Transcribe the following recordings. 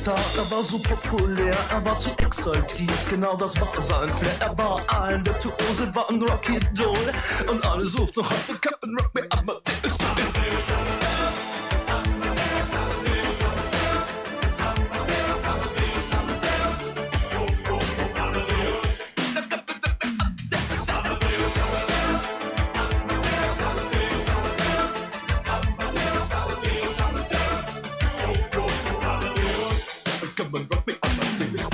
Star, er war so populär, er war zu exaltiert, genau das war sein Flair. Er war ein Virtuose, war ein Rocky-Doll und alle suchten noch heute Captain Rock Me Amadeus. Come on, rock me, Amadeus.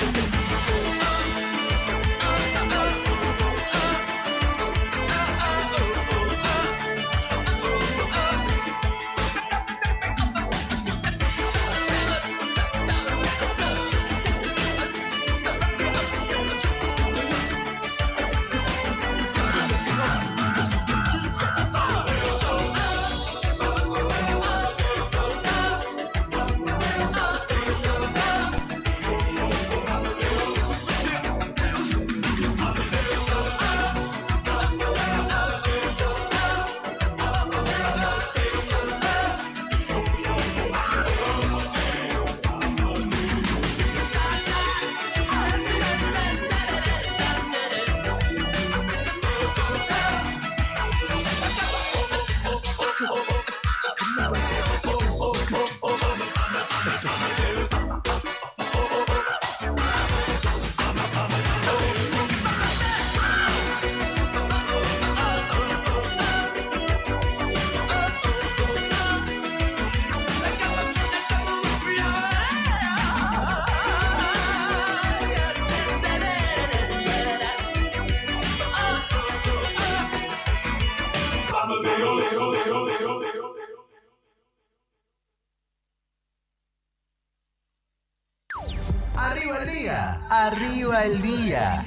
Arriba el día, arriba el día.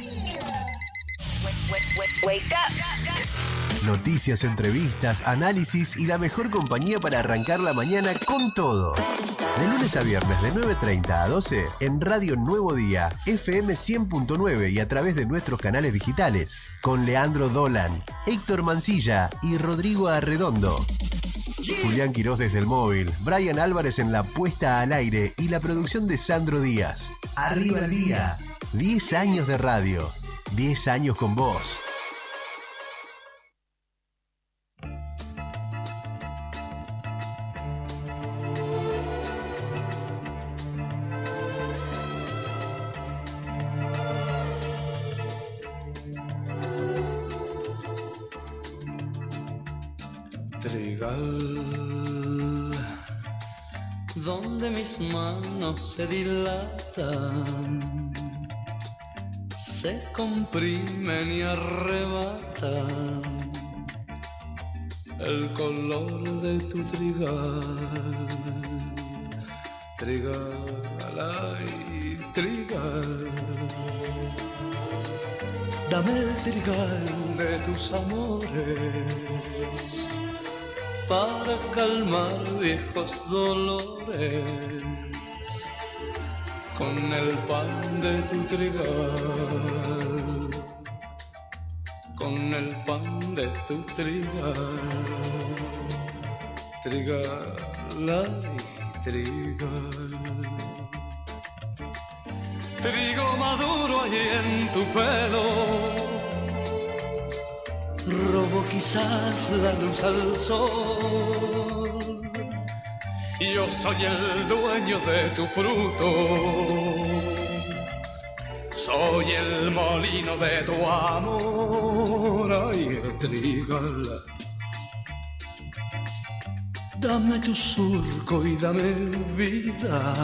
Wake up. Noticias, entrevistas, análisis y la mejor compañía para arrancar la mañana con todo. De lunes a viernes de 9:30 a 12 en Radio Nuevo Día, FM 100.9 y a través de nuestros canales digitales. Con Leandro Dolan, Héctor Mancilla y Rodrigo Arredondo. Julián Quirós desde el móvil, Brian Álvarez en la puesta al aire y la producción de Sandro Díaz. Arriba el día. 10 años de radio. 10 años con vos. Trigal, donde mis manos se dilatan, se comprimen y arrebatan el color de tu trigal. Trigal, ay, trigal, dame el trigal de tus amores para calmar viejos dolores con el pan de tu trigal, con el pan de tu trigal. Trigal, ay, trigal, trigo maduro allí en tu pelo, robo quizás la luz al sol. Yo soy el dueño de tu fruto, soy el molino de tu amor. Ay, trigal, dame tu surco y dame vida,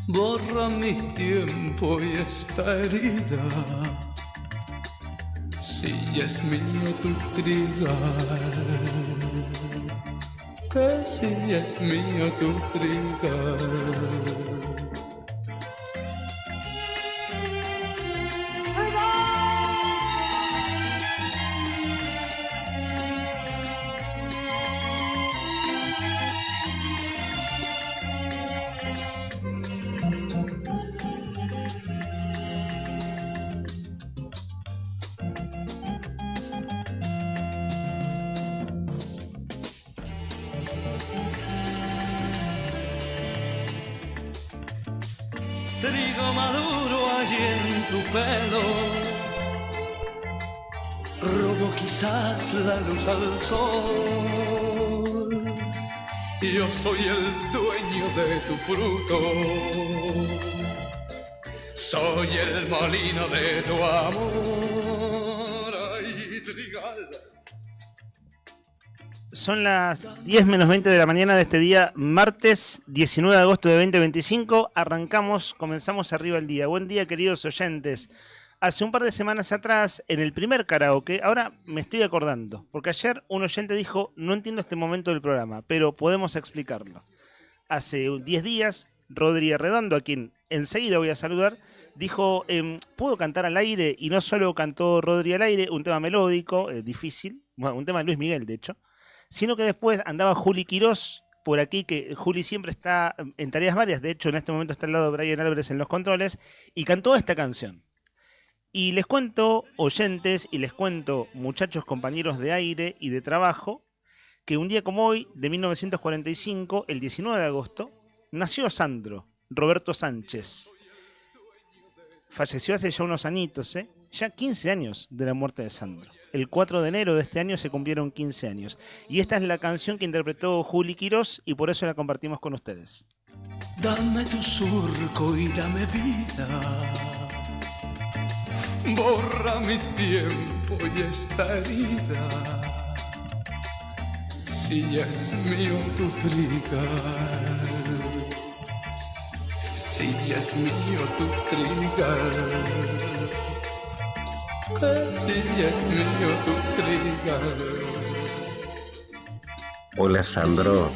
borra mi tiempo y esta herida. Si es mío tu trigal, que si es mío tu trigal. trigo maduro allí en tu pelo. Robo quizás la luz al sol. Yo soy el dueño de tu fruto. Soy el molino de tu amor. Ay, trigal. Son las 10 menos 20 de la mañana de este día, martes 19 de agosto de 2025. Comenzamos arriba el día. Buen día, queridos oyentes. Hace un par de semanas atrás, en el primer karaoke, ahora me estoy acordando, porque ayer un oyente dijo, no entiendo este momento del programa, pero podemos explicarlo. Hace 10 días, Rodri Redondo, a quien enseguida voy a saludar, dijo, ¿puedo cantar al aire? Y no solo cantó Rodri al aire, un tema melódico, difícil, bueno, un tema de Luis Miguel, de hecho, sino que después andaba Juli Quirós por aquí, que Juli siempre está en tareas varias, de hecho en este momento está al lado de Brian Álvarez en los controles, y cantó esta canción. Y les cuento, oyentes, y les cuento, muchachos compañeros de aire y de trabajo, que un día como hoy, de 1945, el 19 de agosto, nació Sandro, Roberto Sánchez. Falleció hace ya unos añitos, ya 15 años de la muerte de Sandro. El 4 de enero de este año se cumplieron 15 años. Y esta es la canción que interpretó Juli Quirós y por eso la compartimos con ustedes. Dame tu surco y dame vida. Borra mi tiempo y esta herida. Si es mío tu trigal. Si es mío tu trigal. Que si es mío tu trigal. Hola, Sandro.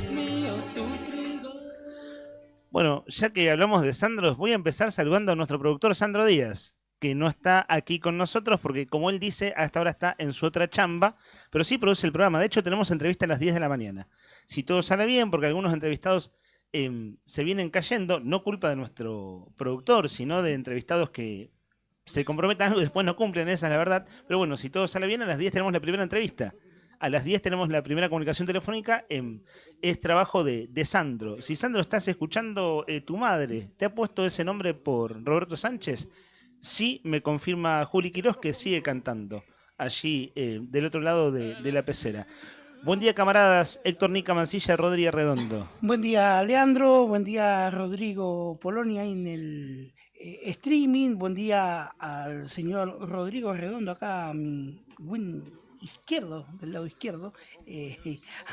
Bueno, ya que hablamos de Sandro, voy a empezar saludando a nuestro productor Sandro Díaz, que no está aquí con nosotros porque, como él dice, hasta ahora está en su otra chamba, pero sí produce el programa. De hecho, tenemos entrevista a las 10 de la mañana. Si todo sale bien, porque algunos entrevistados se vienen cayendo, no culpa de nuestro productor, sino de entrevistados que se comprometen algo y después no cumplen, esa es la verdad. Pero bueno, si todo sale bien, a las 10 tenemos la primera entrevista. A las 10 tenemos la primera comunicación telefónica. Es trabajo de Sandro. Si Sandro estás escuchando, tu madre, ¿te ha puesto ese nombre por Roberto Sánchez? Sí, me confirma Juli Quirós que sigue cantando allí del otro lado de la pecera. Buen día, camaradas. Héctor Nica Mancilla, Rodri Redondo. Buen día, Leandro. Buen día, Rodrigo Polonia en el streaming. Buen día al señor Rodrigo Redondo acá a mi buen izquierdo, del lado izquierdo.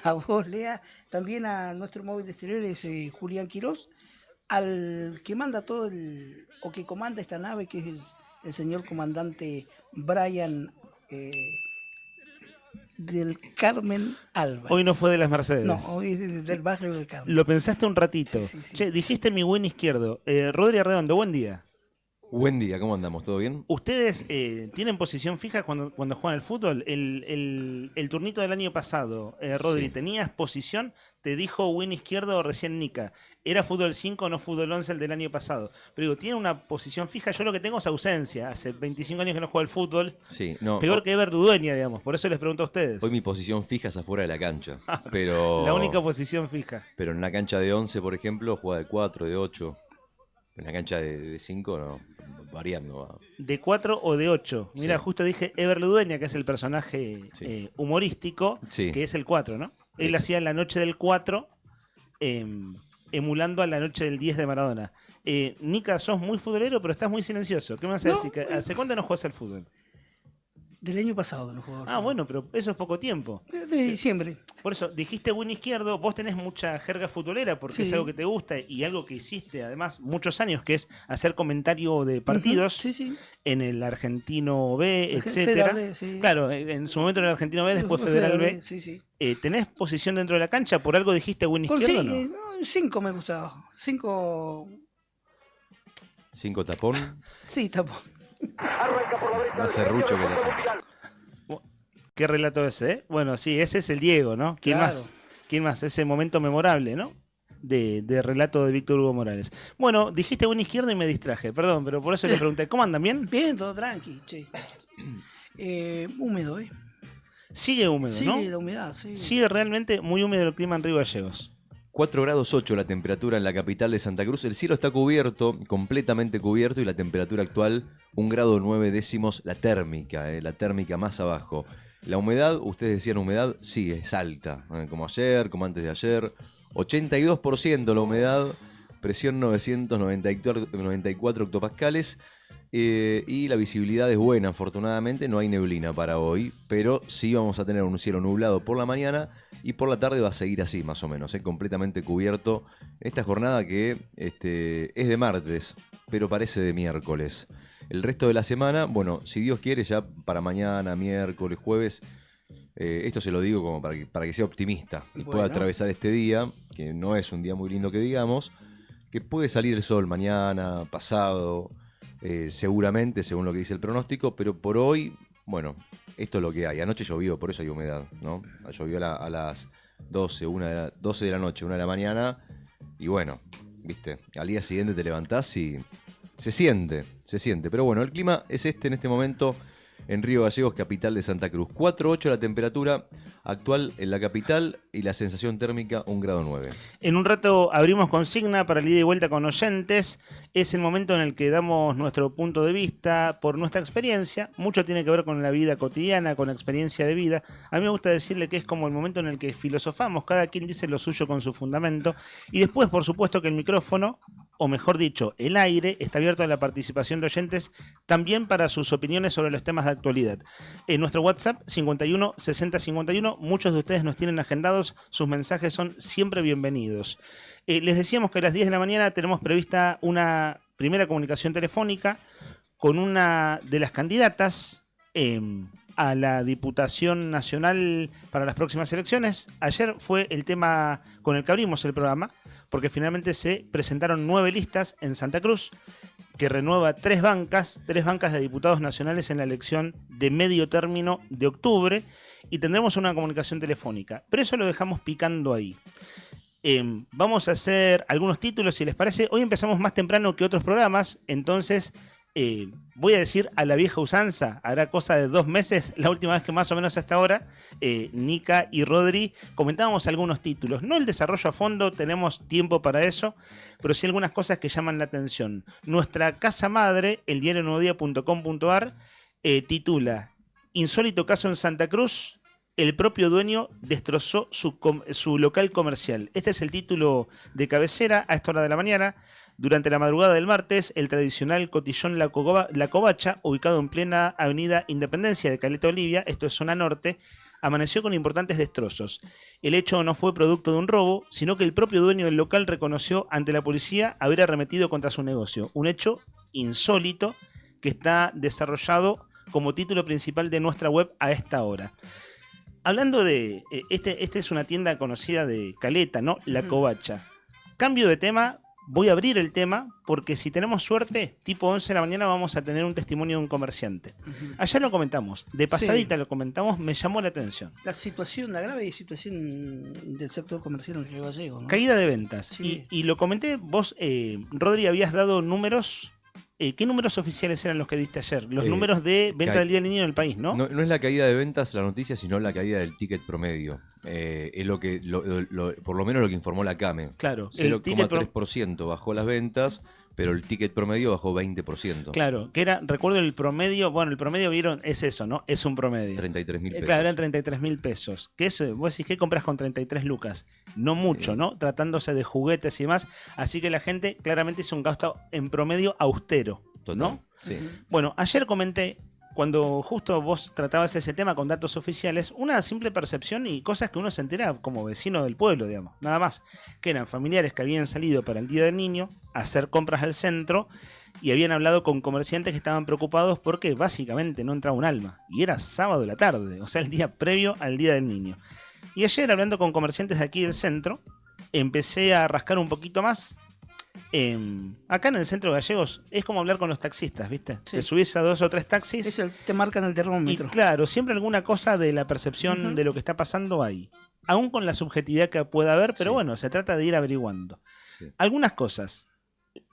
A vos, Lea. También a nuestro móvil de exteriores, Julián Quirós. Al que manda todo o que comanda esta nave, que es el señor comandante Brian del Carmen Álvarez. Hoy no fue de las Mercedes. No, hoy es del barrio del Carmen. Lo pensaste un ratito. Sí. Che, dijiste mi buen izquierdo. Rodri Redondo, buen día. Buen día, ¿cómo andamos? ¿Todo bien? ¿Ustedes tienen posición fija cuando juegan al fútbol? El turnito del año pasado, Rodri, Sí. ¿tenías posición? Te dijo buen izquierdo recién Nica. ¿Era fútbol 5 no fútbol 11 el del año pasado? Pero digo, ¿tiene una posición fija? Yo lo que tengo es ausencia. Hace 25 años que no juego al fútbol. Sí, no. Peor que Ever Dudueña, digamos. Por eso les pregunto a ustedes. Hoy mi posición fija es afuera de la cancha. Pero La única posición fija. Pero en una cancha de 11, por ejemplo, juega de 4, de 8. En la cancha de 5, no, variando. Va. ¿De 4 o de 8? Mira, Sí. justo dije Ever Dudueña, que es el personaje Sí. humorístico, Sí. que es el 4, ¿no? Él hacía la noche del 4, emulando a la noche del 10 de Maradona. Nica, sos muy futbolero, pero estás muy silencioso. ¿Qué me vas a decir? ¿Hace cuánto no juegas al fútbol? Del año pasado no jugaba. Ah, bueno, pero eso es poco tiempo. De diciembre. Por eso, dijiste buen izquierdo, vos tenés mucha jerga futbolera porque Sí. es algo que te gusta y algo que hiciste además muchos años, que es hacer comentario de partidos Sí. en el Argentino B, Federal etcétera. B, sí. Claro, en su momento en el Argentino B, después Federal B. Sí. ¿Tenés posición dentro de la cancha? ¿Por algo dijiste buen izquierdo o no? No, 5 me gustaba. 5. 5 tapón. Sí, tapón. Más serrucho que tapón. ¿Qué relato ese, eh? Bueno, sí, ese es el Diego, ¿no? ¿Quién Claro. más? ¿Quién más? Ese momento memorable, ¿no? De relato de Víctor Hugo Morales. Bueno, dijiste buen izquierdo y me distraje, perdón, pero por eso le pregunté, ¿cómo andan bien? Bien, todo tranqui, che. Húmedo, Sigue húmedo, Sí, ¿no? la humedad, sí. Sigue realmente muy húmedo el clima en Río Gallegos. 4 grados 8 la temperatura en la capital de Santa Cruz. El cielo está cubierto, completamente cubierto, y la temperatura actual 1 grado 9 décimos la térmica más abajo. La humedad, ustedes decían humedad, sí, es alta, como ayer, como antes de ayer. 82% la humedad, presión 994 hectopascales. Y la visibilidad es buena, afortunadamente no hay neblina para hoy, pero sí vamos a tener un cielo nublado por la mañana y por la tarde va a seguir así más o menos, completamente cubierto. Esta jornada que es de martes, pero parece de miércoles. El resto de la semana, bueno, si Dios quiere, ya para mañana, miércoles, jueves, esto se lo digo como para que sea optimista y pueda atravesar este día, que no es un día muy lindo que digamos, que puede salir el sol mañana, pasado. Seguramente, según lo que dice el pronóstico, pero por hoy, bueno, esto es lo que hay. Anoche llovió, por eso hay humedad, ¿no? Llovió a las 12 de la noche, 1 de la mañana, y bueno, viste, al día siguiente te levantás y se siente. Pero bueno, el clima es en este momento en Río Gallegos, capital de Santa Cruz. 4,8 la temperatura actual en la capital y la sensación térmica 1 grado 9. En un rato abrimos consigna para el ida y vuelta con oyentes. Es el momento en el que damos nuestro punto de vista por nuestra experiencia. Mucho tiene que ver con la vida cotidiana, con la experiencia de vida. A mí me gusta decirle que es como el momento en el que filosofamos. Cada quien dice lo suyo con su fundamento. Y después, por supuesto, que el micrófono, o mejor dicho, el aire, está abierto a la participación de oyentes también para sus opiniones sobre los temas de actualidad. En nuestro WhatsApp, 51 60 51, muchos de ustedes nos tienen agendados, sus mensajes son siempre bienvenidos. Les decíamos que a las 10 de la mañana tenemos prevista una primera comunicación telefónica con una de las candidatas a la Diputación Nacional para las próximas elecciones. Ayer fue el tema con el que abrimos el programa, porque finalmente se presentaron 9 listas en Santa Cruz, que renueva 3 bancas de diputados nacionales en la elección de medio término de octubre, y tendremos una comunicación telefónica. Pero eso lo dejamos picando ahí. Vamos a hacer algunos títulos, si les parece. Hoy empezamos más temprano que otros programas, entonces voy a decir a la vieja usanza, hará cosa de 2 meses, la última vez que más o menos hasta ahora, Nica y Rodri comentábamos algunos títulos. No el desarrollo a fondo, tenemos tiempo para eso, pero sí algunas cosas que llaman la atención. Nuestra casa madre, el diarionuevodía.com.ar, titula: Insólito caso en Santa Cruz, el propio dueño destrozó su local comercial. Este es el título de cabecera a esta hora de la mañana. Durante la madrugada del martes, el tradicional cotillón La Covacha, ubicado en plena avenida Independencia de Caleta Olivia, esto es zona norte, amaneció con importantes destrozos. El hecho no fue producto de un robo, sino que el propio dueño del local reconoció ante la policía haber arremetido contra su negocio. Un hecho insólito que está desarrollado como título principal de nuestra web a esta hora. Hablando de... Este es una tienda conocida de Caleta, ¿no? La Covacha. Cambio de tema. Voy a abrir el tema porque si tenemos suerte, tipo 11 de la mañana vamos a tener un testimonio de un comerciante. Ayer lo comentamos, de pasadita lo comentamos, me llamó la atención. La grave situación del sector comercial en Río Gallegos, ¿no? Caída de ventas. Sí. Y lo comenté, vos, Rodri, habías dado números. ¿Qué números oficiales eran los que diste ayer? Los números de venta del Día del Niño en el país, ¿no? No es la caída de ventas la noticia, sino la caída del ticket promedio. Es lo que, por lo menos lo que informó la CAME. Claro. 0,3% bajó las ventas, pero el ticket promedio bajó 20%. Claro, que era, recuerdo el promedio, bueno, el promedio vieron, es eso, ¿no? Es un promedio. 33.000 pesos. Claro, eran 33.000 pesos. ¿Qué es? Vos decís, ¿qué compras con 33 lucas? No mucho, ¿no? Tratándose de juguetes y demás. Así que la gente claramente hizo un gasto en promedio austero, ¿no? Sí. Bueno, ayer comenté, cuando justo vos tratabas ese tema con datos oficiales, una simple percepción y cosas que uno se entera como vecino del pueblo, digamos, nada más, que eran familiares que habían salido para el Día del Niño a hacer compras al centro y habían hablado con comerciantes que estaban preocupados porque básicamente no entraba un alma, y era sábado de la tarde, o sea, el día previo al Día del Niño. Y ayer, hablando con comerciantes de aquí del centro, empecé a rascar un poquito más. Acá en el centro de Gallegos es como hablar con los taxistas, ¿viste? Sí. Te subís a 2 o 3 taxis Te marcan el termómetro. y claro, siempre alguna cosa de la percepción de lo que está pasando hay. Aún con la subjetividad que pueda haber, pero bueno, se trata de ir averiguando. Sí. Algunas cosas.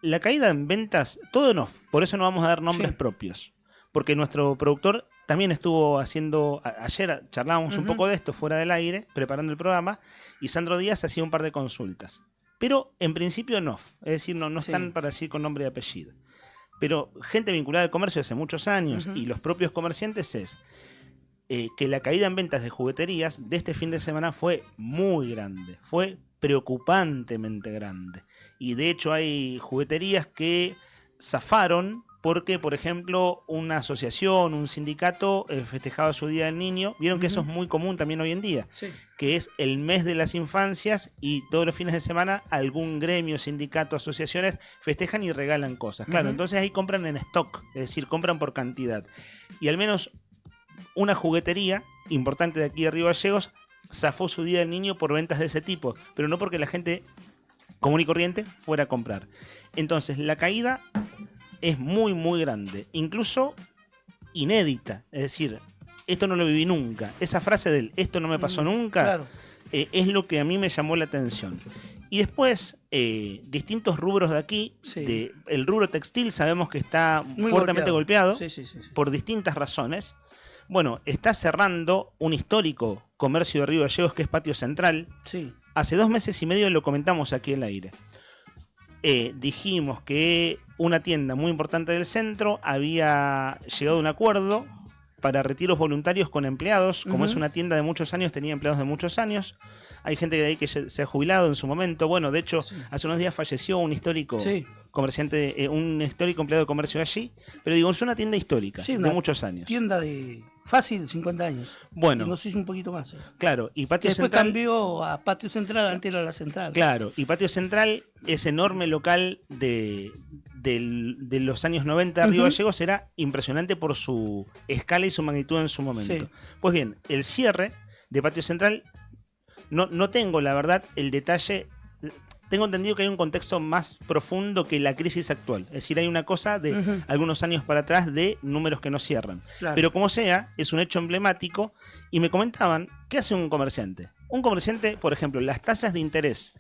La caída en ventas, todo en off, por eso no vamos a dar nombres propios. Porque nuestro productor también estuvo haciendo, ayer charlábamos un poco de esto fuera del aire, preparando el programa, y Sandro Díaz hacía un par de consultas. Pero en principio no, es decir, no están para decir con nombre y apellido. Pero gente vinculada al comercio hace muchos años y los propios comerciantes es que la caída en ventas de jugueterías de este fin de semana fue muy grande, fue preocupantemente grande. Y de hecho hay jugueterías que zafaron porque, por ejemplo, una asociación, un sindicato festejaba su Día del Niño. Vieron que eso es muy común también hoy en día, que es el mes de las infancias y todos los fines de semana algún gremio, sindicato, asociaciones festejan y regalan cosas. Claro, entonces ahí compran en stock, es decir, compran por cantidad. Y al menos una juguetería importante de aquí de Río Gallegos zafó su Día del Niño por ventas de ese tipo, pero no porque la gente común y corriente fuera a comprar. Entonces la caída es muy muy grande, incluso inédita, es decir, esto no lo viví nunca. Esa frase del esto no me pasó nunca, es lo que a mí me llamó la atención. Y después, distintos rubros de aquí, el rubro textil sabemos que está muy fuertemente golpeado por distintas razones. Bueno, está cerrando un histórico comercio de Río Gallegos que es Patio Central. Hace 2 meses y medio lo comentamos aquí al aire. Dijimos que una tienda muy importante del centro había llegado a un acuerdo para retiros voluntarios con empleados. Como es una tienda de muchos años, tenía empleados de muchos años. Hay gente de ahí que se ha jubilado en su momento. Bueno, de hecho, hace unos días falleció un histórico comerciante, un histórico empleado de comercio allí. Pero digo, es una tienda histórica de muchos años. Tienda de fácil 50 años. Bueno. No sé si un poquito más. Claro, y Patio después Central cambió a Patio Central, antes era la Central. Claro, y Patio Central, ese enorme local de los años 90 de Río Gallegos, era impresionante por su escala y su magnitud en su momento. Pues bien, el cierre de Patio Central, no tengo la verdad el detalle. Tengo entendido que hay un contexto más profundo que la crisis actual. Es decir, hay una cosa de algunos años para atrás de números que no cierran. Pero como sea, es un hecho emblemático. Y me comentaban, ¿qué hace un comerciante? Un comerciante, por ejemplo, las tasas de interés.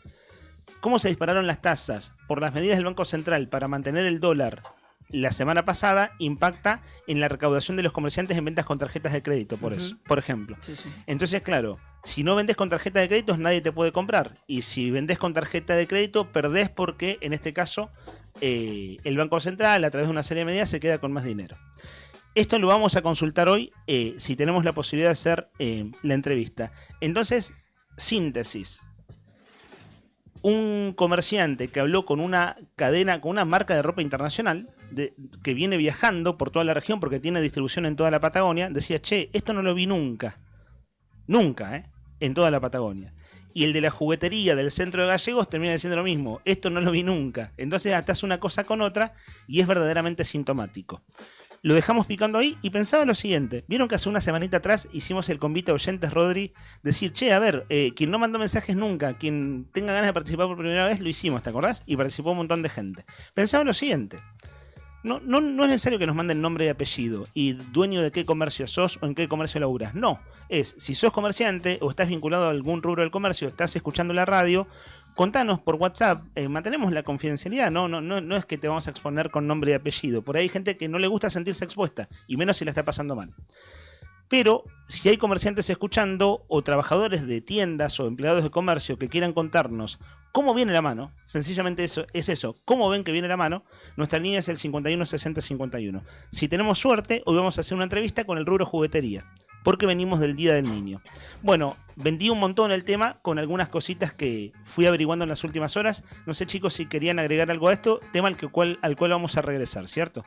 ¿Cómo se dispararon las tasas? Por las medidas del Banco Central para mantener el dólar la semana pasada, impacta en la recaudación de los comerciantes en ventas con tarjetas de crédito, por ejemplo. Entonces, claro, si no vendes con tarjeta de créditos, nadie te puede comprar. Y si vendés con tarjeta de crédito, perdés porque, en este caso, el Banco Central, a través de una serie de medidas, se queda con más dinero. Esto lo vamos a consultar hoy, si tenemos la posibilidad de hacer la entrevista. Entonces, síntesis. Un comerciante que habló con una cadena, con una marca de ropa internacional, que viene viajando por toda la región porque tiene distribución en toda la Patagonia, decía, che, esto no lo vi nunca. Nunca, en toda la Patagonia. Y el de la juguetería del centro de Gallegos termina diciendo lo mismo, esto no lo vi nunca. Entonces atás una cosa con otra y es verdaderamente sintomático. Lo dejamos picando ahí y pensaba lo siguiente. Vieron que hace una semanita atrás hicimos el convite a oyentes, Rodri, decir, che, a ver, quien no mandó mensajes nunca, quien tenga ganas de participar por primera vez, lo hicimos, ¿te acordás? Y participó un montón de gente. Pensaba lo siguiente. No es necesario que nos manden nombre y apellido y dueño de qué comercio sos o en qué comercio laburas. No, es si sos comerciante o estás vinculado a algún rubro del comercio, estás escuchando la radio, contanos por WhatsApp, mantenemos la confidencialidad, no es que te vamos a exponer con nombre y apellido. Por ahí hay gente que no le gusta sentirse expuesta, y menos si la está pasando mal. Pero si hay comerciantes escuchando o trabajadores de tiendas o empleados de comercio que quieran contarnos cómo viene la mano, sencillamente eso es eso, cómo ven que viene la mano, nuestra línea es el 51 60 51. Si tenemos suerte, hoy vamos a hacer una entrevista con el rubro juguetería, porque venimos del Día del Niño. Bueno, vendí un montón el tema con algunas cositas que fui averiguando en las últimas horas. No sé, chicos, si querían agregar algo a esto, tema al cual vamos a regresar, ¿cierto?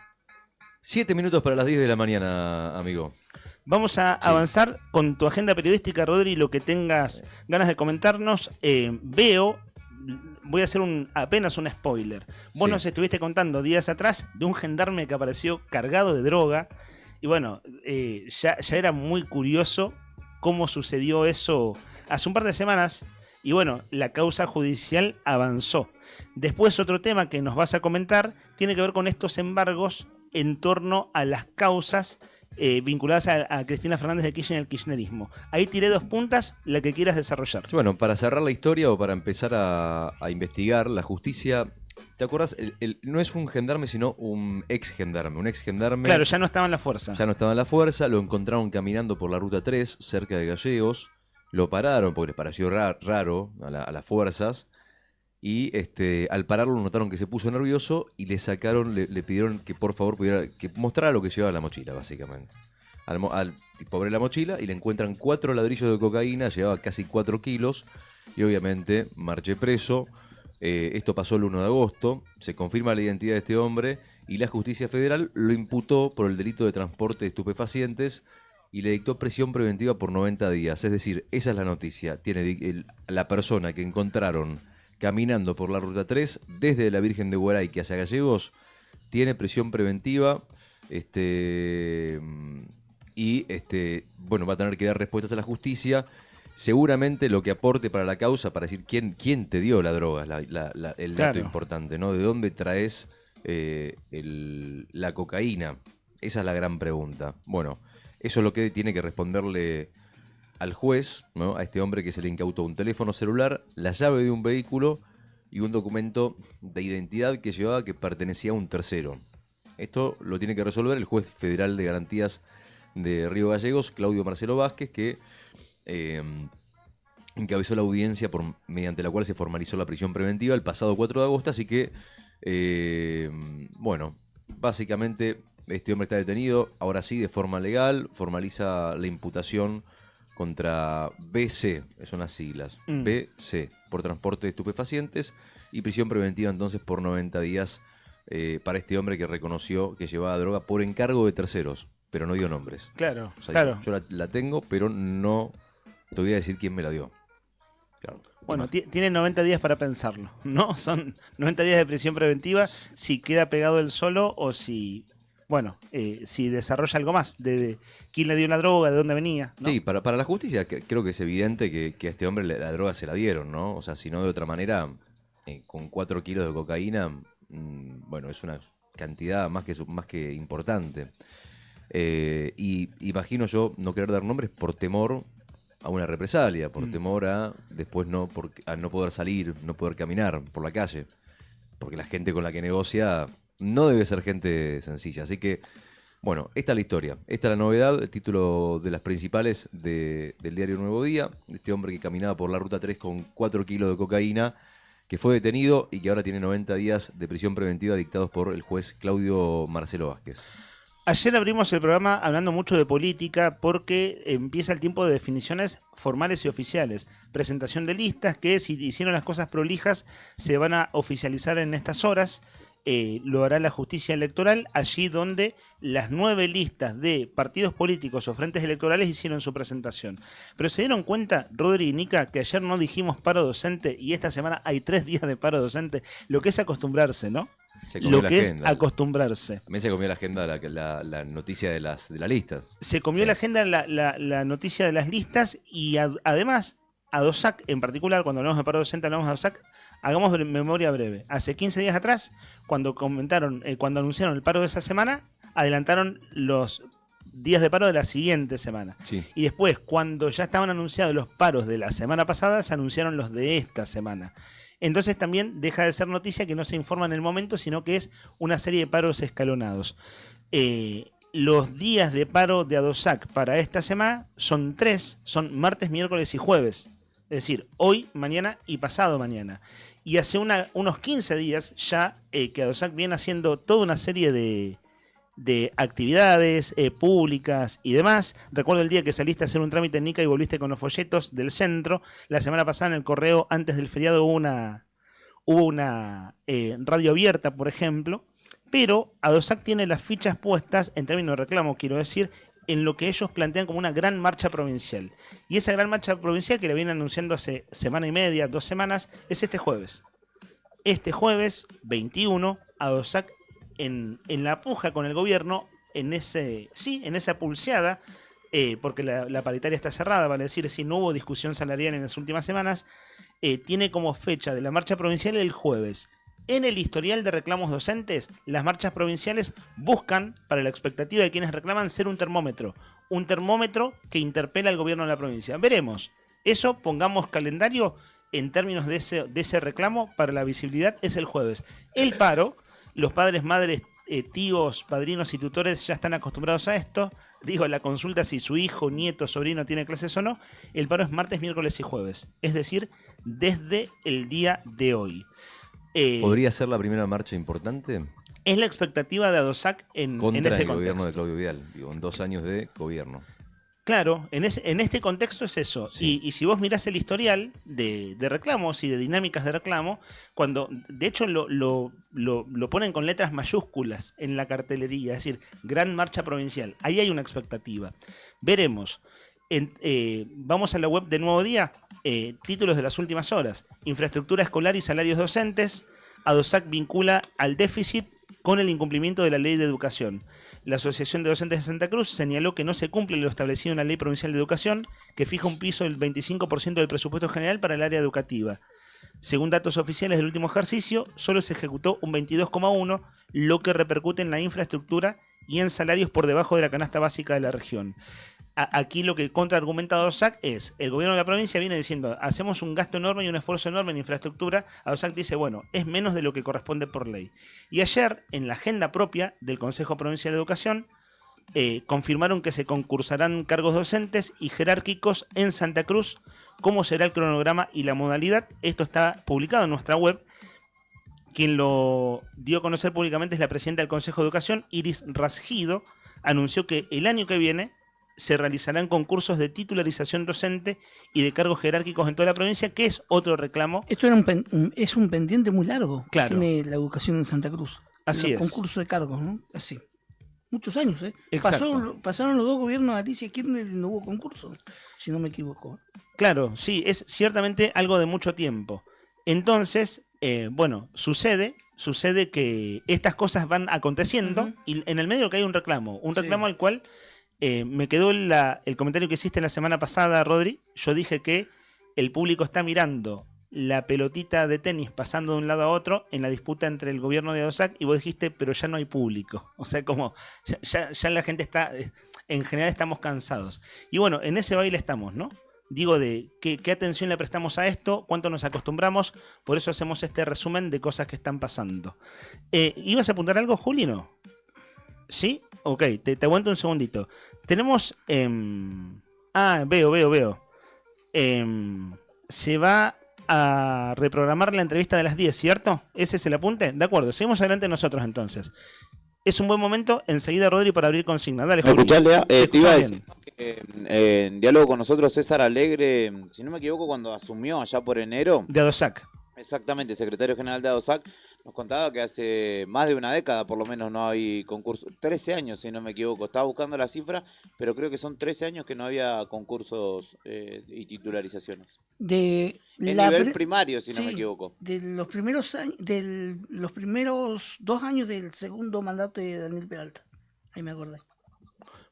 7 minutos para las 10 de la mañana, amigo. Vamos a avanzar con tu agenda periodística, Rodri, lo que tengas ganas de comentarnos. Voy a hacer apenas un spoiler. Vos nos estuviste contando días atrás de un gendarme que apareció cargado de droga. Y bueno, ya era muy curioso cómo sucedió eso hace un par de semanas. Y bueno, la causa judicial avanzó. Después otro tema que nos vas a comentar tiene que ver con estos embargos en torno a las causas vinculadas a Cristina Fernández de Kirchner y el kirchnerismo. Ahí tiré 2 puntas, la que quieras desarrollar. Bueno, para cerrar la historia o para empezar a investigar, la justicia ¿Te acuerdas? No es un gendarme, sino un ex gendarme. Un ex gendarme. Claro, ya no estaba en la fuerza. Ya no estaba en la fuerza, lo encontraron caminando por la ruta 3, cerca de Gallegos. Lo pararon porque les pareció raro a las fuerzas. Y al pararlo notaron que se puso nervioso y le pidieron que por favor que mostrara lo que llevaba en la mochila, básicamente. Al tipo abre la mochila y le encuentran 4 ladrillos de cocaína, llevaba casi 4 kilos. Y obviamente marché preso. Esto pasó el 1 de agosto, se confirma la identidad de este hombre y la justicia federal lo imputó por el delito de transporte de estupefacientes y le dictó prisión preventiva por 90 días. Es decir, esa es la noticia. Tiene la persona que encontraron caminando por la ruta 3 desde la Virgen de Huaraique hacia Gallegos, tiene prisión preventiva bueno, va a tener que dar respuestas a la justicia. Seguramente lo que aporte para la causa, para decir quién te dio la droga, el dato importante, ¿no? ¿De dónde traes la cocaína? Esa es la gran pregunta. Bueno, eso es lo que tiene que responderle al juez, ¿no? A este hombre que se le incautó un teléfono celular, la llave de un vehículo y un documento de identidad que llevaba que pertenecía a un tercero. Esto lo tiene que resolver el juez federal de garantías de Río Gallegos, Claudio Marcelo Vázquez, que encabezó la audiencia mediante la cual se formalizó la prisión preventiva el pasado 4 de agosto, así que, bueno, básicamente este hombre está detenido, ahora sí, de forma legal, formaliza la imputación contra BC, son las siglas, BC, por transporte de estupefacientes, y prisión preventiva entonces por 90 días para este hombre que reconoció que llevaba droga por encargo de terceros, pero no dio nombres. Claro, o sea, claro. Yo la tengo, pero no te voy a decir quién me la dio. Claro. Bueno, tiene 90 días para pensarlo, ¿no? Son 90 días de prisión preventiva si queda pegado él solo o si... Bueno, si desarrolla algo más de quién le dio la droga, de dónde venía, ¿no? Sí, para la justicia creo que es evidente que a este hombre la droga se la dieron, ¿no? O sea, si no de otra manera, con 4 kilos de cocaína, bueno, es una cantidad más que importante. Y imagino yo no querer dar nombres por temor a una represalia, por temor a después a no poder salir, no poder caminar por la calle, porque la gente con la que negocia no debe ser gente sencilla. Así que, bueno, esta es la historia, esta es la novedad, el título de las principales del diario Nuevo Día, este hombre que caminaba por la ruta 3 con 4 kilos de cocaína, que fue detenido y que ahora tiene 90 días de prisión preventiva dictados por el juez Claudio Marcelo Vázquez. Ayer abrimos el programa hablando mucho de política porque empieza el tiempo de definiciones formales y oficiales. Presentación de listas que, si hicieron las cosas prolijas, se van a oficializar en estas horas. Lo hará la justicia electoral, allí donde las 9 listas de partidos políticos o frentes electorales hicieron su presentación. Pero se dieron cuenta, Rodri y Nica, que ayer no dijimos paro docente y esta semana hay 3 días de paro docente, lo que es acostumbrarse, ¿no? Lo que es acostumbrarse. También se comió la agenda la noticia de las listas. Se comió la agenda la noticia de las listas y además ADOSAC en particular, cuando hablamos de paro docente hablamos de ADOSAC. Hagamos memoria breve. Hace 15 días atrás, cuando anunciaron el paro de esa semana, adelantaron los días de paro de la siguiente semana. Sí. Y después, cuando ya estaban anunciados los paros de la semana pasada, se anunciaron los de esta semana. Entonces también deja de ser noticia que no se informa en el momento, sino que es una serie de paros escalonados. Los días de paro de ADOSAC para esta semana son 3, son martes, miércoles y jueves. Es decir, hoy, mañana y pasado mañana. Y hace unos 15 días ya que ADOSAC viene haciendo toda una serie de actividades públicas y demás. Recuerdo el día que saliste a hacer un trámite en Nica y volviste con los folletos del centro. La semana pasada en el correo, antes del feriado, hubo una radio abierta, por ejemplo. Pero ADOSAC tiene las fichas puestas, en términos de reclamo, quiero decir, en lo que ellos plantean como una gran marcha provincial. Y esa gran marcha provincial, que la vienen anunciando hace semana y media, 2 semanas, es este jueves. Este jueves 21, ADOSAC en la puja con el gobierno, en esa pulseada, porque la paritaria está cerrada, vale decir, si no hubo discusión salarial en las últimas semanas, tiene como fecha de la marcha provincial el jueves. En el historial de reclamos docentes, las marchas provinciales buscan, para la expectativa de quienes reclaman, ser un termómetro que interpela al gobierno de la provincia. Veremos. Eso, pongamos calendario, en términos de ese reclamo para la visibilidad es el jueves. El paro, los padres, madres, tíos, padrinos y tutores ya están acostumbrados a esto. Digo, la consulta si su hijo, nieto, sobrino tiene clases o no. El paro es martes, miércoles y jueves. Es decir, desde el día de hoy. ¿Podría ser la primera marcha importante? Es la expectativa de ADOSAC en Contra ese el gobierno contexto. de Claudio Vidal, digo, en 2 años de gobierno. Claro, en este contexto es eso. Sí. Y si vos mirás el historial de reclamos y de dinámicas de reclamo, cuando de hecho lo ponen con letras mayúsculas en la cartelería, es decir, gran marcha provincial. Ahí hay una expectativa. Veremos. Vamos a la web de Nuevo Día, títulos de las últimas horas. Infraestructura escolar y salarios docentes. ADOSAC vincula al déficit con el incumplimiento de la ley de educación. La Asociación de Docentes de Santa Cruz señaló que no se cumple lo establecido en la Ley Provincial de Educación, que fija un piso del 25% del presupuesto general para el área educativa. Según datos oficiales del último ejercicio, solo se ejecutó un 22,1%, lo que repercute en la infraestructura y en salarios por debajo de la canasta básica de la región. Aquí lo que contraargumenta ADOSAC es, el gobierno de la provincia viene diciendo, hacemos un gasto enorme y un esfuerzo enorme en infraestructura. ADOSAC dice, bueno, es menos de lo que corresponde por ley. Y ayer, en la agenda propia del Consejo Provincial de Educación, confirmaron que se concursarán cargos docentes y jerárquicos en Santa Cruz. ¿Cómo será el cronograma y la modalidad? Esto está publicado en nuestra web. Quien lo dio a conocer públicamente es la presidenta del Consejo de Educación, Iris Rasgido. Anunció que el año que viene se realizarán concursos de titularización docente y de cargos jerárquicos en toda la provincia, que es otro reclamo. Esto es un pendiente muy largo que Claro. tiene la educación en Santa Cruz. Así es. Concurso de cargos, ¿no? Así. Muchos años, ¿eh? Exacto. Pasaron los 2 gobiernos de Alicia Kirchner y no hubo concurso, si no me equivoco. Claro, sí, es ciertamente algo de mucho tiempo. Entonces, bueno, sucede que estas cosas van aconteciendo y en el medio que hay un reclamo al cual me quedó el comentario que hiciste la semana pasada, Rodri. Yo dije que el público está mirando la pelotita de tenis pasando de un lado a otro en la disputa entre el gobierno de ADOSAC y vos dijiste, pero ya no hay público. O sea, como ya la gente está, en general estamos cansados. Y bueno, en ese baile estamos, ¿no? Digo, de qué atención le prestamos a esto, cuánto nos acostumbramos, por eso hacemos este resumen de cosas que están pasando. ¿Ibas a apuntar algo, Julino? ¿Sí? Ok, te aguanto un segundito. Tenemos... veo. Se va a reprogramar la entrevista de las 10, ¿cierto? ¿Ese es el apunte? De acuerdo, seguimos adelante nosotros entonces. Es un buen momento, enseguida, Rodri, para abrir consigna. Dale, ¿Me Juli. escuchás, Lea? Te iba a bien. decir que en diálogo con nosotros César Alegre, si no me equivoco, cuando asumió allá por enero, De ADOSAC. exactamente, secretario general de ADOSAC, nos contaba que hace más de una década por lo menos no hay concurso, 13 años si no me equivoco, estaba buscando la cifra, pero creo que son 13 años que no había concursos y titularizaciones. De En la nivel pri- primario, si no me sí, equivoco. De los primeros años, los primeros 2 años del segundo mandato de Daniel Peralta. Ahí me acordé.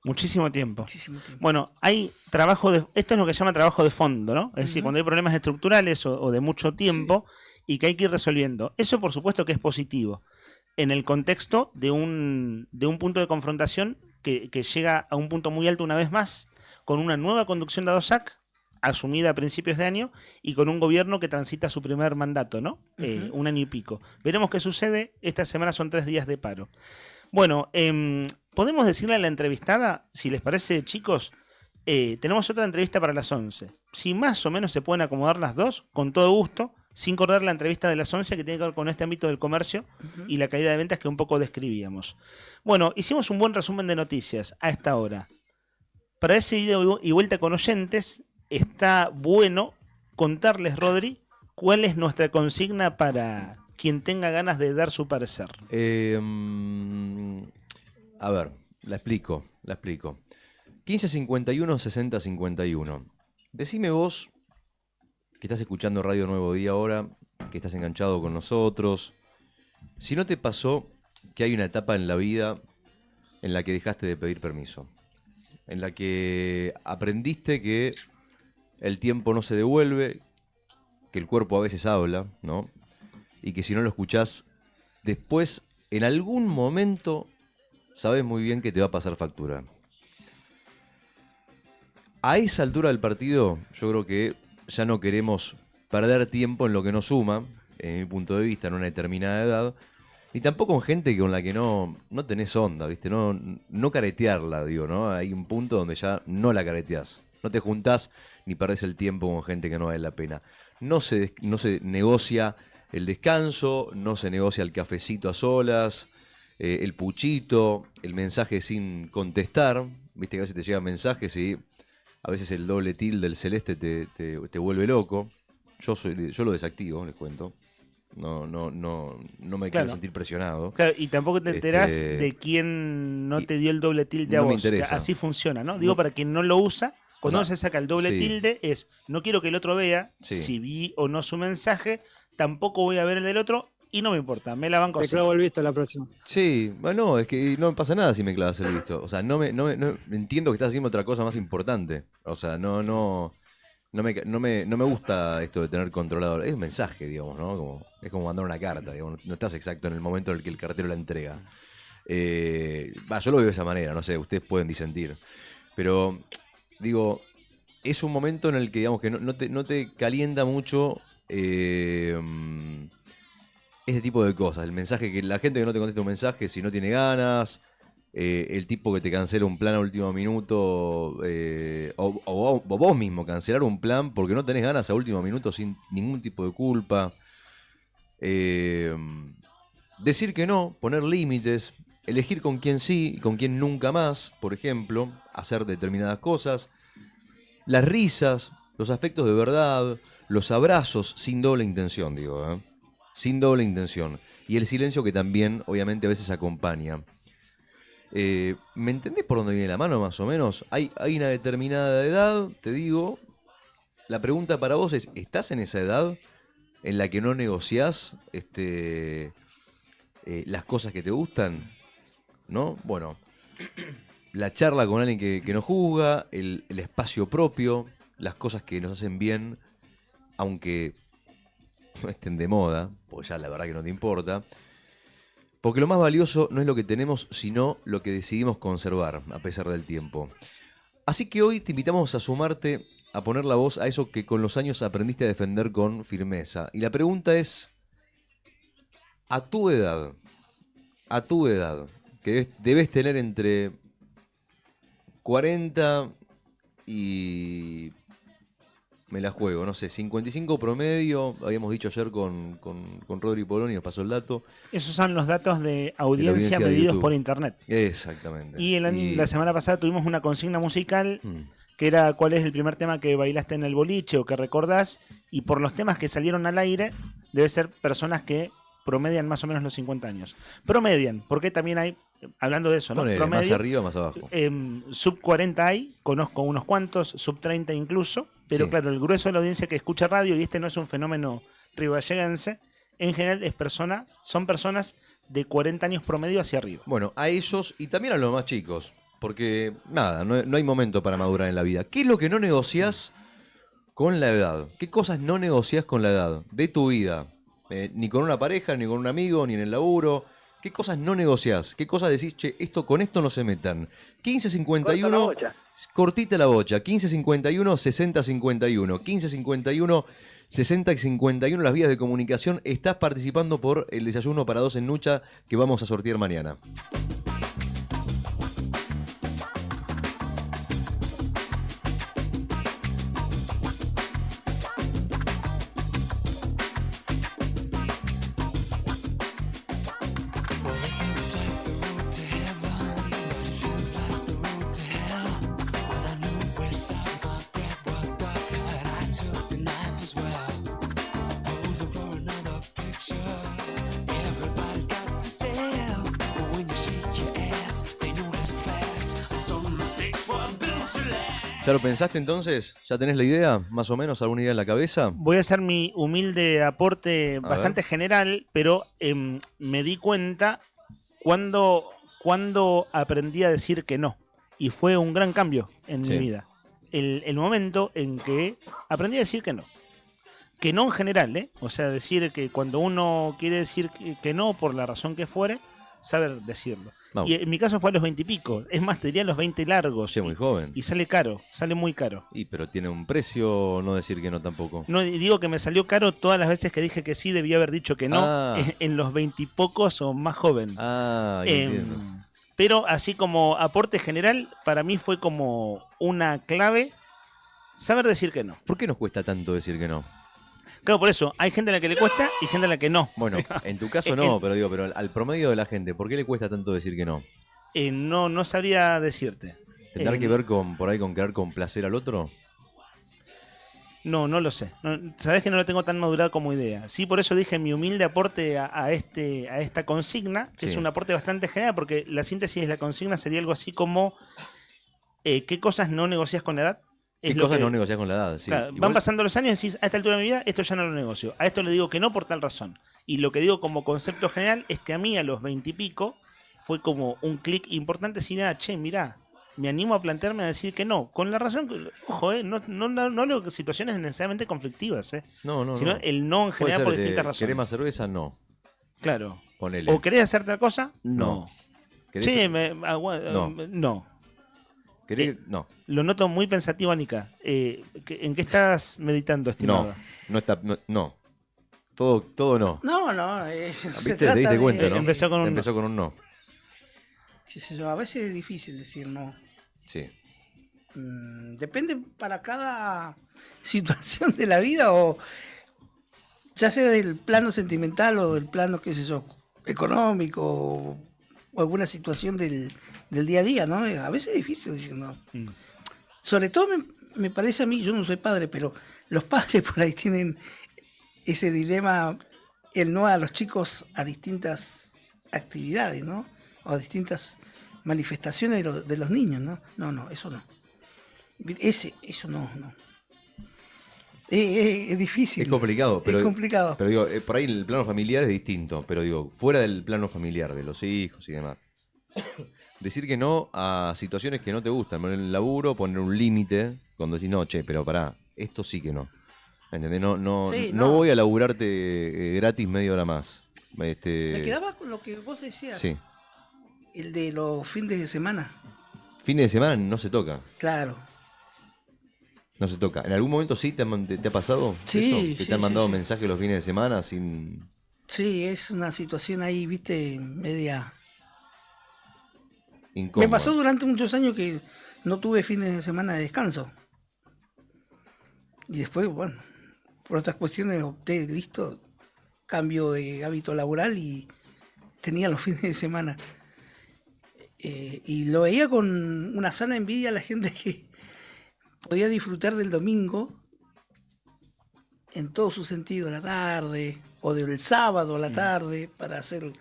Muchísimo tiempo. Muchísimo tiempo. Bueno, hay trabajo esto es lo que se llama trabajo de fondo, ¿no? Es decir, cuando hay problemas estructurales o de mucho tiempo y que hay que ir resolviendo. Eso, por supuesto, que es positivo. En el contexto de un punto de confrontación que llega a un punto muy alto una vez más, con una nueva conducción de ADOSAC, asumida a principios de año, y con un gobierno que transita su primer mandato, ¿no? 1 año y pico. Veremos qué sucede. Esta semana son 3 días de paro. Bueno, podemos decirle a la entrevistada, si les parece, chicos, tenemos otra entrevista para las 11. Si más o menos se pueden acomodar las dos, con todo gusto, sin correr la entrevista de las 11 que tiene que ver con este ámbito del comercio y la caída de ventas que un poco describíamos. Bueno, hicimos un buen resumen de noticias a esta hora. Para ese ida y vuelta con oyentes, está bueno contarles, Rodri, cuál es nuestra consigna para quien tenga ganas de dar su parecer. A ver, la explico. 1551 6051. Decime vos, que estás escuchando Radio Nuevo Día ahora, que estás enganchado con nosotros, si no te pasó que hay una etapa en la vida en la que dejaste de pedir permiso, en la que aprendiste que el tiempo no se devuelve, que el cuerpo a veces habla, ¿no? Y que si no lo escuchás, después, en algún momento, sabes muy bien que te va a pasar factura. A esa altura del partido, yo creo que ya no queremos perder tiempo en lo que no suma, en mi punto de vista, en una determinada edad. Y tampoco con gente con la que no tenés onda, ¿viste? No caretearla, digo, ¿no? Hay un punto donde ya no la careteás. No te juntás ni perdés el tiempo con gente que no vale la pena. No se negocia el descanso, no se negocia el cafecito a solas, el puchito, el mensaje sin contestar. Viste que a veces te llegan mensajes y a veces el doble tilde del celeste te vuelve loco. Yo lo desactivo, les cuento. No me quiero sentir presionado. Claro, y tampoco te enterás de quién no te dio el doble tilde a no vos. me interesa. Así funciona, ¿no? Digo, para quien no lo usa, cuando uno se saca el doble tilde es, no quiero que el otro vea si vi o no su mensaje, tampoco voy a ver el del otro y no me importa, me la banco así. Te clavo el visto la próxima. Sí, bueno, es que no me pasa nada si me clavas el visto. O sea, no entiendo que estás haciendo otra cosa más importante. O sea, no me gusta esto de tener controlador. Es un mensaje, digamos, ¿no? Es como mandar una carta, digamos. No estás exacto en el momento en el que el cartero la entrega. Yo lo veo de esa manera, no sé, ustedes pueden disentir. Pero, digo, es un momento en el que, digamos, que no te calienta mucho ese tipo de cosas. El mensaje que la gente que no te contesta un mensaje si no tiene ganas. El tipo que te cancela un plan a último minuto, o vos mismo cancelar un plan porque no tenés ganas a último minuto sin ningún tipo de culpa. Decir que no, poner límites, elegir con quién sí y con quién nunca más, por ejemplo, hacer determinadas cosas. Las risas, los afectos de verdad, los abrazos sin doble intención, digo, sin doble intención. Y el silencio que también, obviamente, a veces acompaña. ¿Me entendés por dónde viene la mano, más o menos? Hay una determinada edad, te digo. La pregunta para vos es, ¿estás en esa edad en la que no negociás las cosas que te gustan? ¿No? Bueno, la charla con alguien que nos juzga, el espacio propio, las cosas que nos hacen bien, aunque no estén de moda, porque ya la verdad que no te importa. Porque lo más valioso no es lo que tenemos, sino lo que decidimos conservar, a pesar del tiempo. Así que hoy te invitamos a sumarte, a poner la voz a eso que con los años aprendiste a defender con firmeza. Y la pregunta es, a tu edad, que debes tener entre 40 y... me la juego, no sé, 55 promedio, habíamos dicho ayer con Rodri Poloni, nos pasó el dato. Esos son los datos de audiencia medidos por internet. Exactamente. Y la semana pasada tuvimos una consigna musical que era cuál es el primer tema que bailaste en el boliche o que recordás, y por los temas que salieron al aire, debe ser personas que promedian más o menos los 50 años. Promedian, porque también hay, hablando de eso, ¿no? Promedio, más arriba, más abajo. Sub 40 hay, conozco unos cuantos, sub 30 incluso, pero sí. Claro, el grueso de la audiencia que escucha radio, y este no es un fenómeno riballeguense, en general son personas de 40 años promedio hacia arriba. Bueno, a ellos y también a los más chicos, porque nada, no hay momento para madurar en la vida. ¿Qué es lo que no negociás con la edad? ¿Qué cosas no negociás con la edad de tu vida? Ni con una pareja, ni con un amigo, ni en el laburo. ¿Qué cosas no negociás? ¿Qué cosas decís, che, con esto no se metan? 1551, cortita la bocha. 1551, 6051. 1551, 6051, las vías de comunicación. Estás participando por el desayuno para dos en Nucha que vamos a sortear mañana. ¿Ya lo pensaste entonces? ¿Ya tenés la idea? ¿Más o menos alguna idea en la cabeza? Voy a hacer mi humilde aporte bastante general, pero me di cuenta cuando aprendí a decir que no. Y fue un gran cambio en mi vida. El momento en que aprendí a decir que no. Que no en general, ¿eh? O sea, decir que cuando uno quiere decir que no, por la razón que fuere, saber decirlo. Vamos. Y en mi caso fue a los 20 y pico. Es más, te diría a los 20 largos. Che, muy joven. Y sale caro, sale muy caro. Pero tiene un precio, no decir que no tampoco. No digo que me salió caro todas las veces que dije que sí, debía haber dicho que no. Ah. En los 20 y pocos o más joven. Ah, entiendo. Pero así como aporte general, para mí fue como una clave saber decir que no. ¿Por qué nos cuesta tanto decir que no? Claro, por eso, hay gente a la que le cuesta y gente a la que no. Bueno, en tu caso no, pero al promedio de la gente, ¿por qué le cuesta tanto decir que no? No sabría decirte. ¿Tendrá que ver por ahí con querer complacer al otro? No lo sé. Sabés que no lo tengo tan madurado como idea. Sí, por eso dije mi humilde aporte a esta consigna, que Sí. es un aporte bastante general, porque la síntesis de la consigna sería algo así como ¿qué cosas no negocias con la edad? ¿Qué Es lo cosas que- no negocias con la edad? Sí. Claro, Igual- van pasando los años y decís, a esta altura de mi vida, esto ya no lo negocio. A esto le digo que no por tal razón. Y lo que digo como concepto general es que a mí a los 20 y pico fue como un clic importante decir, che, mirá, me animo a plantearme a decir que no. Con la razón, ojo, no leo que situaciones necesariamente conflictivas, No, sino no. el no en Puede general ser, por distintas razones. ¿Querés más cerveza? No. Claro. Ponele. ¿O querés hacer tal cosa? No. ¿Querés- Che, No. no. No. Lo noto muy pensativo, Anika. ¿En qué estás meditando, estimado? No está. No. Todo no. No, se ¿Viste? trata Te diste de- cuenta, ¿no? Empezó con un Empezó con un no. qué sé yo, a veces es difícil decir no. Sí. Depende para cada situación de la vida, o ya sea del plano sentimental o del plano, qué sé yo, económico, o alguna situación del día a día, ¿no? A veces es difícil decir no. Sobre todo me parece a mí, yo no soy padre, pero los padres por ahí tienen ese dilema, el no a los chicos a distintas actividades, ¿no? O a distintas manifestaciones de los niños, ¿no? No, eso no. Eso no. Es difícil. Es complicado, pero. Es complicado. Pero digo, por ahí el plano familiar es distinto. Pero digo, fuera del plano familiar, de los hijos y demás. Decir que no a situaciones que no te gustan. Poner el laburo, poner un límite. Cuando decís, no, che, pero pará, esto sí que no. ¿Entendés? Sí, no no. voy a laburarte gratis media hora más. Me quedaba con lo que vos decías. Sí. El de los fines de semana. Fines de semana no se toca. Claro. No se toca. ¿En algún momento sí te ha pasado? Sí, eso? ¿Que sí, te han sí, mandado sí. mensajes los fines de semana sin. Sí, es una situación ahí, viste, media... incómoda? Me pasó durante muchos años que no tuve fines de semana de descanso. Y después, bueno, por otras cuestiones opté, listo, cambio de hábito laboral y tenía los fines de semana. Y lo veía con una sana envidia a la gente que podía disfrutar del domingo en todo su sentido, a la tarde, o del sábado a la tarde, para hacer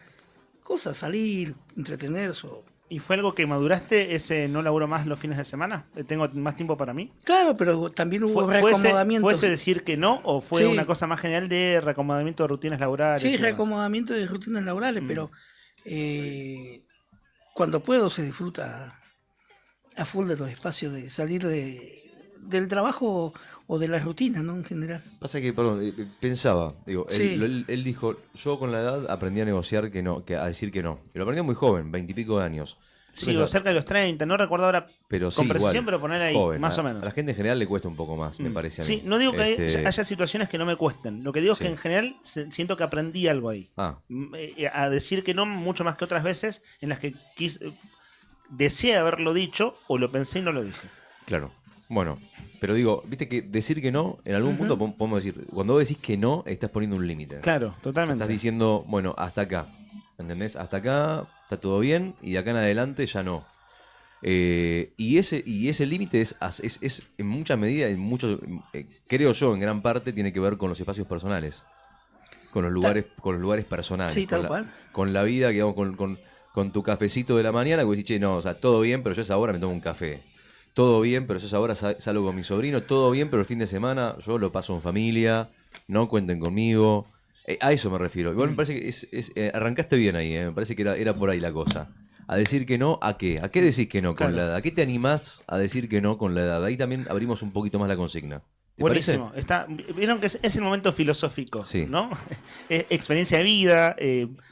cosas, salir, entretenerse. ¿Y fue algo que maduraste ese no laburo más los fines de semana? ¿Tengo más tiempo para mí? Claro, pero también hubo ¿Fue reacomodamiento. ese decir que no o fue Sí. una cosa más general de reacomodamiento de rutinas laborales? y Sí, demás? reacomodamiento de rutinas laborales, pero cuando puedo se disfruta a full de los espacios de salir del trabajo o de la rutina, ¿no? En general. Pasa que, perdón, pensaba, digo, Sí. él dijo, yo con la edad aprendí a negociar a decir que no. Y lo aprendió muy joven, 20 y pico de años. Yo Sí, pensaba, o cerca de los 30, no recuerdo ahora pero sí, con precisión, igual, pero poner ahí, joven. más o A menos. la gente en general le cuesta un poco más, me parece a mí. Sí, no digo que Este, haya situaciones que no me cuesten. Lo que digo Sí. es que en general siento que aprendí algo ahí. Ah, A decir que no mucho más que otras veces en las que deseé haberlo dicho o lo pensé y no lo dije. claro. Bueno, pero digo, viste que decir que no, en algún punto podemos decir, cuando vos decís que no, estás poniendo un límite. Claro, totalmente. Estás diciendo, bueno, hasta acá. ¿Entendés? Hasta acá está todo bien y de acá en adelante ya no. Y ese límite es en mucha medida, creo yo, en gran parte, tiene que ver con los espacios personales. Con los lugares personales. Sí, tal cual. Con la vida, digamos, con tu cafecito de la mañana, que vos decís, che, no, o sea, todo bien, pero yo a esa hora me tomo un café. Todo bien, pero yo a esa hora salgo con mi sobrino. Todo bien, pero el fin de semana yo lo paso en familia. No cuenten conmigo. A eso me refiero. Igual me parece que arrancaste bien ahí, me parece que era por ahí la cosa. A decir que no, ¿a qué? ¿A qué decís que no con Claro. la edad? ¿A qué te animás a decir que no con la edad? Ahí también abrimos un poquito más la consigna. ¿Te Buenísimo. parece? Vieron que es el momento filosófico, Sí. ¿no? Experiencia de vida,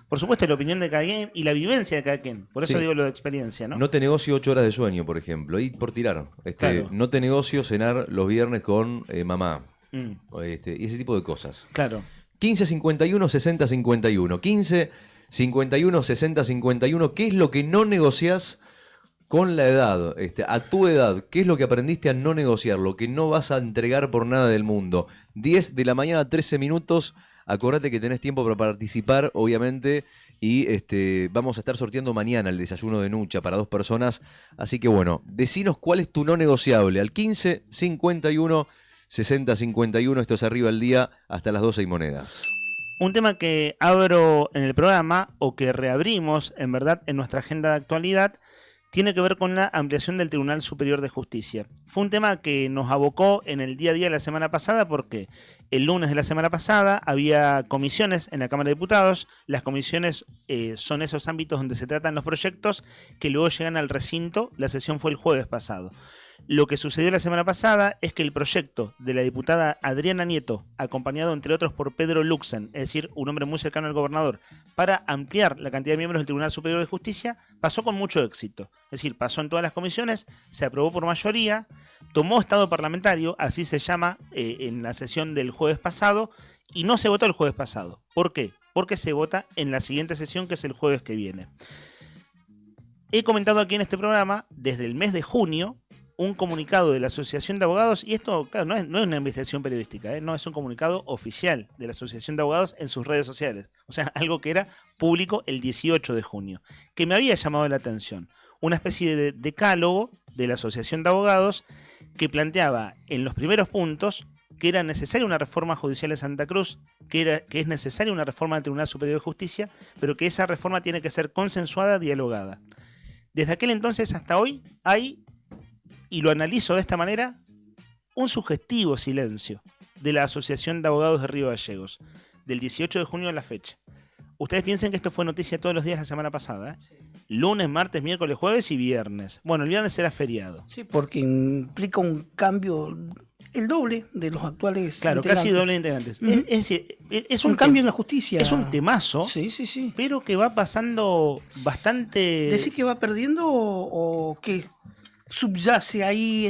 por supuesto la opinión de cada quien y la vivencia de cada quien. Por eso Sí. digo lo de experiencia, ¿no? No te negocio 8 horas de sueño, por ejemplo. Y por tirar. Claro. No te negocio cenar los viernes con mamá. Mm, Y ese tipo de cosas. claro. 15 51 60 51. 15 51 60 51. ¿Qué es lo que no negociás con la edad? A tu edad, ¿qué es lo que aprendiste a no negociar? Lo que no vas a entregar por nada del mundo. 10 de la mañana, 13 minutos. Acordate que tenés tiempo para participar, obviamente. Y vamos a estar sorteando mañana el desayuno de Nucha para 2 personas. Así que bueno, decinos cuál es tu no negociable. Al 15 51 60 51. Esto es Arriba el Día hasta las 12 y monedas. Un tema que abro en el programa o que reabrimos, en verdad, en nuestra agenda de actualidad, tiene que ver con la ampliación del Tribunal Superior de Justicia. Fue un tema que nos abocó en el día a día la semana pasada porque el lunes de la semana pasada había comisiones en la Cámara de Diputados. Las comisiones son esos ámbitos donde se tratan los proyectos que luego llegan al recinto. La sesión fue el jueves pasado. Lo que sucedió la semana pasada es que el proyecto de la diputada Adriana Nieto, acompañado entre otros por Pedro Luxen, es decir, un hombre muy cercano al gobernador, para ampliar la cantidad de miembros del Tribunal Superior de Justicia, pasó con mucho éxito. Es decir, pasó en todas las comisiones, se aprobó por mayoría, tomó estado parlamentario, así se llama en la sesión del jueves pasado, y no se votó el jueves pasado. ¿Por qué? Porque se vota en la siguiente sesión, que es el jueves que viene. He comentado aquí en este programa, desde el mes de junio, un comunicado de la Asociación de Abogados, y esto, claro, no es una investigación periodística, no, es un comunicado oficial de la Asociación de Abogados en sus redes sociales, o sea, algo que era público el 18 de junio, que me había llamado la atención, una especie de decálogo de la Asociación de Abogados que planteaba en los primeros puntos que era necesaria una reforma judicial en Santa Cruz, que es necesaria una reforma del Tribunal Superior de Justicia, pero que esa reforma tiene que ser consensuada, dialogada. Desde aquel entonces hasta hoy hay, y lo analizo de esta manera, un sugestivo silencio de la Asociación de Abogados de Río Gallegos, del 18 de junio a la fecha. Ustedes piensen que esto fue noticia todos los días la semana pasada, ¿eh? Lunes, martes, miércoles, jueves y viernes. Bueno, el viernes era feriado. Sí, porque implica un cambio, el doble de los actuales Claro, integrantes. casi doble de integrantes. Ujú. Es decir, es un cambio en la justicia. Es un temazo, Sí, sí, sí. pero que va pasando bastante... ¿Decir que va perdiendo o que subyace ahí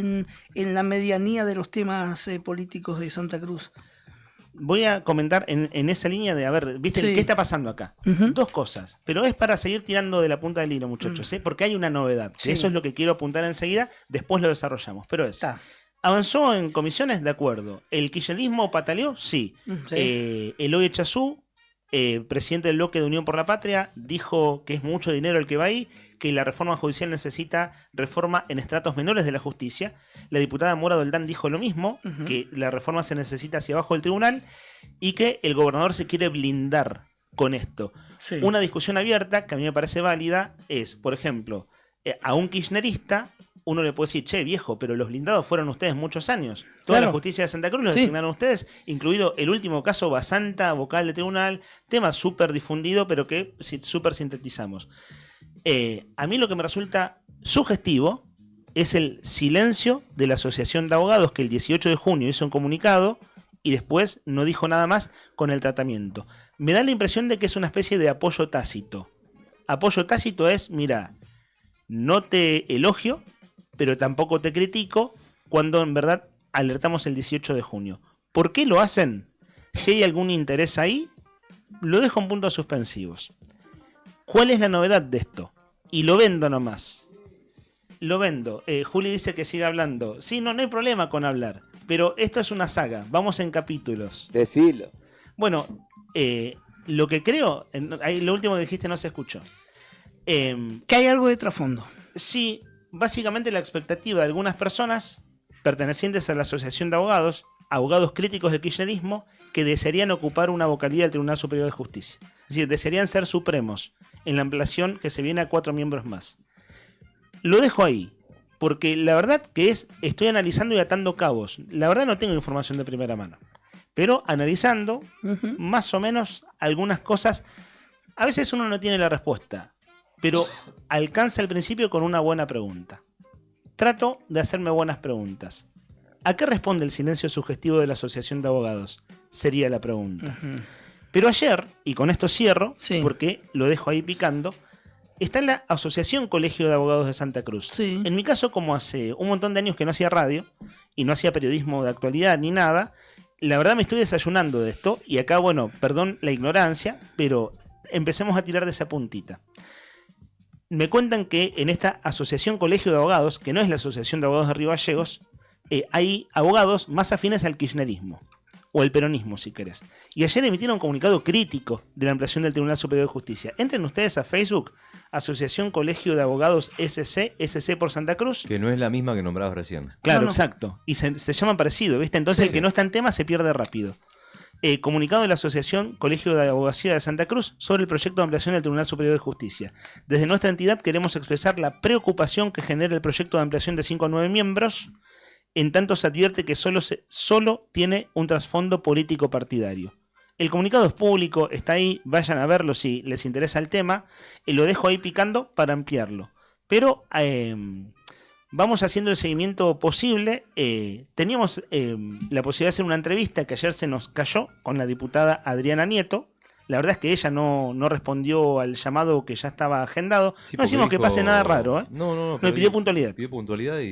en la medianía de los temas políticos de Santa Cruz? Voy a comentar en esa línea de, a ver, ¿viste Sí. qué está pasando acá? Ujú. Dos cosas, pero es para seguir tirando de la punta del hilo, muchachos, ¿eh? Porque hay una novedad, que Sí. eso es lo que quiero apuntar enseguida, después lo desarrollamos, pero es... Está. ¿Avanzó en comisiones? De acuerdo. ¿El kirchnerismo pataleó? Sí. Sí. Eloy Echazú, presidente del bloque de Unión por la Patria, dijo que es mucho dinero el que va ahí, que la reforma judicial necesita reforma en estratos menores de la justicia. La diputada Mora Doldán dijo lo mismo, Ujú. que la reforma se necesita hacia abajo del tribunal y que el gobernador se quiere blindar con esto. Sí. Una discusión abierta que a mí me parece válida es, por ejemplo, a un kirchnerista uno le puede decir, che, viejo, pero los blindados fueron ustedes muchos años. Toda Claro. la justicia de Santa Cruz los Sí. designaron ustedes, incluido el último caso Basanta, vocal de tribunal, tema súper difundido, pero que súper sintetizamos. A mí lo que me resulta sugestivo es el silencio de la Asociación de Abogados, que el 18 de junio hizo un comunicado y después no dijo nada más con el tratamiento. Me da la impresión de que es una especie de apoyo tácito. Apoyo tácito es, mira, no te elogio, pero tampoco te critico, cuando en verdad alertamos el 18 de junio. ¿Por qué lo hacen? Si hay algún interés ahí, lo dejo en puntos suspensivos. ¿Cuál es la novedad de esto? Y lo vendo nomás. Lo vendo. Juli dice que siga hablando. Sí, no hay problema con hablar. Pero esto es una saga. Vamos en capítulos. Decilo. Bueno, lo que creo... ahí lo último que dijiste no se escuchó. Que hay algo de trasfondo. Sí, básicamente la expectativa de algunas personas pertenecientes a la Asociación de Abogados, abogados críticos del kirchnerismo, que desearían ocupar una vocalía del Tribunal Superior de Justicia. Es decir, desearían ser supremos en la ampliación que se viene a 4 miembros más. Lo dejo ahí, porque la verdad que estoy analizando y atando cabos. La verdad no tengo información de primera mano, pero analizando Ujú. más o menos algunas cosas. A veces uno no tiene la respuesta, pero alcanza al principio con una buena pregunta. Trato de hacerme buenas preguntas. ¿A qué responde el silencio sugestivo de la Asociación de Abogados? Sería la pregunta. Pero ayer, y con esto cierro, Sí. porque lo dejo ahí picando, está la Asociación Colegio de Abogados de Santa Cruz. Sí. En mi caso, como hace un montón de años que no hacía radio y no hacía periodismo de actualidad ni nada, la verdad me estoy desayunando de esto y acá, bueno, perdón la ignorancia, pero empecemos a tirar de esa puntita. Me cuentan que en esta Asociación Colegio de Abogados, que no es la Asociación de Abogados de Río Gallegos, hay abogados más afines al kirchnerismo, o el peronismo si querés. Y ayer emitieron un comunicado crítico de la ampliación del Tribunal Superior de Justicia. Entren ustedes a Facebook, Asociación Colegio de Abogados SC por Santa Cruz. Que no es la misma que nombrabas recién. Claro, No. exacto. Y se llaman parecido, ¿viste? Entonces el que no está en tema se pierde rápido. Comunicado de la Asociación Colegio de Abogacía de Santa Cruz sobre el proyecto de ampliación del Tribunal Superior de Justicia. Desde nuestra entidad queremos expresar la preocupación que genera el proyecto de ampliación de 5 a 9 miembros, en tanto se advierte que solo tiene un trasfondo político partidario. El comunicado es público, está ahí, vayan a verlo si les interesa el tema, lo dejo ahí picando para ampliarlo. Pero vamos haciendo el seguimiento posible. Teníamos la posibilidad de hacer una entrevista que ayer se nos cayó con la diputada Adriana Nieto. La verdad es que ella no respondió al llamado que ya estaba agendado. Sí, No decimos porque que pase dijo- nada raro, ¿eh? No. Me pidió puntualidad. Pidió puntualidad y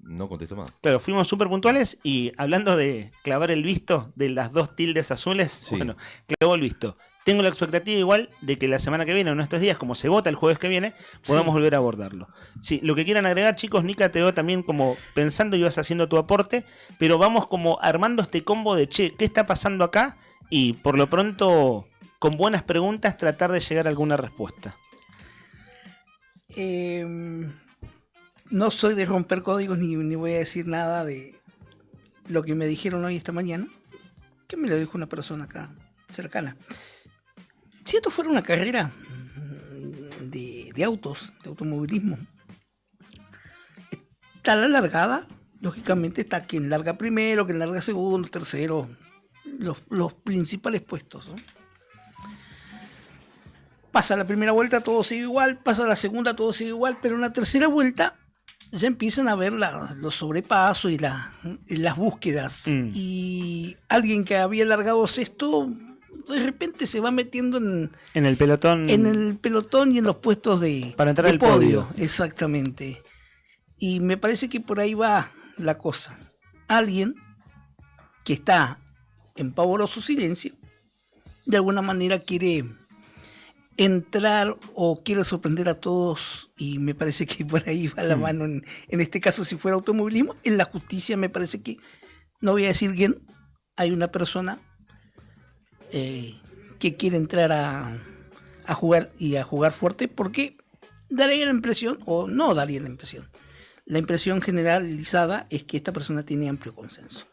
no contestó más. Claro, fuimos súper puntuales y hablando de clavar el visto de las 2 tildes azules, Sí. bueno, clavó el visto. Tengo la expectativa igual de que la semana que viene o en estos días, como se vota el jueves que viene, podamos volver a abordarlo. Sí, lo que quieran agregar, chicos, Nica, te veo también como pensando y vas haciendo tu aporte, pero vamos como armando este combo de, che, ¿qué está pasando acá? Y por lo pronto, con buenas preguntas, tratar de llegar a alguna respuesta. No soy de romper códigos ni voy a decir nada de lo que me dijeron hoy esta mañana, que me lo dijo una persona acá cercana. Si esto fuera una carrera de autos, de automovilismo, está la largada, lógicamente está quien larga primero, quien larga segundo, tercero, los principales puestos, ¿no? Pasa la primera vuelta, todo sigue igual, pasa la segunda, todo sigue igual, pero en la tercera vuelta ya empiezan a ver los sobrepasos y las búsquedas. Y alguien que había largado sexto, de repente se va metiendo en En el pelotón. el pelotón y en los puestos de, Para entrar de al podio. Exactamente. Y me parece que por ahí va la cosa. Alguien que está en pavoroso silencio, de alguna manera quiere entrar o quiere sorprender a todos, y me parece que por ahí va la mano en este caso. Si fuera automovilismo, en la justicia me parece que, no voy a decir quién, hay una persona que quiere entrar a jugar y a jugar fuerte, porque daría la impresión, o no daría la impresión generalizada es que esta persona tiene amplio consenso.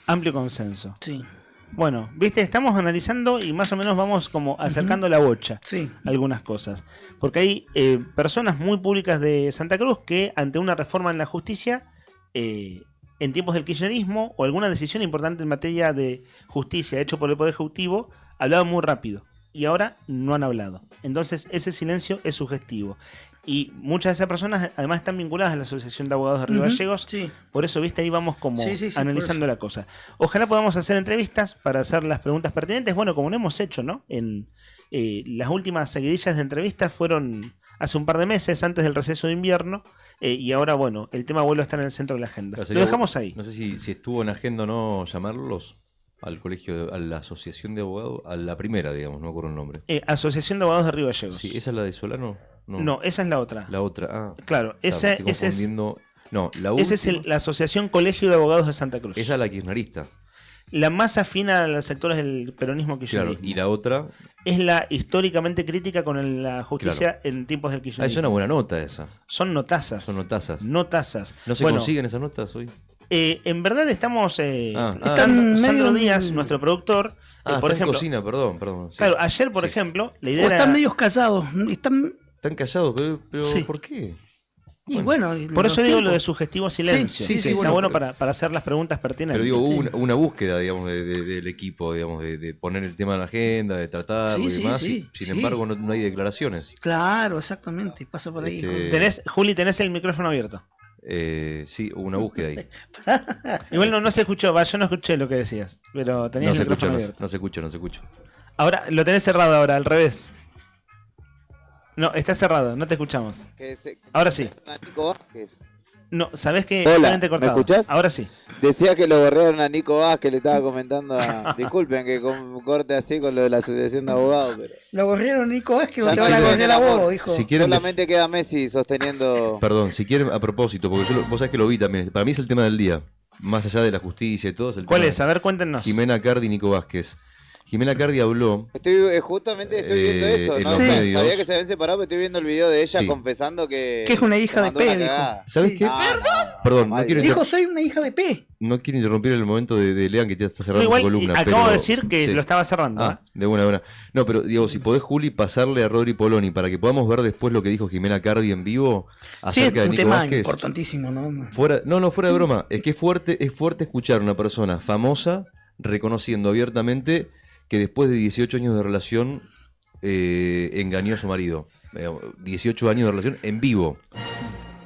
Amplio consenso. Sí, Bueno, viste, estamos analizando y más o menos vamos como acercando la bocha. sí. Algunas cosas. Porque hay personas muy públicas de Santa Cruz que ante una reforma en la justicia, en tiempos del kirchnerismo o alguna decisión importante en materia de justicia hecho por el Poder Ejecutivo, hablaban muy rápido y ahora no han hablado. Entonces ese silencio es sugestivo. Y muchas de esas personas además están vinculadas a la Asociación de Abogados de Río Gallegos. Sí. Por eso, viste, ahí vamos como Sí, analizando la cosa. Ojalá podamos hacer entrevistas para hacer las preguntas pertinentes. Bueno, como lo hemos hecho, ¿no? En las últimas seguidillas de entrevistas fueron hace un par de meses, antes del receso de invierno. Y ahora, bueno, el tema vuelve a estar en el centro de la agenda. Claro, Lo dejamos ahí. No sé si estuvo en agenda o no llamarlos al colegio, a la asociación de abogados, a la primera, digamos, no me acuerdo el nombre. Asociación de Abogados de Río Gallegos. Sí, ¿esa es la de Solano? No, esa es la otra. La otra, ah. Claro, Esa ese es confundiendo. No, la esa es última- la Asociación Colegio de Abogados de Santa Cruz. Esa es la kirchnerista. La más afina a los sectores del peronismo Claro, kirchnerismo. y la otra. Es la históricamente crítica con la justicia en tiempos del Ah, kirchnerismo. es una buena nota esa. Son notazas. Son notazas. Notazas. ¿No se Bueno, consiguen esas notas hoy? En verdad estamos... Están Sandro medio- Díaz, nuestro productor, Ah, por está en ejemplo... cocina, perdón. Sí. Claro, ayer, por Sí. ejemplo, la O idea era... están medios callados. Están, Están callados, pero Sí. ¿por qué? y bueno, Por eso los digo lo de tiempos. sugestivo silencio. Sí, Está bueno, bueno pero- para hacer las preguntas pertinentes. Pero digo, hubo una búsqueda, digamos, del equipo, digamos, de poner el tema en la agenda, de tratarlo Sí, y sí, demás. sí, Sin sí. embargo, no hay declaraciones. Claro, exactamente. Pasa por ahí. Este, Juli, tenés el micrófono abierto. Sí, hubo una búsqueda ahí. Igual no se escuchó, yo no escuché lo que decías, pero tenías No se el micrófono escucha, abierto. no se escucha, no se escucha. Ahora, lo tenés cerrado ahora, al revés. No, está cerrado, no te escuchamos. Ahora sí. Nico Vázquez. No, ¿sabés qué? Hola, Excelente ¿me cortado. escuchás? Ahora sí. Decía que lo borraron a Nico Vázquez, le estaba comentando disculpen que corte así con lo de la asociación de abogados, pero Lo corrieron Nico Vázquez, Si te van a quieren- correr a vos, dijo. Si quieren, solamente queda Messi sosteniendo. perdón, si quieren, a propósito, porque vos sabés que lo vi también. Para mí es el tema del día. Más allá de la justicia y todo. Es el ¿Cuál tema es? A ver, cuéntenos. Jimena Cardi y Nico Vázquez. Jimena Cardi habló. Justamente estoy viendo eso, en ¿no? los medios. Sabía que se habían separado, pero estoy viendo el video de ella Sí. confesando que. Que es una hija se de mandó P, una dijo. cagada. ¿Sabes Sí. qué? Perdón, no quiero, Dijo, soy una hija de P. no quiero interrumpir el momento de Lean que ya está No, cerrando igual, su columna. acabo pero- de decir que sí. lo estaba cerrando. Ah, de buena. No, pero digo, si podés, Juli, pasarle a Rodri Poloni para que podamos ver después lo que dijo Jimena Cardi en vivo Sí, acerca de un Nico tema Vázquez. importantísimo, ¿no? Fuera de broma. Es que es fuerte escuchar a una persona famosa reconociendo abiertamente que después de 18 años de relación engañó a su marido. 18 años de relación en vivo.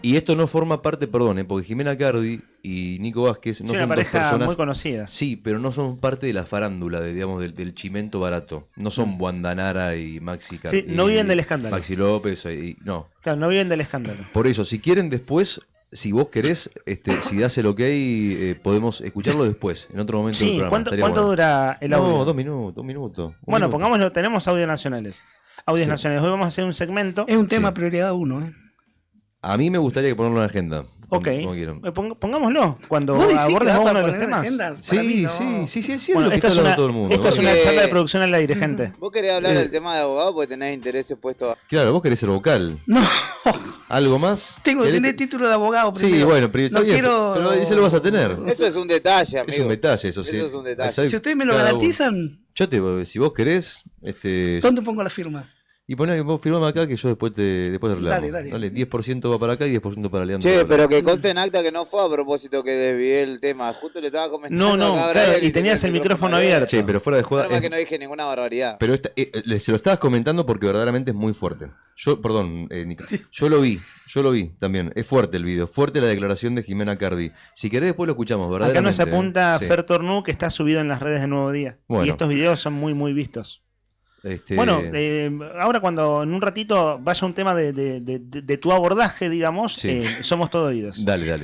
Y esto no forma parte, perdón, porque Jimena Cardi y Nico Vázquez no Sí, una son dos pareja personas muy conocida. Sí, pero no son parte de la farándula, digamos, del chimento barato. No son Guandanara y Maxi Sí, no viven del escándalo. Maxi López, no. Claro, no viven del escándalo. Por eso, si quieren después, si vos querés, si das el ok, podemos escucharlo después, en otro momento del Sí, programa. ¿cuánto Estaría bueno. dura el audio? No, 2 minutos. Un Bueno, minuto. pongámoslo, tenemos audios nacionales. Audios Sí. nacionales. Hoy vamos a hacer un segmento. Es un tema Sí. prioridad 1, ¿eh? A mí me gustaría que ponerlo en la agenda. Ok. Como quieran. Pongámoslo cuando ¿Vos decís que abordes da uno para de los poner en temas. agenda? Para Sí, mí no. sí, es Bueno, lo que esto está es hablando una, todo el mundo. esto es Porque- una charla de producción al aire, gente. Vos querés hablar del tema de abogado porque tenés intereses puestos. Claro, vos querés ser vocal. No, ¿Algo más? tengo que ¿Querés- tener título de abogado primero. Sí, bueno, pero está no bien, quiero... pero ese lo vas a tener. Eso es un detalle, amigo. Es un detalle, eso sí. Eso es un detalle. ¿Sabés? Si ustedes me lo Cada uno. garantizan, Si vos querés, ¿dónde pongo la firma? y poné que vos firmame acá que yo después te arreglamos. Dale. 10% va para acá y 10% para Leandro. Che, Vale. pero que conste en acta que no fue a propósito que desvié el tema. Justo le estaba comentando. No, acá a claro, Brian y tenías el micrófono abierto. Che, pero fuera de joda. Problema que no dije ninguna barbaridad. Pero se lo estabas comentando porque verdaderamente es muy fuerte. Nico, yo lo vi también. Es fuerte el video, fuerte la declaración de Jimena Cardi. Si querés después lo escuchamos, Acá verdaderamente. nos apunta Sí. Fer Tornú, que está subido en las redes de Nuevo Día. Bueno. Y estos videos son muy, muy vistos. Este, Bueno, ahora cuando en un ratito vaya un tema de tu abordaje, digamos, Sí. somos todo oídos. Dale.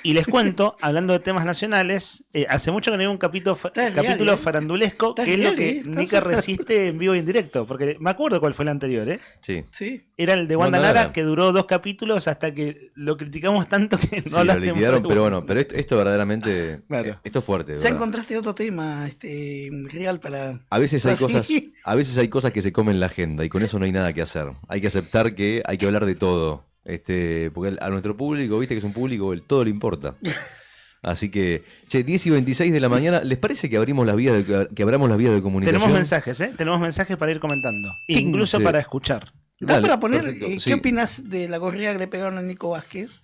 Y les cuento, hablando de temas nacionales, hace mucho que no hay un capítulo real, farandulesco, Está que es lo real, que está Nica súper. resiste en vivo y en directo. Porque me acuerdo cuál fue el anterior, ¿eh? Sí. Sí. Era el de Wanda Wanda Nara, Nara. que duró 2 capítulos hasta que lo criticamos tanto que no Sí, lo hablaste liquidaron, muy pero bueno. bueno, pero esto verdaderamente. Claro. Esto es fuerte. Ya ¿verdad? encontraste otro tema real para... A veces hay Sí. cosas que se comen la agenda y con eso no hay nada que hacer. Hay que aceptar que hay que hablar de todo. Porque a nuestro público, viste que es un público, todo le importa. Así que, 10 y 26 de la mañana, ¿les parece que abramos las vías de comunicación? Tenemos mensajes, ¿eh? Tenemos mensajes para ir comentando. 15. Incluso para escuchar. ¿Da Dale, para poner perfecto, qué sí. opinas de la corrida que le pegaron a Nico Vázquez?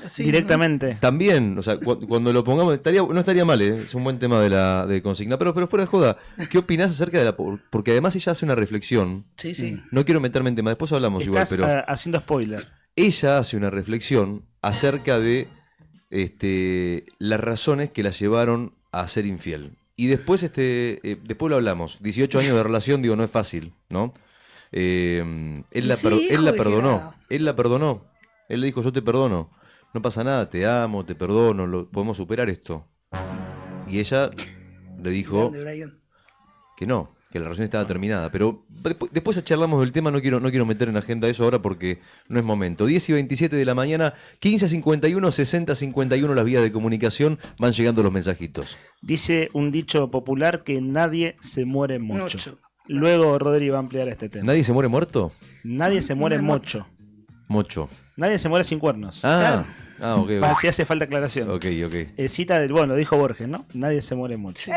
Así, Directamente. También, o sea, cuando lo pongamos, no estaría mal, es un buen tema de consigna, pero fuera de joda, ¿qué opinás acerca de porque además ella hace una reflexión, Sí, sí. no quiero meterme en tema, después hablamos Estás igual, pero haciendo spoiler. ella hace una reflexión acerca de las razones que la llevaron a ser infiel. Y después, después lo hablamos, 18 años de relación, digo, no es fácil, ¿no? Él la Sí, hijo de perdonó, que él la perdonó, él le dijo, yo te perdono. No pasa nada, te amo, te perdono, podemos superar esto. Y ella le dijo Grande, Brian. que no, que la relación estaba terminada. Pero después charlamos del tema, no quiero meter en agenda eso ahora porque no es momento. 10 y 27 de la mañana, 15:51, 60:51 las vías de comunicación, van llegando los mensajitos. Dice un dicho popular que nadie se muere mucho. Mucho. Luego Rodri va a ampliar este tema. ¿Nadie se muere muerto? Nadie se muere Una mucho. Mocho. Nadie se muere sin cuernos. Ok. Para si hace falta aclaración. Ok. Cita del, bueno, lo dijo Borges, ¿no? Nadie se muere mucho.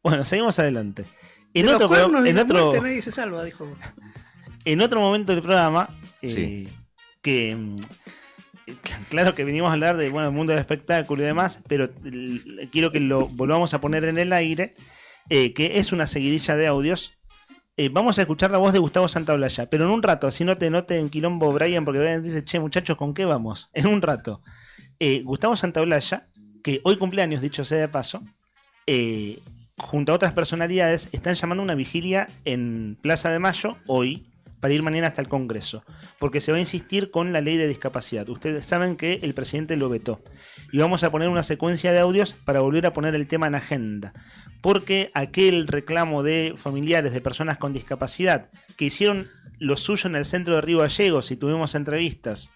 Bueno, seguimos adelante. De los cuernos y la muerte nadie se salva, dijo. En otro momento del programa, Sí. claro que venimos a hablar del mundo del espectáculo y demás, pero quiero que lo volvamos a poner en el aire, que es una seguidilla de audios Vamos a escuchar la voz de Gustavo Santaolalla, pero en un rato, así no te note en quilombo Brian, porque Brian dice, che muchachos, ¿con qué vamos? En un rato. Gustavo Santaolalla, que hoy cumpleaños, dicho sea de paso, junto a otras personalidades, están llamando a una vigilia en Plaza de Mayo, hoy, para ir mañana hasta el Congreso, porque se va a insistir con la ley de discapacidad. Ustedes saben que el presidente lo vetó. Y vamos a poner una secuencia de audios para volver a poner el tema en agenda. Porque aquel reclamo de familiares de personas con discapacidad que hicieron lo suyo en el centro de Río Gallegos y tuvimos entrevistas,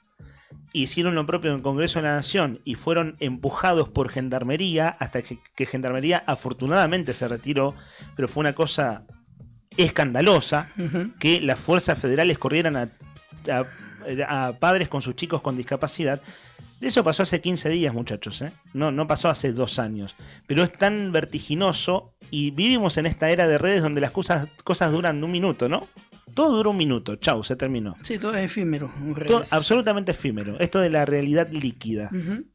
hicieron lo propio en el Congreso de la Nación y fueron empujados por Gendarmería hasta que Gendarmería afortunadamente se retiró, pero fue una cosa escandalosa que las fuerzas federales corrieran a padres con sus chicos con discapacidad. Eso pasó hace 15 días, muchachos, ¿eh? No pasó hace 2 años. Pero es tan vertiginoso y vivimos en esta era de redes donde las cosas duran 1 minuto, ¿no? Todo dura 1 minuto, chau, se terminó. Sí, todo es efímero. Todo absolutamente efímero. Esto de la realidad líquida.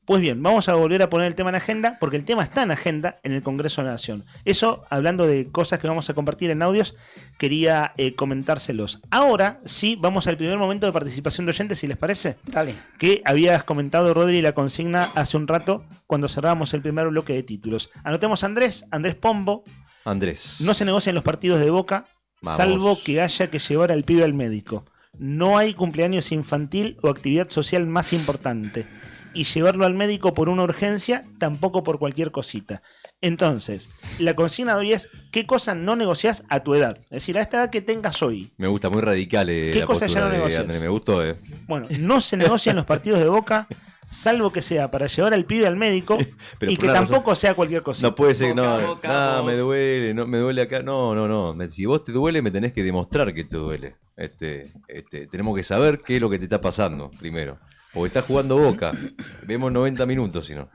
Pues bien, vamos a volver a poner el tema en agenda, porque el tema está en agenda en el Congreso de la Nación. Eso, hablando de cosas que vamos a compartir en audios, quería comentárselos. Ahora sí, vamos al primer momento de participación de oyentes, si les parece. Dale. Que habías comentado, Rodri, la consigna hace un rato, cuando cerrábamos el primer bloque de títulos. Anotemos a Andrés Pombo. Andrés. No se negocian los partidos de Boca, Vamos. salvo que haya que llevar al pibe al médico. No hay cumpleaños infantil o actividad social más importante. Y llevarlo al médico por una urgencia, tampoco por cualquier cosita. Entonces, la consigna de hoy es: ¿qué cosa no negociás a tu edad? Es decir, a esta edad que tengas hoy. Me gusta, muy radical ¿Qué la cosa ya postura no de negocias? Andrés, me gustó. Bueno, no se negocian los partidos de Boca, salvo que sea para llevar al pibe al médico Pero y por que una tampoco sea cualquier cosa. No puede ser, Boca, no, Boca, no, vos. me duele acá. No. Si vos te duele, me tenés que demostrar que te duele. Tenemos que saber qué es lo que te está pasando primero. Porque estás jugando Boca. Vemos 90 minutos, si no.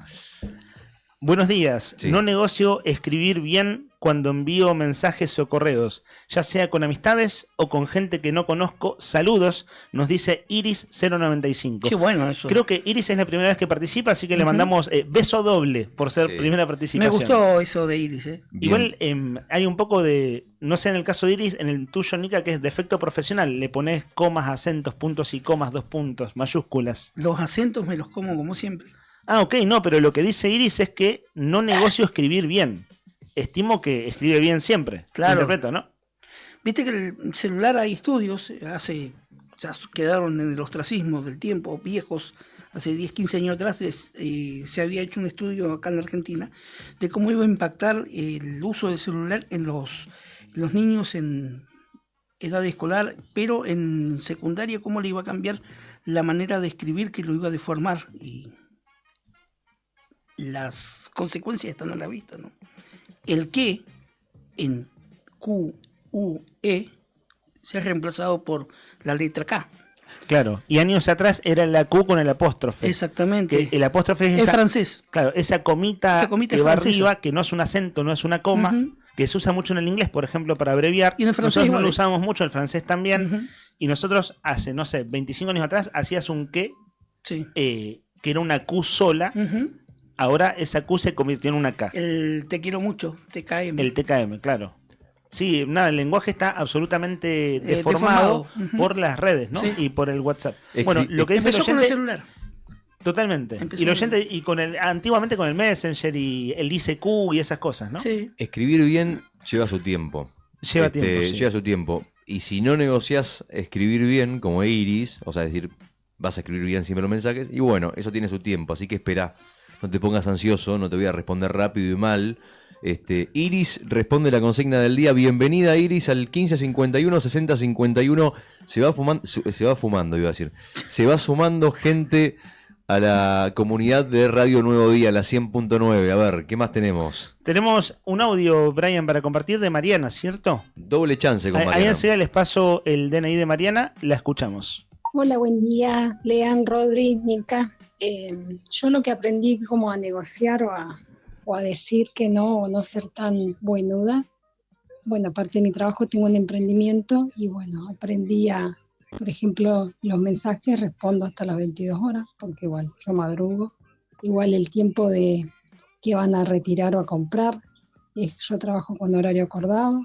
Buenos días. Sí. No negocio escribir bien cuando envío mensajes o correos, ya sea con amistades o con gente que no conozco. Saludos, nos dice Iris095. Qué bueno eso. Creo que Iris es la primera vez que participa, así que le mandamos beso doble por ser Sí. primera Me participación. gustó eso de Iris, ¿eh? Bien. Igual hay un poco de, no sé en el caso de Iris, en el tuyo, Nica, que es defecto profesional. Le pones comas, acentos, puntos y comas, 2 puntos, mayúsculas. Los acentos me los como como siempre. Ah, ok, no, pero lo que dice Iris es que no negocio escribir bien. Estimo que escribe bien siempre. Claro. Interpreto, ¿no? Viste que el celular hay estudios, ya quedaron en el ostracismo del tiempo, viejos, hace 10, 15 años atrás se había hecho un estudio acá en la Argentina de cómo iba a impactar el uso del celular en los niños en edad escolar, pero en secundaria, cómo le iba a cambiar la manera de escribir, que lo iba a deformar, y las consecuencias están a la vista, ¿no? El que en Q-U-E se ha reemplazado por la letra K. Claro, y años atrás era la Q con el apóstrofe. Exactamente. Que el apóstrofe es Es francés. Claro, esa comita que es va francesa. arriba, que no es un acento, no es una coma, Ujú. que se usa mucho en el inglés, por ejemplo, para abreviar. Y en el francés Nosotros no igual. lo usamos mucho, el francés también. Ujú. Y nosotros hace, no sé, 25 años atrás hacías un que, Sí. que era una Q sola. Ujú. Ahora esa Q se convirtió en una K. El te quiero mucho, TKM. El TKM, claro. Sí, nada, el lenguaje está absolutamente deformado, deformado. Ujú. por las redes, ¿no? Sí. Y por el WhatsApp. Escri- Bueno, lo que dice el Empezó con el oyente, celular. totalmente. Empezó Y el con- oyente, y con antiguamente con el Messenger y el ICQ y esas cosas, ¿no? Sí. Escribir bien lleva su tiempo. Lleva tiempo, sí. Lleva su tiempo. Y si no negocias escribir bien, como Iris, o sea, decir, vas a escribir bien siempre los mensajes, y bueno, eso tiene su tiempo, así que espera. No te pongas ansioso, no te voy a responder rápido y mal. Iris responde la consigna del día. Bienvenida, Iris, al 1551 6051. Se va fumando, iba a decir. Se va sumando gente a la comunidad de Radio Nuevo Día, la 100.9. A ver, ¿qué más tenemos? Tenemos un audio, Brian, para compartir de Mariana, ¿cierto? Doble chance con Ahí Mariana. enseguida les paso el DNI de Mariana, la escuchamos. Hola, buen día, Lean, Rodri, Nica. Yo lo que aprendí como a negociar o a decir que no, o no ser tan buenuda. Bueno, aparte de mi trabajo tengo un emprendimiento y bueno, aprendí por ejemplo, los mensajes respondo hasta las 22 horas, porque igual yo madrugo. Igual el tiempo de que van a retirar o a comprar, yo trabajo con horario acordado.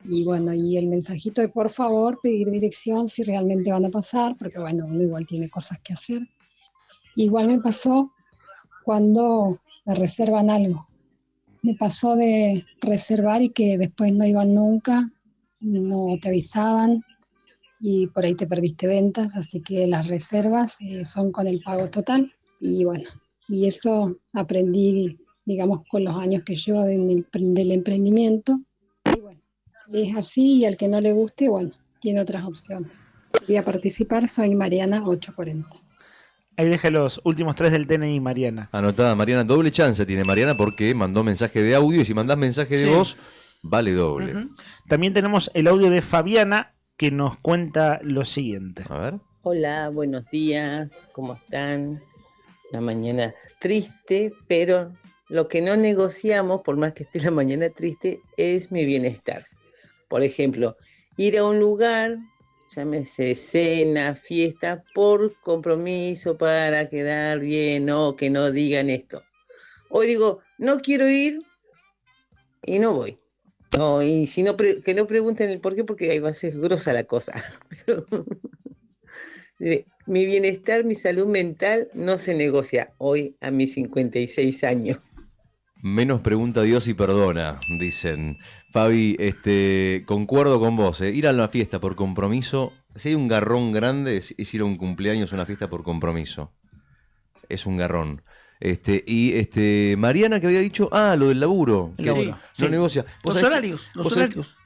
Y bueno, y el mensajito de por favor pedir dirección si realmente van a pasar, porque bueno, uno igual tiene cosas que hacer. Igual me pasó cuando me reservan algo. Me pasó de reservar y que después no iban nunca, no te avisaban y por ahí te perdiste ventas, así que las reservas son con el pago total. Y bueno, y eso aprendí, digamos, con los años que llevo del emprendimiento. Y bueno, es así y al que no le guste, bueno, tiene otras opciones. Quería participar, soy Mariana 840. Ahí deja los últimos 3 del DNI, Mariana. Anotada, Mariana. Doble chance tiene Mariana porque mandó mensaje de audio y si mandás mensaje de voz, vale doble. Uh-huh. También tenemos el audio de Fabiana que nos cuenta lo siguiente. A ver. Hola, buenos días, ¿cómo están? La mañana triste, pero lo que no negociamos, por más que esté la mañana triste, es mi bienestar. Por ejemplo, ir a un lugar, llámese cena, fiesta, por compromiso para quedar bien, no, que no digan esto. O digo, no quiero ir y no voy. No, y si no, que no pregunten el por qué, porque ahí va a ser grosa la cosa. Pero mi bienestar, mi salud mental no se negocia hoy a mis 56 años. Menos pregunta a Dios y perdona, dicen. Fabi, concuerdo con vos, ir a una fiesta por compromiso, si hay un garrón grande, es ir a un cumpleaños, una fiesta por compromiso. Es un garrón. Mariana que había dicho, lo del laburo. El laburo. No Sí. negocia. Los horarios.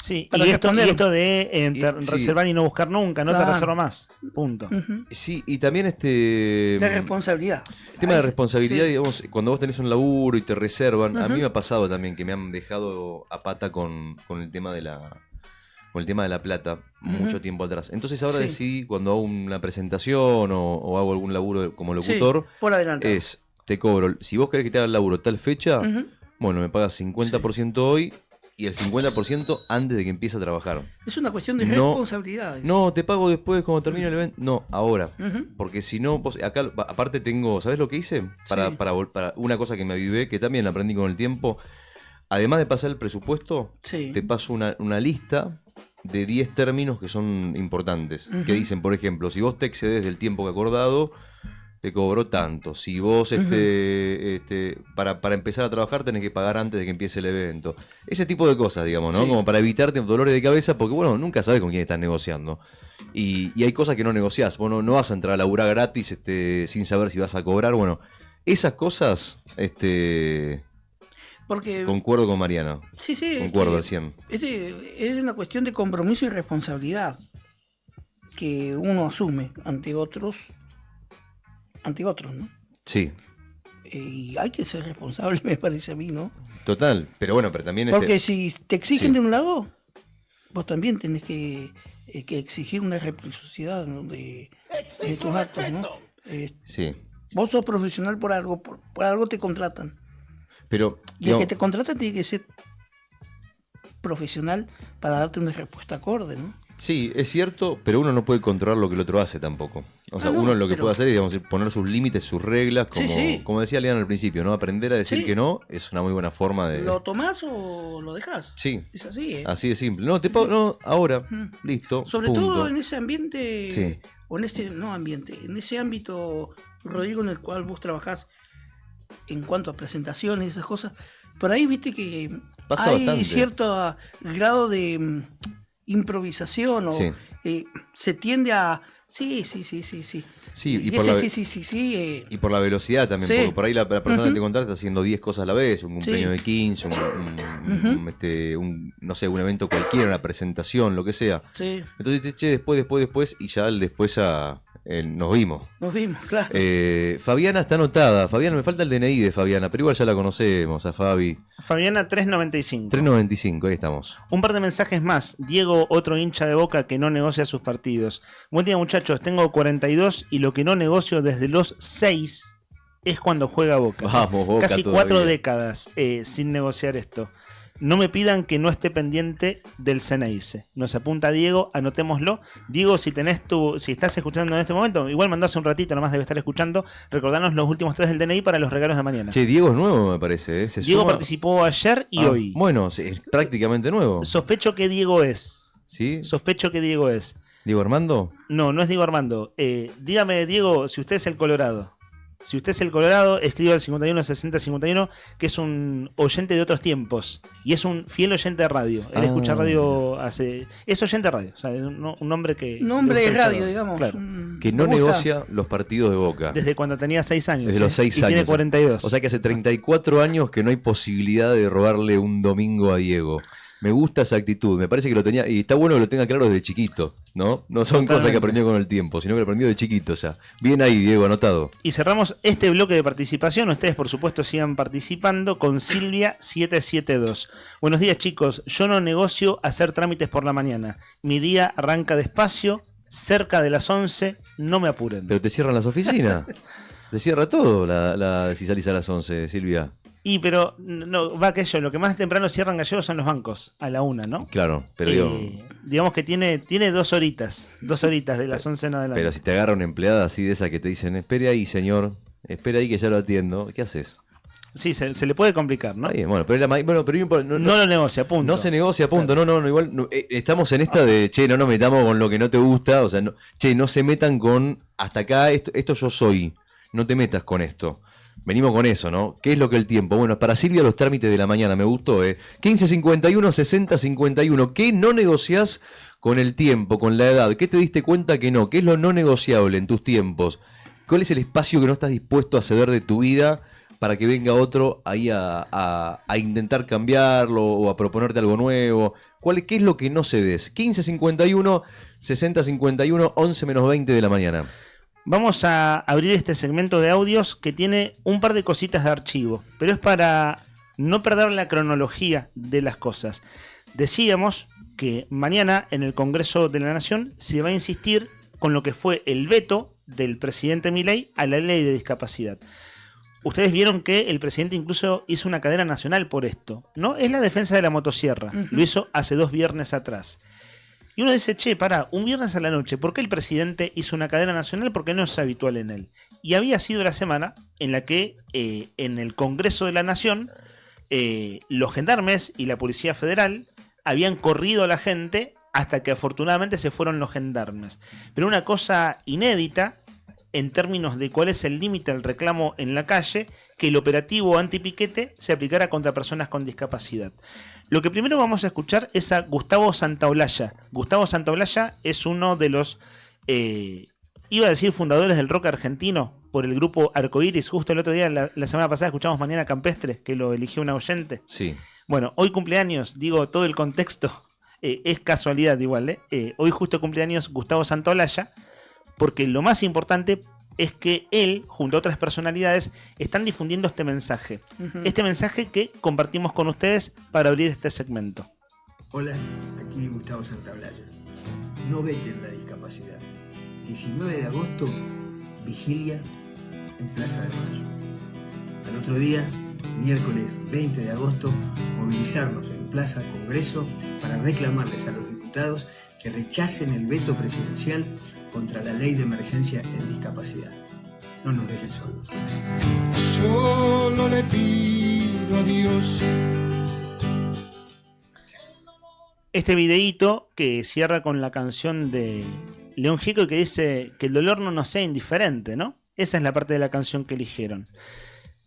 Sí, Para y esto de sí. reservar y no buscar nunca, no te reservo más. Punto. Uh-huh. Sí, y también La responsabilidad. El tema de responsabilidad, Sí. digamos, cuando vos tenés un laburo y te reservan, a Ujú. mí me ha pasado también que me han dejado a pata con el tema de la plata mucho tiempo atrás. Entonces ahora Sí. decidí, cuando hago una presentación o hago algún laburo como locutor, por adelante. te cobro, si vos querés que te haga el laburo tal fecha, Ujú. bueno, me pagas 50% hoy y el 50% antes de que empiece a trabajar. Es una cuestión de No, responsabilidades. No, te pago después cuando termine el evento. No, ahora. Ujú. Porque si no, acá aparte tengo, ¿sabés lo que hice? Para una cosa que me avivé, que también aprendí con el tiempo. Además de pasar el presupuesto, Sí. te paso una lista de 10 términos que son importantes. Ujú. Que dicen, por ejemplo, si vos te excedes del tiempo que acordado, te cobro tanto. Si vos para empezar a trabajar tenés que pagar antes de que empiece el evento. Ese tipo de cosas, digamos, ¿no? Sí. Como para evitarte dolores de cabeza, porque bueno, nunca sabes con quién estás negociando. Y hay cosas que no negociás. Vos no vas a entrar a laburar gratis sin saber si vas a cobrar. Bueno, esas cosas, Porque concuerdo con Mariana. sí, es Concuerdo que al 100. es una cuestión de compromiso y responsabilidad que uno asume ante otros, ¿no? Sí, Y hay que ser responsable, me parece a mí, ¿no? total. Pero bueno, pero también Porque si te exigen sí. de un lado, vos también tenés que exigir una reciprocidad, ¿no? de tus actos, ¿no? Sí. Vos sos profesional por algo, por algo te contratan. Pero Y el que te contrata tiene que ser profesional para darte una respuesta acorde, ¿no? sí, es cierto, pero uno no puede controlar lo que el otro hace tampoco. O sea, no, uno lo que pero- puede hacer es, digamos, poner sus límites, sus reglas, como, Sí. como decía Leandro al principio, ¿no? Aprender a decir Sí. que no es una muy buena forma de... ¿Lo tomás o lo dejás? Sí, Es así, ¿eh? así de simple. No, te pago, no, ahora, Ujú. listo, Sobre punto. todo en ese ambiente, Sí. o en ese, no ambiente, en ese ámbito, Rodrigo, en el cual vos trabajás en cuanto a presentaciones y esas cosas, por ahí viste que Pasa hay bastante. cierto grado de improvisación o Sí. Se tiende a... Sí. Sí, y Y por ese la- sí. Y por la velocidad también, Sí. porque por ahí la persona Ujú. que te contrata está haciendo 10 cosas a la vez, un cumpleaños Sí. de 15, no sé, un evento cualquiera, una presentación, lo que sea. Sí, Entonces, che, después, y ya después nos vimos. nos vimos, claro. Fabiana está anotada. Fabiana, me falta el DNI de Fabiana, pero igual ya la conocemos, a Fabi. Fabiana 395. 395, ahí estamos. Un par de mensajes más. Diego, otro hincha de Boca que no negocia sus partidos. Buen día, muchachos. Tengo 42 y lo que no negocio desde los 6 es cuando juega Boca. Vamos, Boca Casi todavía. 4 décadas sin negociar esto. No me pidan que no esté pendiente del Ceneice. Nos apunta Diego, anotémoslo. Diego, si estás escuchando en este momento, igual mandás un ratito, nomás debe estar escuchando. Recordanos los últimos 3 del DNI para los regalos de mañana. Che, Diego es nuevo, me parece. ¿Eh? Diego participó ayer y hoy. Bueno, es prácticamente nuevo. Sospecho que Diego es. ¿Sí? Sospecho que Diego es. ¿Diego Armando? No, no es Diego Armando. Dígame, Diego, si usted es el Colorado. Si usted es el Colorado, escriba al 516051, que es un oyente de otros tiempos. Y es un fiel oyente de radio. Él escucha radio es oyente de radio. O sea, un hombre que... Un hombre de radio, digamos. Claro. Que no negocia los partidos de Boca. Desde cuando tenía 6 años. Desde los 6 años. Y tiene 42. O sea que hace 34 años que no hay posibilidad de robarle un domingo a Diego. Me gusta esa actitud, me parece que lo tenía, y está bueno que lo tenga claro desde chiquito, ¿no? No son cosas que aprendió con el tiempo, sino que lo aprendió de chiquito ya. Bien ahí, Diego, anotado. Y cerramos este bloque de participación. Ustedes, por supuesto, sigan participando con Silvia772. Buenos días, chicos. Yo no negocio hacer trámites por la mañana. Mi día arranca despacio, cerca de las 11, no me apuren. Pero te cierran las oficinas. Te cierra todo si salís a las 11, Silvia. Pero no, va aquello, lo que más temprano cierran Gallegos son los bancos, a la 1, ¿no? Claro, pero digamos que tiene 2 horitas de las 11 en adelante. Pero si te agarra una empleada así de esa que te dicen, espere ahí, señor, espere ahí que ya lo atiendo, ¿qué haces? Sí, se le puede complicar, ¿no? Ahí, pero no lo negocia, punto. No se negocia, punto. Claro. No, igual estamos en esta de, che, no nos metamos con lo que no te gusta, o sea, no se metan con, hasta acá, esto yo soy, no te metas con esto. Venimos con eso, ¿no? ¿Qué es lo que el tiempo? Bueno, para Silvia los trámites de la mañana, me gustó, 1551 6051. ¿Qué no negociás con el tiempo, con la edad? ¿Qué te diste cuenta que no? ¿Qué es lo no negociable en tus tiempos? ¿Cuál es el espacio que no estás dispuesto a ceder de tu vida para que venga otro ahí a intentar cambiarlo o a proponerte algo nuevo? ¿Qué es lo que no cedes? 1551 6051, 11 menos 20 de la mañana. Vamos a abrir este segmento de audios que tiene un par de cositas de archivo, pero es para no perder la cronología de las cosas. Decíamos que mañana en el Congreso de la Nación se va a insistir con lo que fue el veto del presidente Milei a la ley de discapacidad. Ustedes vieron que el presidente incluso hizo una cadena nacional por esto, ¿no? Es la defensa de la motosierra. Lo hizo hace 2 viernes atrás. Y uno dice, un viernes a la noche, ¿por qué el presidente hizo una cadena nacional? Porque no es habitual en él. Y había sido la semana en la que en el Congreso de la Nación los gendarmes y la Policía Federal habían corrido a la gente hasta que afortunadamente se fueron los gendarmes. Pero una cosa inédita en términos de cuál es el límite del reclamo en la calle, que el operativo antipiquete se aplicara contra personas con discapacidad. Lo que primero vamos a escuchar es a Gustavo Santaolalla. Gustavo Santaolalla es uno de los, iba a decir fundadores del rock argentino, por el grupo Arcoiris. Justo el otro día, la semana pasada, escuchamos Mañana Campestre, que lo eligió una oyente. Sí. Bueno, hoy cumpleaños, digo, todo el contexto es casualidad igual, Hoy justo cumpleaños Gustavo Santaolalla, porque lo más importante es que él, junto a otras personalidades, están difundiendo este mensaje. Este mensaje que compartimos con ustedes para abrir este segmento. Hola, aquí Gustavo Santaolalla. No veten la discapacidad. 19 de agosto, vigilia en Plaza de Mayo. Al otro día, miércoles 20 de agosto, movilizarnos en Plaza Congreso para reclamarles a los diputados que rechacen el veto presidencial contra la ley de emergencia en discapacidad. No nos dejen solos. Solo le pido a Dios. Este videíto que cierra con la canción de León Gieco que dice que el dolor no nos sea indiferente, ¿no? Esa es la parte de la canción que eligieron.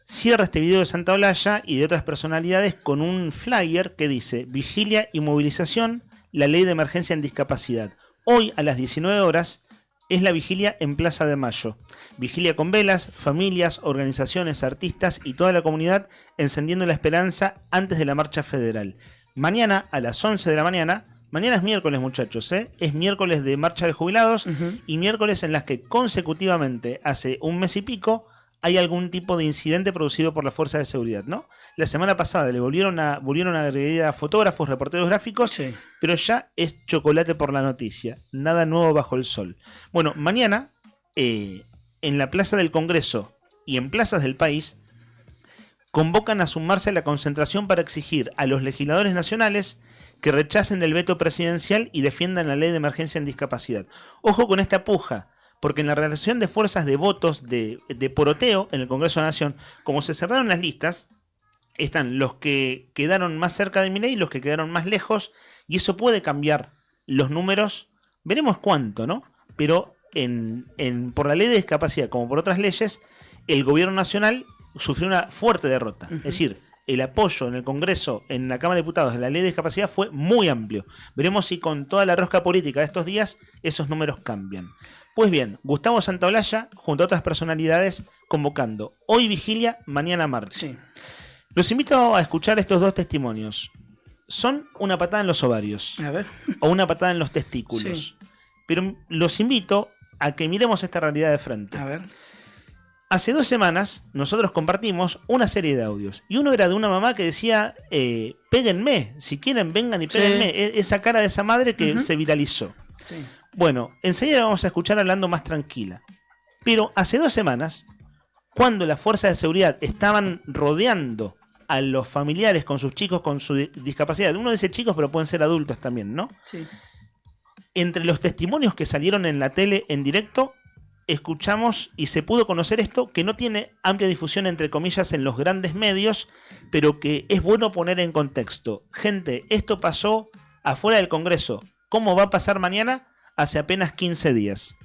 Cierra este video de Santaolalla y de otras personalidades con un flyer que dice: vigilia y movilización, la ley de emergencia en discapacidad. Hoy a las 19 horas es la vigilia en Plaza de Mayo. Vigilia con velas, familias, organizaciones, artistas y toda la comunidad encendiendo la esperanza antes de la marcha federal. Mañana a las 11 de la mañana, mañana es miércoles, muchachos, es miércoles de marcha de jubilados y miércoles en las que consecutivamente hace un mes y pico hay algún tipo de incidente producido por la fuerza de seguridad, ¿no? La semana pasada le volvieron a agredir a fotógrafos, reporteros gráficos, sí, pero ya es chocolate por la noticia. Nada nuevo bajo el sol. Bueno, mañana, en la Plaza del Congreso y en plazas del país, convocan a sumarse a la concentración para exigir a los legisladores nacionales que rechacen el veto presidencial y defiendan la ley de emergencia en discapacidad. Ojo con esta puja, porque en la relación de fuerzas de votos de poroteo en el Congreso de la Nación, como se cerraron las listas, están los que quedaron más cerca de Milei y los que quedaron más lejos, y eso puede cambiar los números, veremos cuánto, ¿no? Pero por la ley de discapacidad, como por otras leyes, el gobierno nacional sufrió una fuerte derrota. Es decir, el apoyo en el Congreso, en la Cámara de Diputados de la ley de discapacidad fue muy amplio. Veremos si con toda la rosca política de estos días esos números cambian. Pues bien, Gustavo Santaolalla, junto a otras personalidades, convocando hoy vigilia, mañana marcha. Sí. Los invito a escuchar estos dos testimonios. Son una patada en los ovarios. A ver. O una patada en los testículos. Sí. Pero los invito a que miremos esta realidad de frente. A ver. Hace 2 semanas nosotros compartimos una serie de audios. Y uno era de una mamá que decía, péguenme, si quieren vengan y péguenme. Sí. Esa cara de esa madre que se viralizó. Sí. Bueno, enseguida vamos a escuchar hablando más tranquila. Pero hace 2 semanas, cuando las fuerzas de seguridad estaban rodeando a los familiares con sus chicos con su discapacidad, uno dice chicos pero pueden ser adultos también, ¿no? Sí. Entre los testimonios que salieron en la tele en directo, escuchamos y se pudo conocer esto que no tiene amplia difusión entre comillas en los grandes medios, pero que es bueno poner en contexto. Gente, esto pasó afuera del Congreso. ¿Cómo va a pasar mañana? Hace apenas 15 días.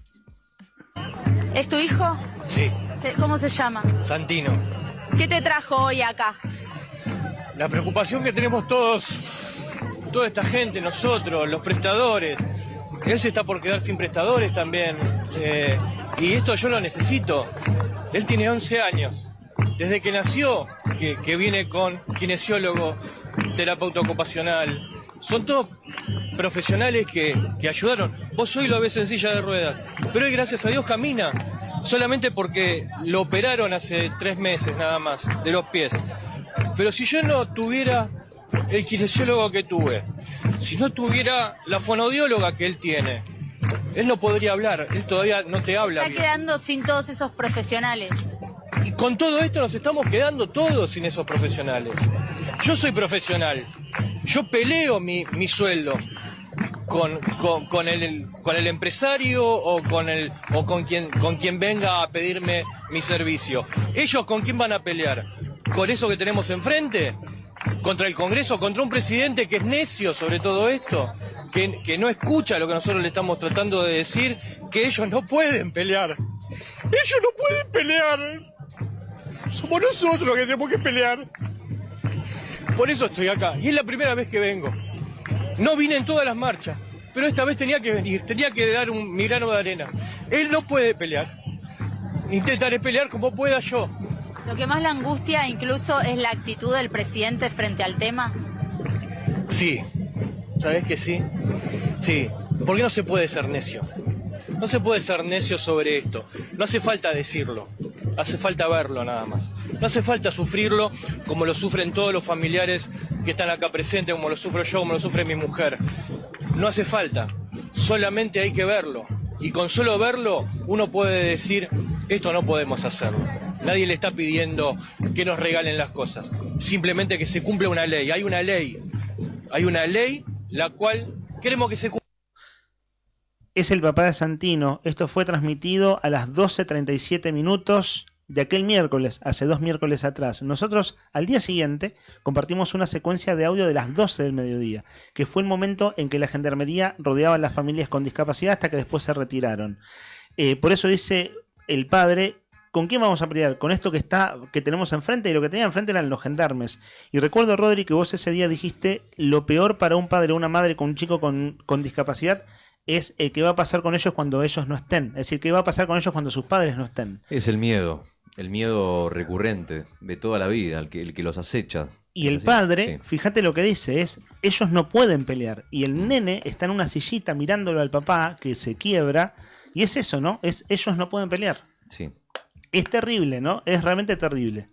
¿Es tu hijo? Sí. ¿Cómo se llama? Santino. ¿Qué te trajo hoy acá? La preocupación que tenemos todos, toda esta gente, nosotros, los prestadores. Él se está por quedar sin prestadores también. Y esto yo lo necesito. Él tiene 11 años. Desde que nació, que viene con kinesiólogo, terapeuta ocupacional. Son todos profesionales que ayudaron. Vos hoy lo ves en silla de ruedas, pero él, gracias a Dios, camina. Solamente porque lo operaron hace 3 meses nada más, de los pies. Pero si yo no tuviera el kinesiólogo que tuve, si no tuviera la fonoaudióloga que él tiene, él no podría hablar, él todavía no te habla. Está quedando sin todos esos profesionales. Y con todo esto nos estamos quedando todos sin esos profesionales. Yo soy profesional, yo peleo mi sueldo con el empresario o con quien venga a pedirme mi servicio. ¿Ellos con quién van a pelear? ¿Con eso que tenemos enfrente? ¿Contra el Congreso? ¿Contra un presidente que es necio sobre todo esto? Que no escucha lo que nosotros le estamos tratando de decir, que ellos no pueden pelear. Ellos no pueden pelear. Somos nosotros los que tenemos que pelear. Por eso estoy acá. Y es la primera vez que vengo. No vine en todas las marchas, pero esta vez tenía que venir, tenía que dar mi grano de arena. Él no puede pelear. Intentaré pelear como pueda yo. Lo que más le angustia incluso es la actitud del presidente frente al tema. Sí, ¿sabes que sí? Sí, porque no se puede ser necio. No se puede ser necio sobre esto. No hace falta decirlo, hace falta verlo nada más. No hace falta sufrirlo como lo sufren todos los familiares que están acá presentes, como lo sufro yo, como lo sufre mi mujer. No hace falta, solamente hay que verlo. Y con solo verlo uno puede decir, esto no podemos hacerlo. Nadie le está pidiendo que nos regalen las cosas, simplemente que se cumpla una ley. Hay una ley la cual queremos que se cumpla. Es el papá de Santino. Esto fue transmitido a las 12:37 minutos de aquel miércoles, hace 2 miércoles atrás. Nosotros al día siguiente compartimos una secuencia de audio de las 12 del mediodía, que fue el momento en que la gendarmería rodeaba a las familias con discapacidad hasta que después se retiraron. Por eso dice el padre, ¿con quién vamos a pelear? Con esto que tenemos enfrente, y lo que tenía enfrente eran los gendarmes. Y recuerdo, Rodri, que vos ese día dijiste, lo peor para un padre o una madre con un chico con discapacidad es qué va a pasar con ellos cuando ellos no estén. Es decir, qué va a pasar con ellos cuando sus padres no estén. Es el miedo recurrente de toda la vida, el que los acecha. Y el padre, fíjate lo que dice, es, ellos no pueden pelear. Y el nene está en una sillita mirándolo al papá, que se quiebra, y es eso, ¿no? Es, ellos no pueden pelear. Sí. Es terrible, ¿no? Es realmente terrible.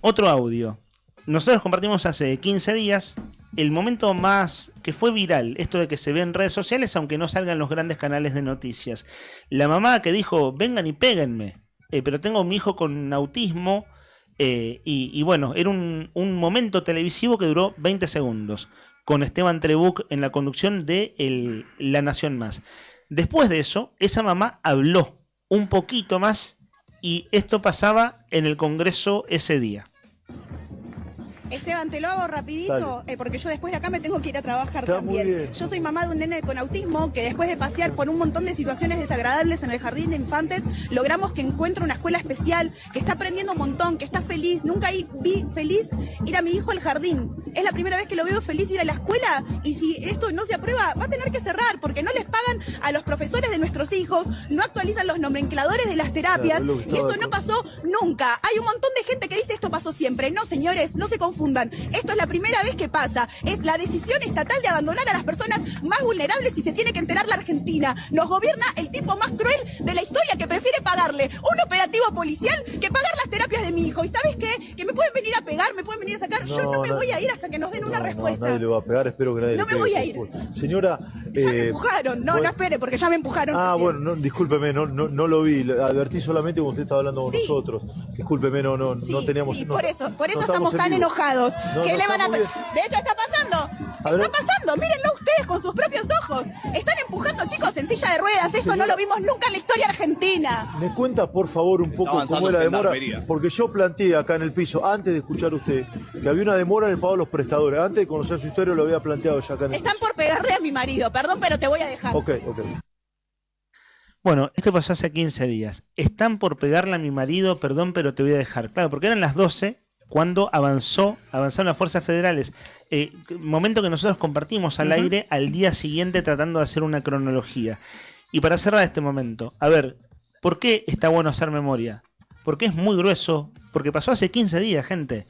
Otro audio. Nosotros compartimos hace 15 días el momento más que fue viral, esto de que se ve en redes sociales, aunque no salgan los grandes canales de noticias. La mamá que dijo, vengan y péguenme, pero tengo a mi hijo con autismo, Y bueno, era un momento televisivo que duró 20 segundos, con Esteban Trebuch en la conducción de La Nación Más. Después de eso, esa mamá habló un poquito más y esto pasaba en el Congreso ese día. Esteban, te lo hago rapidito, porque yo después de acá me tengo que ir a trabajar también. Yo soy mamá de un nene con autismo que después de pasear por un montón de situaciones desagradables en el jardín de infantes, logramos que encuentre una escuela especial, que está aprendiendo un montón, que está feliz. Nunca vi feliz ir a mi hijo al jardín. Es la primera vez que lo veo feliz ir a la escuela, y si esto no se aprueba, va a tener que cerrar, porque no les pagan a los profesores de nuestros hijos, no actualizan los nomencladores de las terapias, y esto no pasó nunca. Hay un montón de gente que dice esto pasó siempre. No, señores, no se confundan. Esto es la primera vez que pasa. Es la decisión estatal de abandonar a las personas más vulnerables y se tiene que enterar la Argentina. Nos gobierna el tipo más cruel de la historia, que prefiere pagarle un operativo policial que pagar las terapias de mi hijo. ¿Y sabes qué? Que me pueden venir a pegar, me pueden venir a sacar. Yo no me voy a ir hasta que nos den una respuesta. Nadie le va a pegar, espero que nadie No le me pegue. voy a ir. Señora... Ya me empujaron. No, no espere, porque ya me empujaron. Bueno, no, discúlpeme, no lo vi. Advertí solamente cuando usted estaba hablando con nosotros. Discúlpeme, no teníamos... Sí, no, por eso no estamos en tan vivo. enojados. No, que no le van a... estamos bien. De hecho, está pasando. Está pasando. Mírenlo ustedes con sus propios ojos. Están empujando chicos en silla de ruedas. Esto no lo vimos nunca en la historia argentina. ¿Me cuenta, por favor, un poco cómo es la demora? Porque yo planteé acá en el piso, antes de escuchar a usted, que había una demora en el pago de los prestadores. Antes de conocer su historia lo había planteado ya acá en el Están por pegarle a mi marido. Perdón, pero te voy a dejar. Ok. Bueno, esto pasó hace 15 días. Están por pegarle a mi marido, perdón, pero te voy a dejar. Claro, porque eran las 12 cuando avanzaron las fuerzas federales. Momento que nosotros compartimos al aire al día siguiente tratando de hacer una cronología. Y para cerrar este momento, a ver, ¿por qué está bueno hacer memoria? Porque es muy grueso, porque pasó hace 15 días, gente.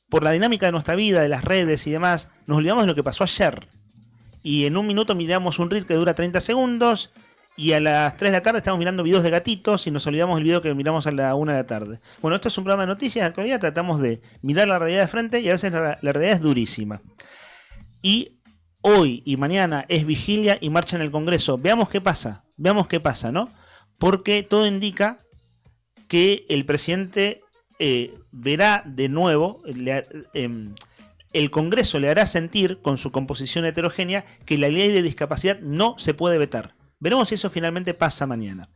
Por la dinámica de nuestra vida, de las redes y demás, nos olvidamos de lo que pasó ayer. Y en un minuto miramos un reel que dura 30 segundos, y a las 3 de la tarde estamos mirando videos de gatitos y nos olvidamos del video que miramos a la 1 de la tarde. Bueno, esto es un programa de noticias de actualidad, tratamos de mirar la realidad de frente y a veces la realidad es durísima. Y hoy y mañana es vigilia y marcha en el Congreso. Veamos qué pasa, ¿no? Porque todo indica que el presidente verá de nuevo, el Congreso le hará sentir, con su composición heterogénea, que la ley de discapacidad no se puede vetar. Veremos si eso finalmente pasa mañana.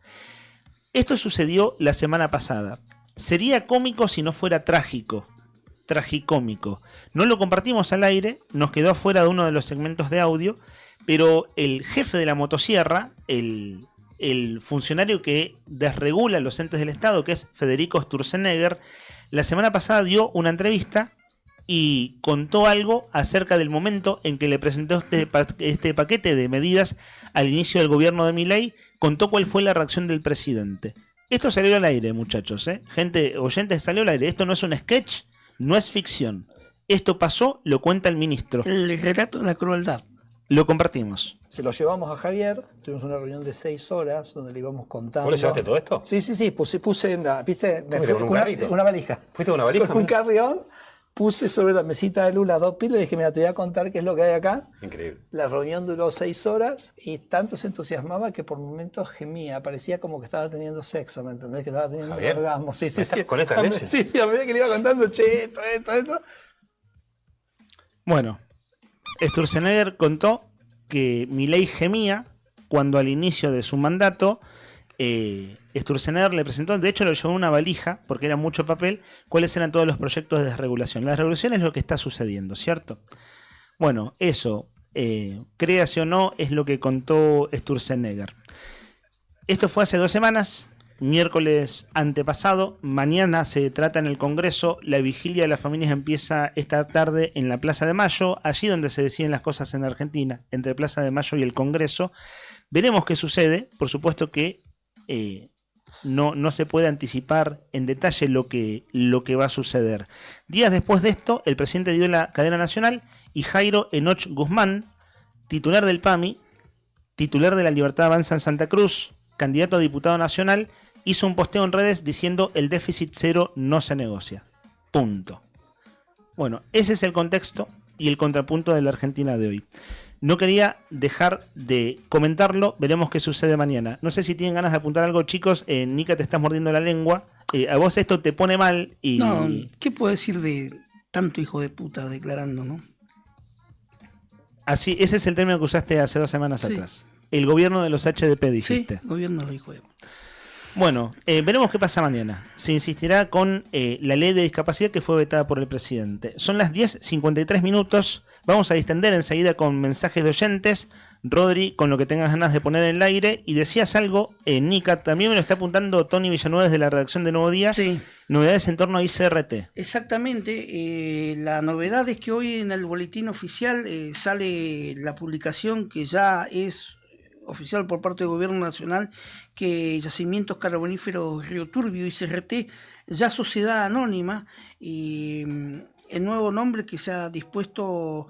Esto sucedió la semana pasada. Sería cómico si no fuera trágico. Tragicómico. No lo compartimos al aire, nos quedó afuera de uno de los segmentos de audio, pero el jefe de la motosierra, el funcionario que desregula los entes del Estado, que es Federico Sturzenegger, la semana pasada dio una entrevista y contó algo acerca del momento en que le presentó este paquete de medidas al inicio del gobierno de Milei. Contó cuál fue la reacción del presidente. Esto salió al aire, muchachos, gente, oyentes, salió al aire. Esto no es un sketch, no es ficción. Esto pasó, lo cuenta el ministro. El relato de la crueldad. Lo compartimos. Se lo llevamos a Javier, tuvimos una reunión de 6 horas donde le íbamos contando. ¿Vos le llevaste todo esto? Sí, puse en la, ¿viste? Me fui con una valija. ¿Fuiste con una valija? Con un carrión, puse sobre la mesita de luz las 2 pilas y dije, mira, te voy a contar qué es lo que hay acá. Increíble. La reunión duró 6 horas y tanto se entusiasmaba que por momentos gemía, parecía como que estaba teniendo sexo, ¿me entendés? Que estaba teniendo un orgasmo. Sí. ¿Con esta leche? Sí, a medida que le iba contando, esto. Bueno, Sturzenegger contó que Milei gemía cuando al inicio de su mandato Sturzenegger le presentó, de hecho lo llevó en una valija porque era mucho papel, cuáles eran todos los proyectos de desregulación. La desregulación es lo que está sucediendo, ¿cierto? Bueno, eso, créase o no, es lo que contó Sturzenegger. Esto fue hace 2 semanas, miércoles antepasado. Mañana se trata en el Congreso. La vigilia de las familias empieza esta tarde en la Plaza de Mayo, allí donde se deciden las cosas en Argentina, entre Plaza de Mayo y el Congreso. Veremos qué sucede. Por supuesto que no se puede anticipar en detalle lo que va a suceder. Días después de esto, el presidente dio la cadena nacional y Jairo Enoch Guzmán, titular del PAMI, titular de la Libertad Avanza en Santa Cruz, candidato a diputado nacional, hizo un posteo en redes diciendo el déficit cero no se negocia. Punto. Bueno, ese es el contexto y el contrapunto de la Argentina de hoy. No quería dejar de comentarlo, veremos qué sucede mañana. No sé si tienen ganas de apuntar algo, chicos. Nica, te estás mordiendo la lengua. a vos esto te pone mal y... No, ¿qué puedo decir de tanto hijo de puta declarando, no? Así, ese es el término que usaste hace 2 semanas Sí. atrás. El gobierno de los HDP, dijiste. Sí, el gobierno de los hijos de puta. Bueno, veremos qué pasa mañana. Se insistirá con la ley de discapacidad que fue vetada por el presidente. Son las 10:53 minutos. Vamos a distender enseguida con mensajes de oyentes. Rodri, con lo que tengas ganas de poner en el aire. Y decías algo, Nica, también me lo está apuntando Tony Villanueva desde la redacción de Nuevo Día. Sí. Novedades en torno a ICRT. Exactamente, la novedad es que hoy en el boletín oficial sale la publicación que ya es oficial por parte del Gobierno Nacional, que Yacimientos Carboníferos Río Turbio, ICRT, ya sociedad anónima, y el nuevo nombre que se ha dispuesto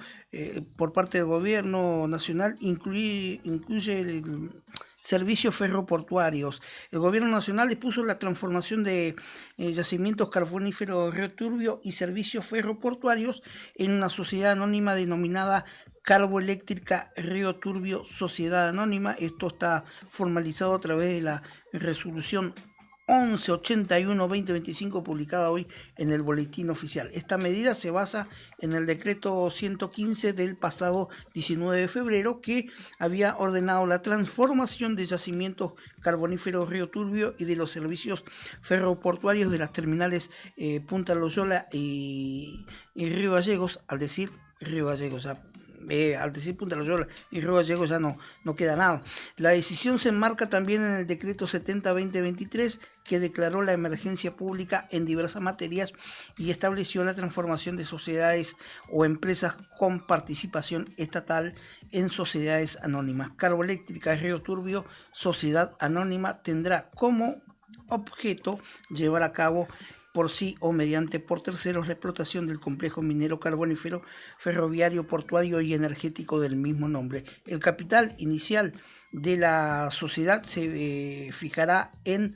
por parte del Gobierno Nacional incluye el servicios ferroportuarios. El Gobierno Nacional dispuso la transformación de Yacimientos Carboníferos Río Turbio y Servicios Ferroportuarios en una sociedad anónima denominada Carboeléctrica Río Turbio Sociedad Anónima. Esto está formalizado a través de la resolución 1181-2025 publicada hoy en el boletín oficial. Esta medida se basa en el decreto 115 del pasado 19 de febrero que había ordenado la transformación de Yacimientos Carboníferos Río Turbio y de los servicios ferroportuarios de las terminales Punta Loyola y Río Gallegos. Al decir Río Gallegos, al decir Punta Loyola y Río Gallegos ya no queda nada. La decisión se enmarca también en el decreto 70-2023 que declaró la emergencia pública en diversas materias y estableció la transformación de sociedades o empresas con participación estatal en sociedades anónimas. Carboeléctrica Río Turbio, sociedad anónima, tendrá como objeto llevar a cabo por sí o mediante por terceros la explotación del complejo minero carbonífero, ferroviario, portuario y energético del mismo nombre. El capital inicial de la sociedad se fijará en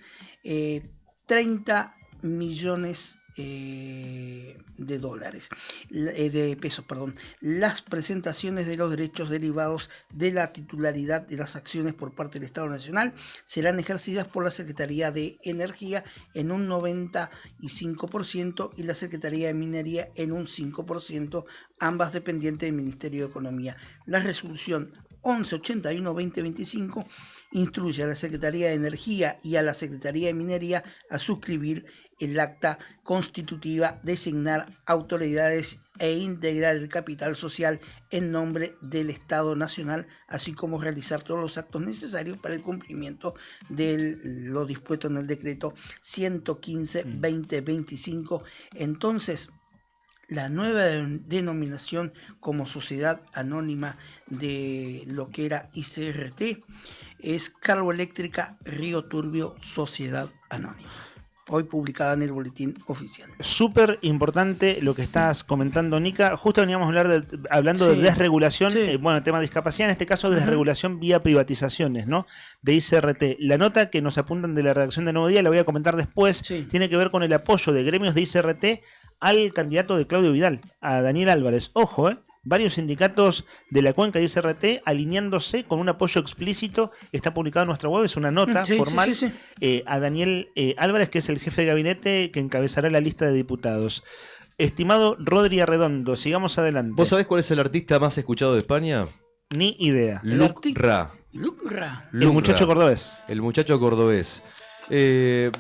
30 millones de dólares, de pesos, perdón. Las presentaciones de los derechos derivados de la titularidad de las acciones por parte del Estado Nacional serán ejercidas por la Secretaría de Energía en un 95% y la Secretaría de Minería en un 5%, ambas dependientes del Ministerio de Economía. La resolución 1181-2025 instruye a la Secretaría de Energía y a la Secretaría de Minería a suscribir el acta constitutiva, designar autoridades e integrar el capital social en nombre del Estado Nacional, así como realizar todos los actos necesarios para el cumplimiento de lo dispuesto en el decreto 115-2025. Entonces, la nueva denominación como sociedad anónima de lo que era ICRT es Carboeléctrica Río Turbio Sociedad Anónima, hoy publicada en el boletín oficial. Súper importante lo que estás comentando, Nica. Justo veníamos a hablar hablando de desregulación, bueno, el tema de discapacidad, en este caso desregulación vía privatizaciones, ¿no? De ICRT. La nota que nos apuntan de la redacción de Nuevo Día, la voy a comentar después, tiene que ver con el apoyo de gremios de ICRT al candidato de Claudio Vidal, a Daniel Álvarez. Ojo, varios sindicatos de la cuenca de ICRT alineándose con un apoyo explícito. Está publicado en nuestra web, es una nota formal a Daniel Álvarez, que es el jefe de gabinete que encabezará la lista de diputados. Estimado Rodri Arredondo, sigamos adelante. ¿Vos sabés cuál es el artista más escuchado de España? Ni idea. Luc Ra. El muchacho cordobés. El muchacho cordobés.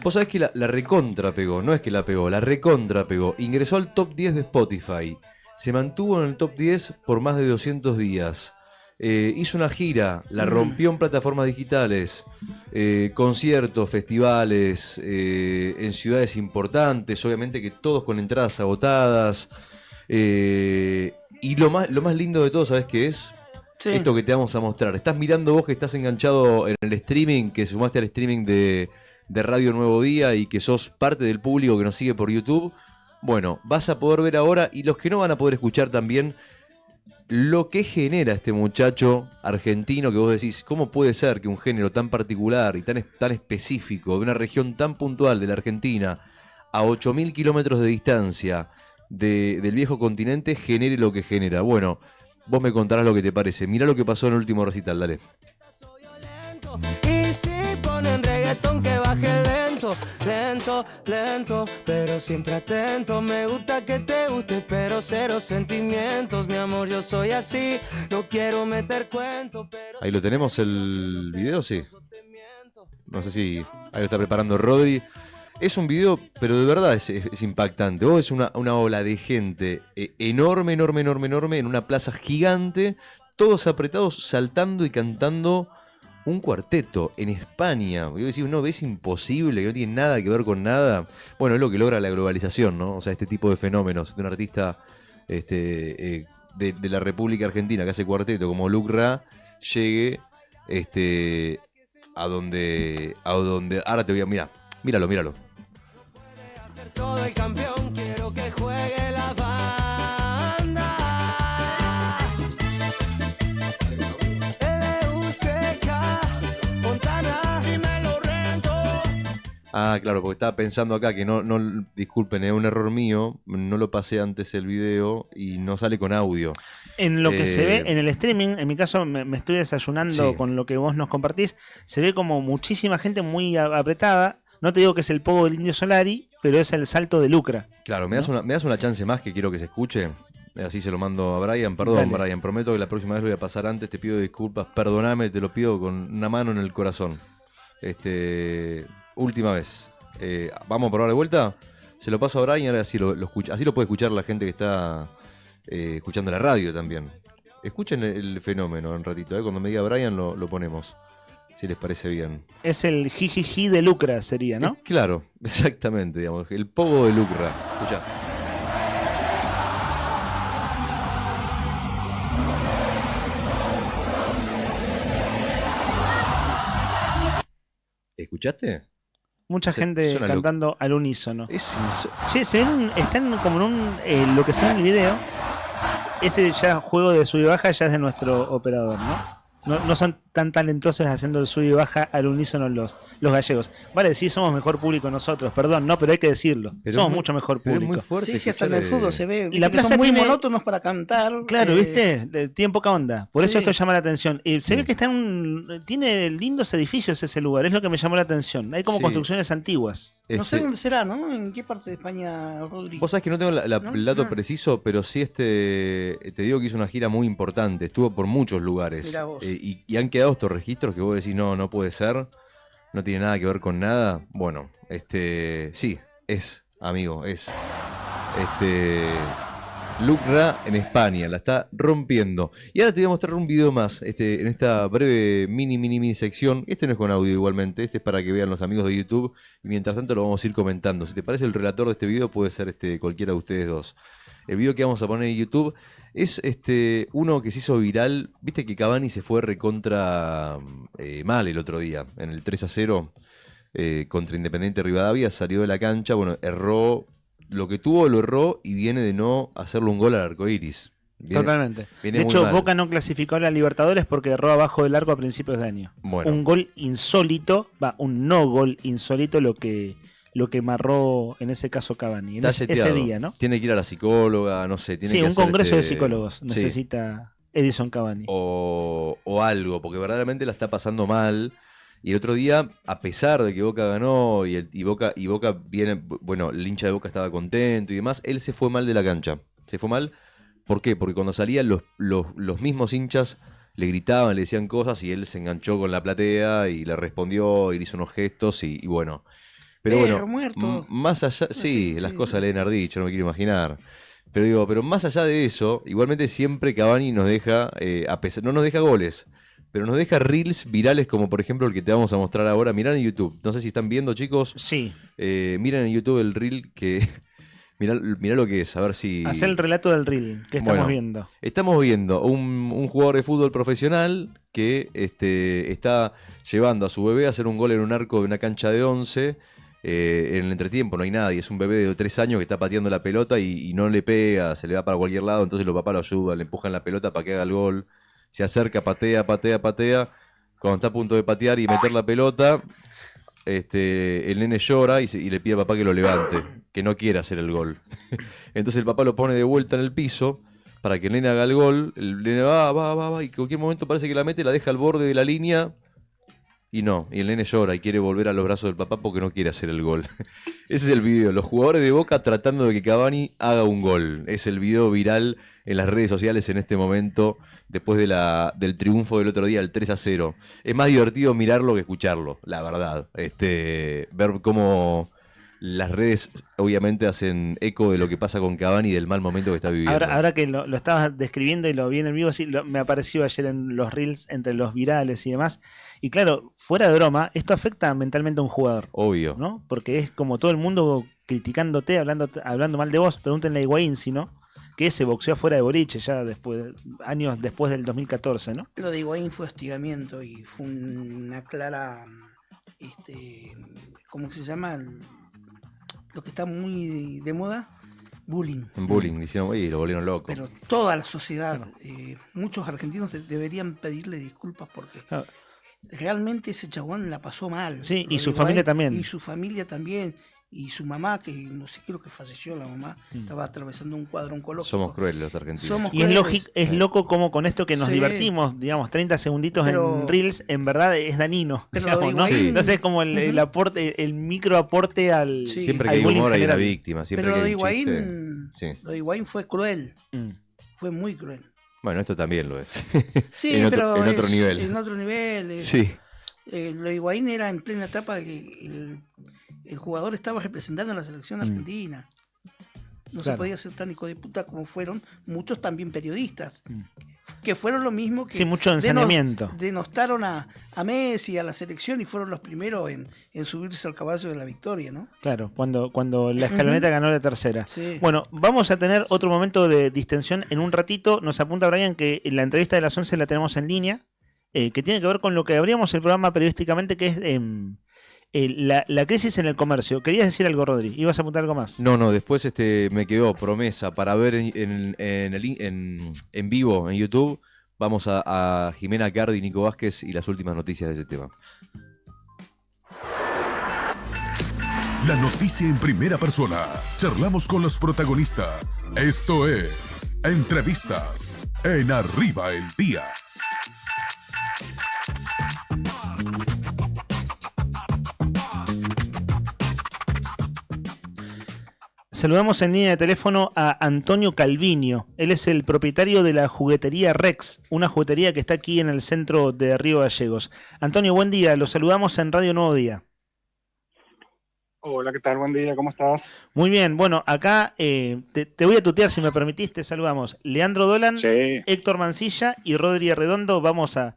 Vos sabés que la recontra pegó, no es que la pegó, la recontra pegó. Ingresó al top 10 de Spotify. Se mantuvo en el top 10 por más de 200 días. Hizo una gira, la rompió en plataformas digitales, conciertos, festivales, en ciudades importantes, obviamente que todos con entradas agotadas. Y lo más lindo de todo, ¿sabés qué es? Esto que te vamos a mostrar. Estás mirando vos que estás enganchado en el streaming, que sumaste al streaming de Radio Nuevo Día y que sos parte del público que nos sigue por YouTube. Bueno, vas a poder ver ahora, y los que no van a poder escuchar también, lo que genera este muchacho argentino, que vos decís, ¿cómo puede ser que un género tan particular y tan específico, de una región tan puntual de la Argentina, a 8.000 kilómetros de distancia del viejo continente, genere lo que genera? Bueno, vos me contarás lo que te parece. Mirá lo que pasó en el último recital, dale. Y si ponen reggaetón que baje lento, lento, lento, lento, pero siempre atento. Me gusta que te guste, pero cero sentimientos. Mi amor, yo soy así, no quiero meter cuentos, pero... Ahí lo tenemos, el video, sí. No sé si ahí lo está preparando Rodri. Es un video, pero de verdad es impactante. Vos es una ola de gente enorme, enorme, enorme, enorme, en una plaza gigante, todos apretados, saltando y cantando un cuarteto en España. Y vos decís, no, es imposible, que no tiene nada que ver con nada. Bueno, es lo que logra la globalización, ¿no? O sea, este tipo de fenómenos de un artista de la República Argentina que hace cuarteto como Luc Ra, llegue a donde ahora te voy a... Míralo. Todo el campeón, quiero que juegue la banda. L.U.C.K. Fontana, dímelo Renzo. Ah, claro, porque estaba pensando acá que no disculpen, es un error mío, no lo pasé antes el video y no sale con audio. En lo que se ve en el streaming, en mi caso me estoy desayunando con lo que vos nos compartís, se ve como muchísima gente muy apretada. No te digo que es el pogo del Indio Solari, pero es el salto de Lucra. Claro, ¿me das una chance más que quiero que se escuche? Así se lo mando a Brian. Perdón, Dale. Brian, prometo que la próxima vez lo voy a pasar antes. Te pido disculpas, perdóname, te lo pido con una mano en el corazón. Última vez. ¿Vamos a probar de vuelta? Se lo paso a Brian, ahora así lo escucha. Así lo puede escuchar la gente que está escuchando la radio también. Escuchen el fenómeno un ratito, cuando me diga Brian lo ponemos. Si les parece bien. Es el jijiji de Lucra, sería, ¿no? Claro, exactamente, digamos. El pogo de Lucra. Escuchá. ¿Escuchaste? Mucha gente suena cantando al unísono. Che, están como en lo que se ve en el video. Ese ya juego de sub y baja ya es de nuestro operador, ¿no? No son tan talentosos haciendo el sub y baja al unísono los gallegos. Vale, sí, somos mejor público nosotros, perdón, no, pero hay que decirlo. Somos mucho mejor público. Sí, hasta en el fútbol se ve. Y la plaza son muy tiene... monótonos para cantar. Claro, ¿viste? Tiene poca onda. Por eso Sí. esto llama la atención. Y se ve que tiene lindos edificios ese lugar, es lo que me llamó la atención. Hay como Sí. construcciones antiguas. No sé dónde será, ¿no? ¿En qué parte de España, Rodrigo? Vos sabés que no tengo el dato Ah. preciso, pero sí te digo que hizo una gira muy importante. Estuvo por muchos lugares. Mirá vos. Y han quedado estos registros que vos decís, no puede ser. No tiene nada que ver con nada. Bueno, sí, es, amigo, es. Luc Ra en España, la está rompiendo. Y ahora te voy a mostrar un video más en esta breve mini sección. Este no es con audio igualmente, este es para que vean los amigos de YouTube. Y mientras tanto lo vamos a ir comentando. Si te parece, el relator de este video puede ser cualquiera de ustedes dos. El video que vamos a poner en YouTube es uno que se hizo viral. Viste que Cavani se fue recontra mal el otro día, en el 3-0 contra Independiente Rivadavia. Salió de la cancha, bueno, erró. Lo que tuvo lo erró y viene de no hacerle un gol al arco iris. Totalmente. De hecho, Boca no clasificó a la Libertadores porque erró abajo del arco a principios de año. Bueno. Un gol insólito, un no gol insólito lo que marró en ese caso Cavani. En ese día, ¿no? Tiene que ir a la psicóloga, no sé. Tiene Sí, que un hacer congreso de psicólogos sí. necesita Edison Cavani. O algo, porque verdaderamente la está pasando mal. Y el otro día, a pesar de que Boca ganó y Boca viene, bueno, el hincha de Boca estaba contento y demás, él se fue mal de la cancha. Se fue mal, ¿por qué? Porque cuando salían los mismos hinchas le gritaban, le decían cosas y él se enganchó con la platea y le respondió y le hizo unos gestos y bueno. Pero bueno, muerto. Más allá, sí, las cosas le han dicho, no me quiero imaginar. Pero más allá de eso, igualmente siempre Cavani nos deja, no nos deja goles, pero nos deja reels virales como por ejemplo el que te vamos a mostrar ahora. Mirá en YouTube, no sé si están viendo, chicos. Sí. Miren en YouTube el reel que... mirá lo que es, a ver si... Hacer el relato del reel que estamos viendo. Estamos viendo un jugador de fútbol profesional que está llevando a su bebé a hacer un gol en un arco de una cancha de 11. En el entretiempo no hay nadie, es un bebé de 3 años que está pateando la pelota y no le pega, se le va para cualquier lado, entonces los papás lo ayudan, le empujan la pelota para que haga el gol. Se acerca, patea. Cuando está a punto de patear y meter la pelota, el nene llora y le pide a papá que lo levante, que no quiere hacer el gol. Entonces el papá lo pone de vuelta en el piso para que el nene haga el gol. El nene va y en cualquier momento parece que la mete, la deja al borde de la línea Y no, y el nene llora y quiere volver a los brazos del papá porque no quiere hacer el gol. Ese es el video, los jugadores de Boca tratando de que Cavani haga un gol. Es el video viral en las redes sociales en este momento, después del triunfo del otro día, el 3-0. Es más divertido mirarlo que escucharlo, la verdad. Ver cómo las redes obviamente hacen eco de lo que pasa con Cavani y del mal momento que está viviendo. Ahora que lo estabas describiendo y lo vi en el vivo, sí, me apareció ayer en los reels entre los virales y demás. Y claro, fuera de broma, esto afecta mentalmente a un jugador. Obvio. ¿No? Porque es como todo el mundo criticándote, hablando mal de vos. Pregúntenle a Higuaín, si no, que se boxeó fuera de boliche ya años después del 2014, ¿no? Lo de Higuaín fue hostigamiento y fue una clara, ¿cómo se llama? Lo que está muy de moda, bullying. Bullying, diciendo, oye, lo volvieron loco. Pero toda la sociedad, muchos argentinos deberían pedirle disculpas porque realmente ese chabón la pasó mal. Sí, y su familia también. Y su familia también. Y su mamá, que no sé, creo que falleció la mamá, estaba atravesando un cuadro oncológico. Somos crueles los argentinos. Y es loco como con esto que nos divertimos, digamos, 30 segunditos en Reels, en verdad es dañino. Digamos, ¿no? Sí. No sé, es como el aporte, el micro aporte al. Sí. Siempre que hay humor hay una víctima. Pero lo de Higuaín fue cruel. Fue muy cruel. Bueno, esto también lo es. Sí, en otro nivel. En otro nivel. Sí. Lo de Higuaín era en plena etapa que el jugador estaba representando a la selección argentina. No se podía ser tan hijo de puta como fueron muchos también periodistas. Que fueron lo mismo que... Sí, mucho ensañamiento. Denostaron a Messi, a la selección, y fueron los primeros en subirse al caballo de la victoria, ¿no? Claro, cuando la escaloneta ganó la tercera. Sí. Bueno, vamos a tener otro momento de distensión en un ratito. Nos apunta Brian que la entrevista de las 11 la tenemos en línea, que tiene que ver con lo que abríamos el programa periodísticamente, que es... la crisis en el comercio. ¿Querías decir algo, Rodri? ¿Ibas a apuntar algo más? No, después me quedó promesa para ver en vivo en YouTube. Vamos a Jimena Cardi, Nico Vázquez y las últimas noticias de ese tema. La noticia en primera persona. Charlamos con los protagonistas. Esto es Entrevistas en Arriba el Día. Saludamos en línea de teléfono a Antonio Calviño. Él es el propietario de la juguetería Rex, una juguetería que está aquí en el centro de Río Gallegos. Antonio, buen día. Lo saludamos en Radio Nuevo Día. Hola, ¿qué tal? Buen día, ¿cómo estás? Muy bien. Bueno, acá te voy a tutear si me permitís. Te saludamos Leandro Dolan, sí. Héctor Mancilla y Rodri Redondo. Vamos a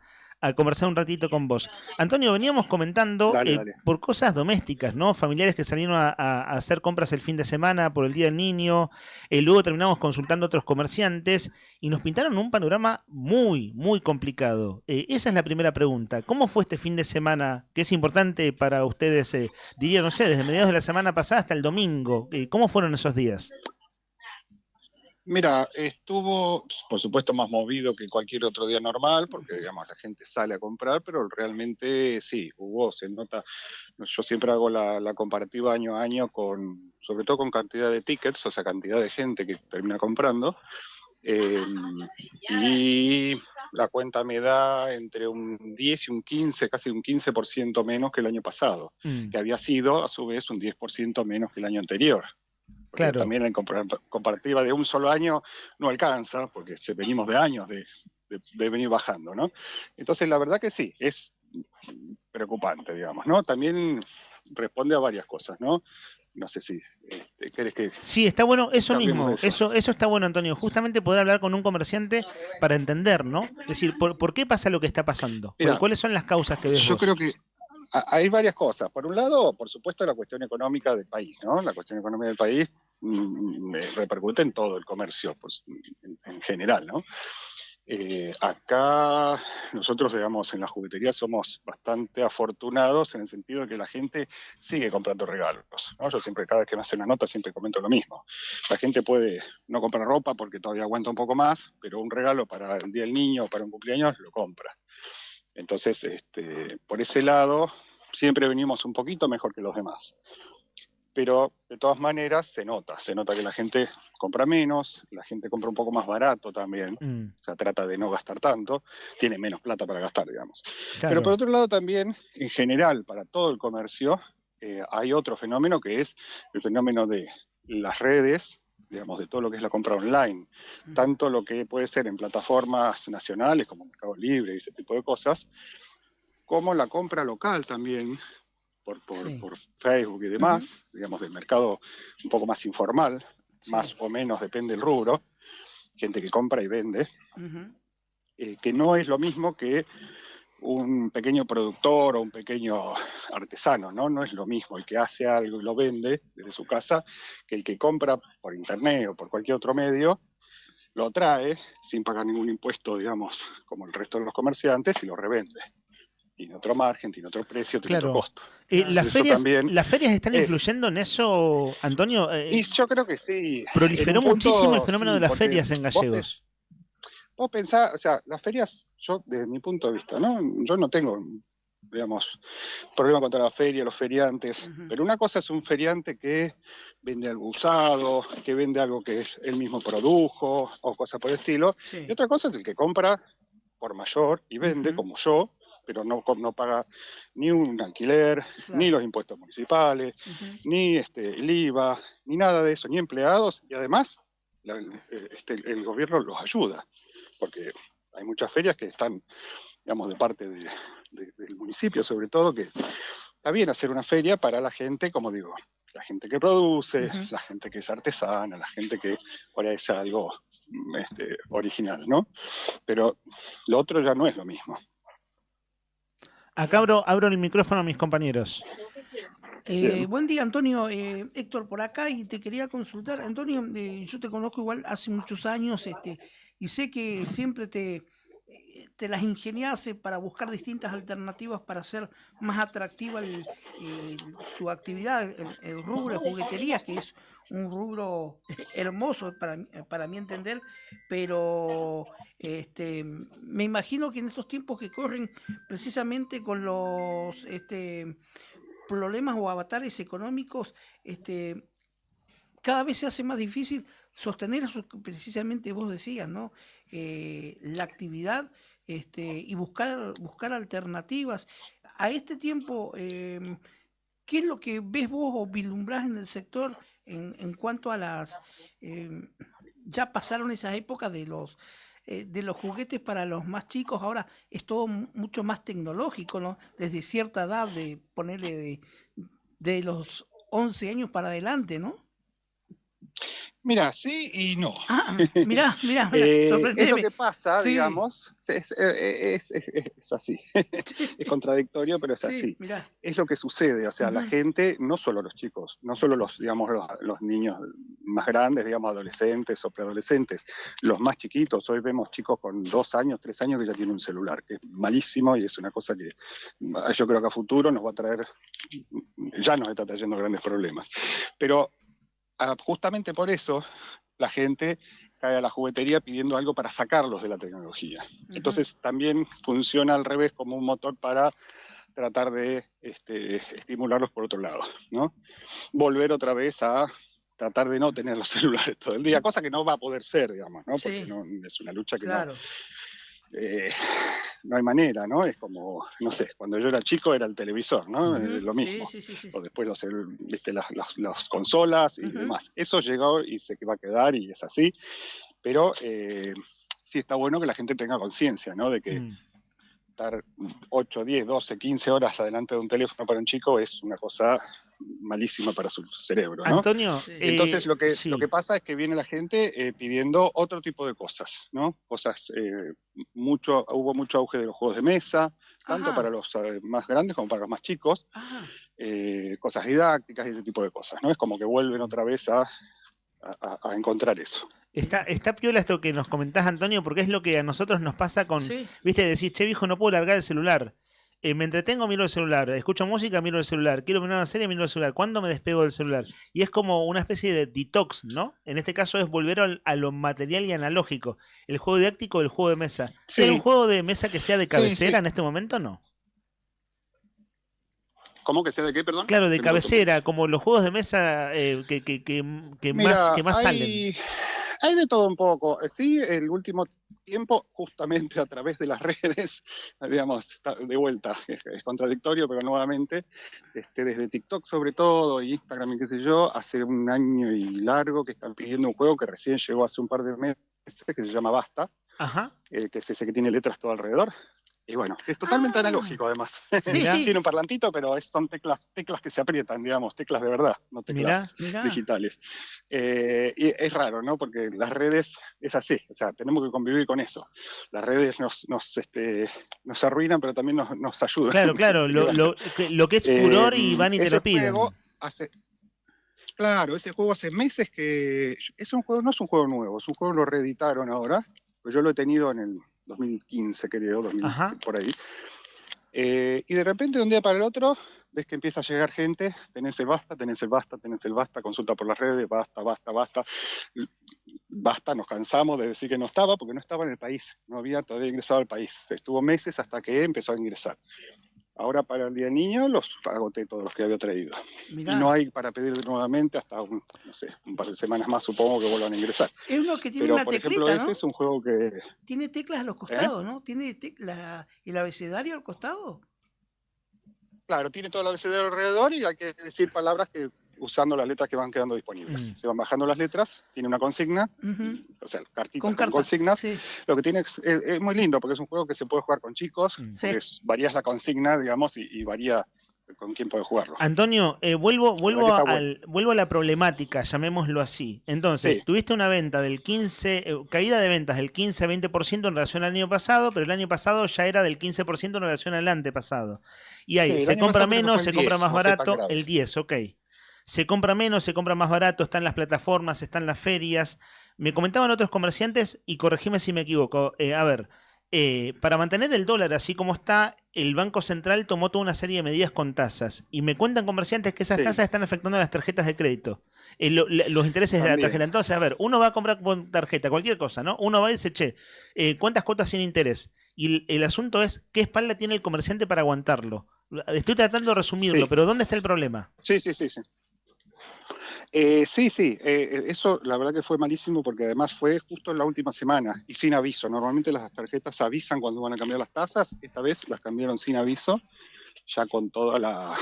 conversar un ratito con vos. Antonio, veníamos comentando dale. Por cosas domésticas, ¿no? Familiares que salieron a hacer compras el fin de semana por el Día del Niño, luego terminamos consultando a otros comerciantes y nos pintaron un panorama muy, muy complicado. Esa es la primera pregunta. ¿Cómo fue este fin de semana, que es importante para ustedes, diría, no sé, desde mediados de la semana pasada hasta el domingo? ¿Cómo fueron esos días? Mira, estuvo, por supuesto, más movido que cualquier otro día normal, porque, digamos, la gente sale a comprar, pero realmente sí, se nota. Yo siempre hago la comparativa año a año, sobre todo con cantidad de tickets, o sea, cantidad de gente que termina comprando, y la cuenta me da entre un 10 y un 15, casi un 15% menos que el año pasado, que había sido, a su vez, un 10% menos que el año anterior. Porque claro. También en comparativa de un solo año no alcanza, porque venimos de años de venir bajando, ¿no? Entonces, la verdad que sí, es preocupante, digamos, ¿no? También responde a varias cosas, ¿no? No sé si querés que... Sí, está bueno, eso mismo, eso está bueno, Antonio, justamente poder hablar con un comerciante para entender, ¿no? Es decir, ¿por qué pasa lo que está pasando? Mira, ¿cuáles son las causas que ves yo vos? Creo que hay varias cosas. Por un lado, por supuesto, la cuestión económica del país, ¿no? La cuestión económica del país repercute en todo el comercio, pues, en general, ¿no? Acá nosotros, digamos, en la juguetería somos bastante afortunados en el sentido de que la gente sigue comprando regalos, ¿no? Yo siempre, cada vez que me hacen una nota, siempre comento lo mismo. La gente puede no comprar ropa porque todavía aguanta un poco más, pero un regalo para el Día del Niño o para un cumpleaños lo compra. Entonces, por ese lado, siempre venimos un poquito mejor que los demás. pero de todas maneras se nota que la gente compra menos, la gente compra un poco más barato también, o sea, trata de no gastar tanto, tiene menos plata para gastar, digamos. Claro. Pero por otro lado también, en general, para todo el comercio, hay otro fenómeno que es el fenómeno de las redes, digamos, de todo lo que es la compra online, tanto lo que puede ser en plataformas nacionales como Mercado Libre y ese tipo de cosas, como la compra local también, por Facebook y demás, digamos, del mercado un poco más informal, más o menos depende del rubro, gente que compra y vende, que no es lo mismo que un pequeño productor o un pequeño artesano, ¿no? No es lo mismo el que hace algo y lo vende desde su casa que el que compra por internet o por cualquier otro medio, lo trae sin pagar ningún impuesto, digamos, como el resto de los comerciantes, y lo revende. Tiene otro margen, tiene otro precio, tiene otro costo. ¿Las ferias están influyendo en eso, Antonio? Y yo creo que sí. Proliferó muchísimo el fenómeno de las ferias en Gallegos. Vos pensás, o sea, las ferias, yo desde mi punto de vista, ¿no? Yo no tengo, digamos, problema contra la feria, los feriantes, pero una cosa es un feriante que vende algo usado, que vende algo que él mismo produjo, o cosas por el estilo, y otra cosa es el que compra por mayor y vende, como yo, pero no paga ni un alquiler, ni los impuestos municipales, ni el IVA, ni nada de eso, ni empleados, y además el gobierno los ayuda, porque hay muchas ferias que están, digamos, de parte del municipio, sobre todo, que está bien hacer una feria para la gente, como digo, la gente que produce, la gente que es artesana, la gente que por ahí hace algo original, ¿no? Pero lo otro ya no es lo mismo. Acá abro el micrófono a mis compañeros. Buen día, Antonio. Héctor por acá, y te quería consultar. Antonio, yo te conozco igual hace muchos años, y sé que siempre te las ingenias para buscar distintas alternativas para hacer más atractiva tu actividad, el rubro de jugueterías, que es un rubro hermoso para mi entender, pero me imagino que en estos tiempos que corren, precisamente con los problemas o avatares económicos, cada vez se hace más difícil sostener eso que precisamente vos decías, ¿no? La actividad y buscar alternativas. A este tiempo, ¿qué es lo que ves vos o vislumbrás en el sector en cuanto a las... ya pasaron esas épocas de los juguetes para los más chicos, ahora es todo mucho más tecnológico, ¿no? Desde cierta edad, de ponerle de los 11 años para adelante, ¿no? Mira, sí y no. Mirá, es lo que pasa, sí, digamos, es así. Es contradictorio, pero es así. Mirá. Es lo que sucede, o sea, la gente, no solo los chicos, no solo los niños más grandes, digamos, adolescentes o preadolescentes, los más chiquitos, hoy vemos chicos con 2 años, 3 años que ya tienen un celular, que es malísimo y es una cosa que yo creo que a futuro nos va a traer, ya nos está trayendo grandes problemas. Pero justamente por eso la gente cae a la juguetería pidiendo algo para sacarlos de la tecnología. Entonces también funciona al revés como un motor para tratar de estimularlos por otro lado, ¿no? Volver otra vez a tratar de no tener los celulares todo el día, cosa que no va a poder ser, digamos, ¿no? Porque no, es una lucha que no hay manera, ¿no? Es como, no sé, cuando yo era chico era el televisor, ¿no? Lo mismo. Sí. O después las consolas y demás. Eso llegó y sé que va a quedar y es así. Pero sí está bueno que la gente tenga conciencia, ¿no? De que estar 8, 10, 12, 15 horas adelante de un teléfono para un chico es una cosa malísima para su cerebro, ¿no? Antonio, entonces lo que pasa es que viene la gente pidiendo otro tipo de cosas, ¿no? Cosas, hubo mucho auge de los juegos de mesa, tanto para los más grandes como para los más chicos, cosas didácticas y ese tipo de cosas, ¿no? Es como que vuelven otra vez a encontrar eso. Está piola esto que nos comentás, Antonio, porque es lo que a nosotros nos pasa con, viste, decir, che, viejo, no puedo largar el celular. Me entretengo, miro el celular. Escucho música, miro el celular. Quiero mirar una serie, miro el celular. ¿Cuándo me despego del celular? Y es como una especie de detox, ¿no? En este caso es volver a lo material y analógico. El juego didáctico, el juego de mesa. ¿Hay un juego de mesa que sea de cabecera en este momento o no? ¿Cómo que sea de qué, perdón? Claro, de cabecera, como los juegos de mesa que Mira, más salen. Hay de todo un poco. Sí, el último tiempo, justamente a través de las redes, digamos, de vuelta, es contradictorio, pero nuevamente, desde TikTok sobre todo, y Instagram y qué sé yo, hace un año y largo que están pidiendo un juego que recién llegó hace un par de meses, que se llama Basta, que es ese que tiene letras todo alrededor. Y bueno, es totalmente analógico además. Sí. Tiene un parlantito, pero son teclas que se aprietan, digamos, teclas de verdad, no teclas digitales. Y es raro, ¿no? Porque las redes es así, o sea, tenemos que convivir con eso. Las redes nos arruinan, pero también nos ayudan. Claro, lo que es furor y van y te lo piden. Claro, ese juego hace meses que es un juego, no es un juego nuevo, es un juego que lo reeditaron ahora. Pues yo lo he tenido en el 2015, creo, 2015, por ahí. Y de repente, de un día para el otro, ves que empieza a llegar gente, tenés el basta, consulta por las redes, basta, nos cansamos de decir que no estaba, porque no estaba en el país, no había todavía ingresado al país. Estuvo meses hasta que empezó a ingresar. Ahora para el Día del Niño los agoté todos los que había traído. Mirá. Y no hay para pedir nuevamente hasta un par de semanas más, supongo que vuelvan a ingresar. Es uno que tiene una teclita, por ejemplo, ¿no? ese es un juego que... Tiene teclas a los costados, ¿no? ¿Tiene el abecedario al costado? Claro, tiene todo el abecedario alrededor y hay que decir palabras que usando las letras que van quedando disponibles. Se van bajando las letras, tiene una consigna, o sea, cartitas con consignas. Sí. Lo que tiene es muy lindo porque es un juego que se puede jugar con chicos, varías la consigna, digamos, y varía con quién puede jugarlo. Antonio, vuelvo a la problemática, llamémoslo así. Entonces, tuviste una venta del 15, caída de ventas del 15 a 20% en relación al año pasado, pero el año pasado ya era del 15% en relación al antepasado. Y ahí se compra menos, se compra más barato, el 10, ok. Se compra menos, se compra más barato, están las plataformas, están las ferias. Me comentaban otros comerciantes, y corregime si me equivoco, para mantener el dólar así como está, el Banco Central tomó toda una serie de medidas con tasas. Y me cuentan comerciantes que esas tasas están afectando a las tarjetas de crédito, los intereses de la tarjeta. Entonces, a ver, uno va a comprar con tarjeta, cualquier cosa, ¿no? Uno va y dice, ¿cuántas cuotas sin interés? Y el asunto es, ¿qué espalda tiene el comerciante para aguantarlo? Estoy tratando de resumirlo, pero ¿dónde está el problema? Sí. Eso la verdad que fue malísimo porque además fue justo en la última semana y sin aviso. Normalmente las tarjetas avisan cuando van a cambiar las tasas, esta vez las cambiaron sin aviso, ya con toda la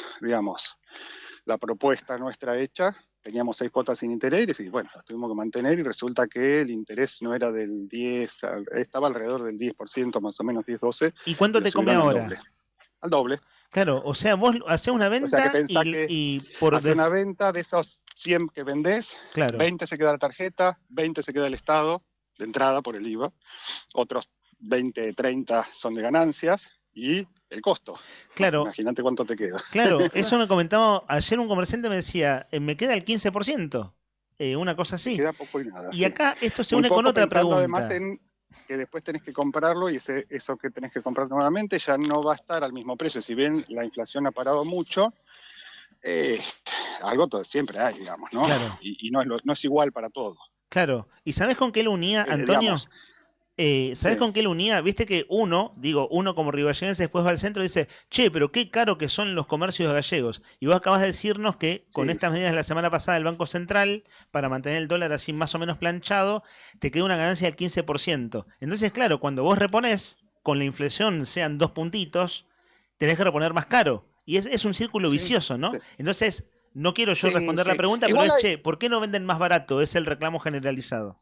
propuesta nuestra hecha. Teníamos 6 cuotas sin interés y bueno, las tuvimos que mantener y resulta que el interés no era del 10, estaba alrededor del 10%, más o menos 10-12. ¿Y cuánto te come ahora? Al doble. Claro, o sea, vos hacés una venta, o sea, que haces una venta de esos 100 que vendés, 20 se queda la tarjeta, 20 se queda el Estado de entrada por el IVA, otros 20, 30 son de ganancias y el costo. Claro. Imagínate cuánto te queda. Claro, eso me comentaba ayer un comerciante, me decía, me queda el 15%, una cosa así. Queda poco y nada. Y acá esto se une con otra pregunta. Además que después tenés que comprarlo y eso que tenés que comprar nuevamente ya no va a estar al mismo precio. Si bien la inflación ha parado mucho, algo siempre hay, digamos, ¿no? Claro. Y no es igual para todo. Claro. ¿Y sabés con qué lo unía, Antonio? ¿Sabés con qué lo unía? Viste que uno como riballeguense después va al centro y dice, pero qué caro que son los comercios gallegos. Y vos acabas de decirnos que con estas medidas de la semana pasada del Banco Central, para mantener el dólar así más o menos planchado, te queda una ganancia del 15%. Entonces, claro, cuando vos reponés, con la inflación sean 2 puntitos, tenés que reponer más caro. Y es un círculo vicioso, ¿no? Entonces, no quiero yo responder la pregunta, igual pero es, ¿por qué no venden más barato? Es el reclamo generalizado.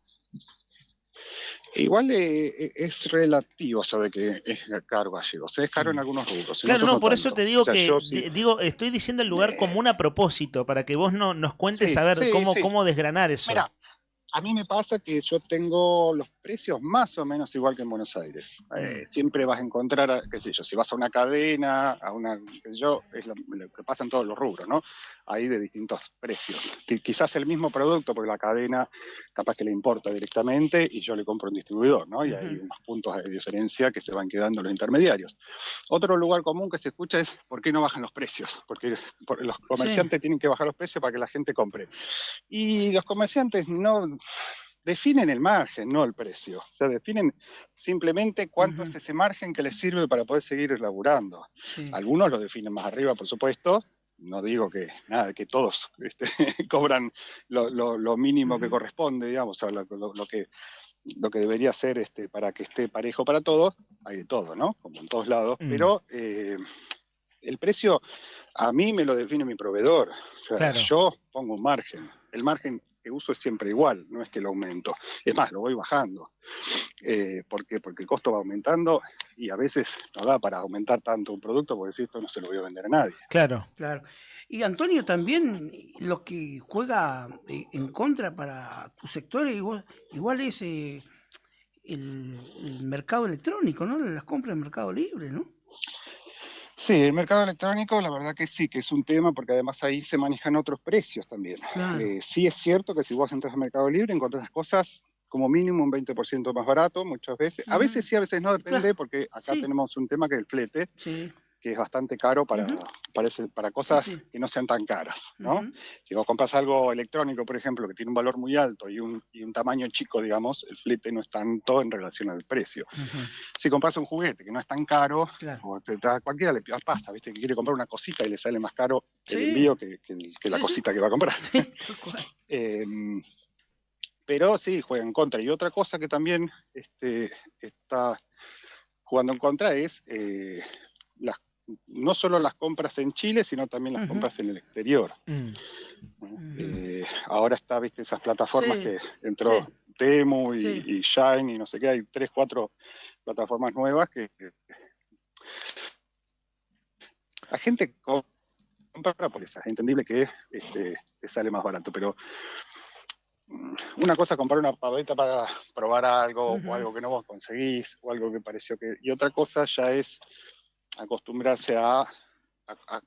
Igual es relativo eso de que es caro gallegos. Es caro en algunos rubros. Claro, no, por eso te digo estoy diciendo el lugar común a propósito, para que vos nos cuentes a ver cómo desgranar eso. Mira, a mí me pasa que yo tengo los precios más o menos igual que en Buenos Aires. Siempre vas a encontrar, qué sé yo, si vas a una cadena, qué sé yo, es lo que pasa en todos los rubros, ¿no? Hay de distintos precios. Quizás el mismo producto, porque la cadena capaz que le importa directamente y yo le compro un distribuidor, ¿no? Y hay unos puntos de diferencia que se van quedando los intermediarios. Otro lugar común que se escucha es ¿por qué no bajan los precios? Porque los comerciantes tienen que bajar los precios para que la gente compre. Y los comerciantes no definen el margen, no el precio. O sea, definen simplemente cuánto es ese margen que les sirve para poder seguir elaborando. Sí. Algunos lo definen más arriba, por supuesto. No digo que que todos cobran lo mínimo que corresponde, digamos, o lo que debería ser para que esté parejo para todos. Hay de todo, ¿no? Como en todos lados. Pero el precio a mí me lo define mi proveedor. O sea, Claro. yo pongo un margen. El margen que uso es siempre igual, no es que lo aumento. Es más, lo voy bajando. ¿Por qué? Porque el costo va aumentando y a veces no da para aumentar tanto un producto, porque si esto no se lo voy a vender a nadie. Claro. Claro. Y Antonio, también lo que juega en contra para tu sector igual es el mercado electrónico, ¿no? Las compras en Mercado Libre, ¿no? Sí, el mercado electrónico, la verdad que sí, que es un tema, porque además ahí se manejan otros precios también. Claro. Sí es cierto que si vos entras a Mercado Libre encontrás las cosas como mínimo un 20% más barato, muchas veces. A veces sí, a veces no, depende, porque acá tenemos un tema que es el flete, que es bastante caro para cosas que no sean tan caras, ¿no? Si vos compras algo electrónico, por ejemplo, que tiene un valor muy alto y un tamaño chico, digamos, el flete no es tanto en relación al precio. Si compras un juguete que no es tan caro, o cualquiera le pasa, ¿viste? Que quiere comprar una cosita y le sale más caro el envío que la cosita que va a comprar. Pero sí, juega en contra. Y otra cosa que también está jugando en contra es no solo las compras en Chile, sino también las compras en el exterior. Ahora está, viste, esas plataformas que entró Temu y Shine y no sé qué, hay 3, 4 plataformas nuevas que la gente compra por esas. Es entendible que te sale más barato, pero una cosa es comprar una paveta para probar algo o algo que no vos conseguís o algo que pareció que... Y otra cosa ya es acostumbrarse a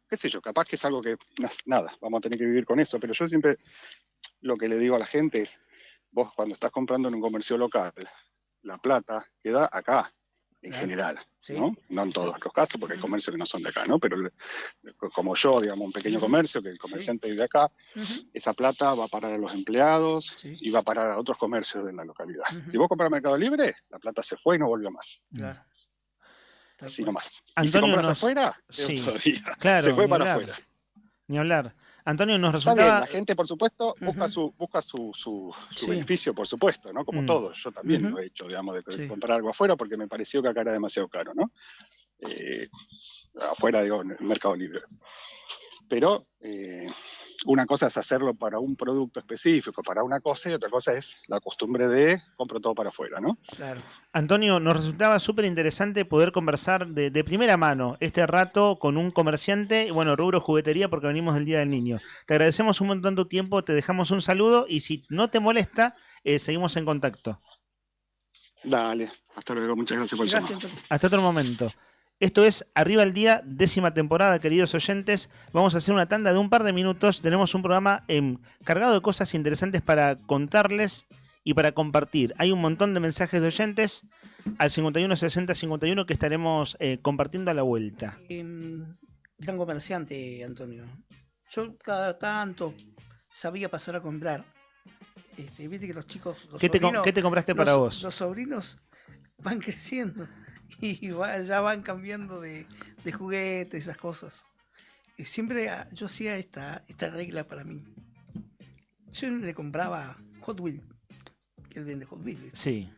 qué sé yo, capaz que es algo que, nada, vamos a tener que vivir con eso, pero yo siempre lo que le digo a la gente es, vos cuando estás comprando en un comercio local, la plata queda acá, en general, ¿no? No en todos los casos, porque hay comercios que no son de acá, ¿no? Pero como yo, digamos, un pequeño comercio, que el comerciante vive acá, esa plata va a parar a los empleados y va a parar a otros comercios de la localidad. Si vos compras Mercado Libre, la plata se fue y no volvió más. Claro. Así nomás. Antonio, y si compras afuera, todavía. Claro, Se fue ni para hablar. afuera. Ni hablar. Antonio, nos Está resultaba... bien, la gente, por supuesto, busca su beneficio, por supuesto, ¿no? Como todos. Yo también lo he hecho, digamos, de comprar algo afuera porque me pareció que acá era demasiado caro, ¿no? Afuera, digo, en el Mercado Libre. Pero una cosa es hacerlo para un producto específico, para una cosa, y otra cosa es la costumbre de compro todo para afuera, ¿no? Claro. Antonio, nos resultaba súper interesante poder conversar de primera mano este rato con un comerciante, y bueno, rubro juguetería porque venimos del Día del Niño. Te agradecemos un montón tu tiempo, te dejamos un saludo y si no te molesta, seguimos en contacto. Dale, hasta luego, muchas gracias por el llamado. Hasta otro momento. Esto es Arriba el Día, 10ª temporada, queridos oyentes. Vamos a hacer una tanda de un par de minutos. Tenemos un programa cargado de cosas interesantes para contarles y para compartir. Hay un montón de mensajes de oyentes al 51 60 51 que estaremos compartiendo a la vuelta. Gran comerciante, Antonio. Yo cada tanto sabía pasar a comprar. Viste que los chicos... ¿Qué te compraste para vos? Los sobrinos van creciendo. Y ya van cambiando de juguetes, esas cosas. Y siempre yo hacía esta regla para mí. Yo le compraba Hot Wheels, que él vende Hot Wheels. Sí.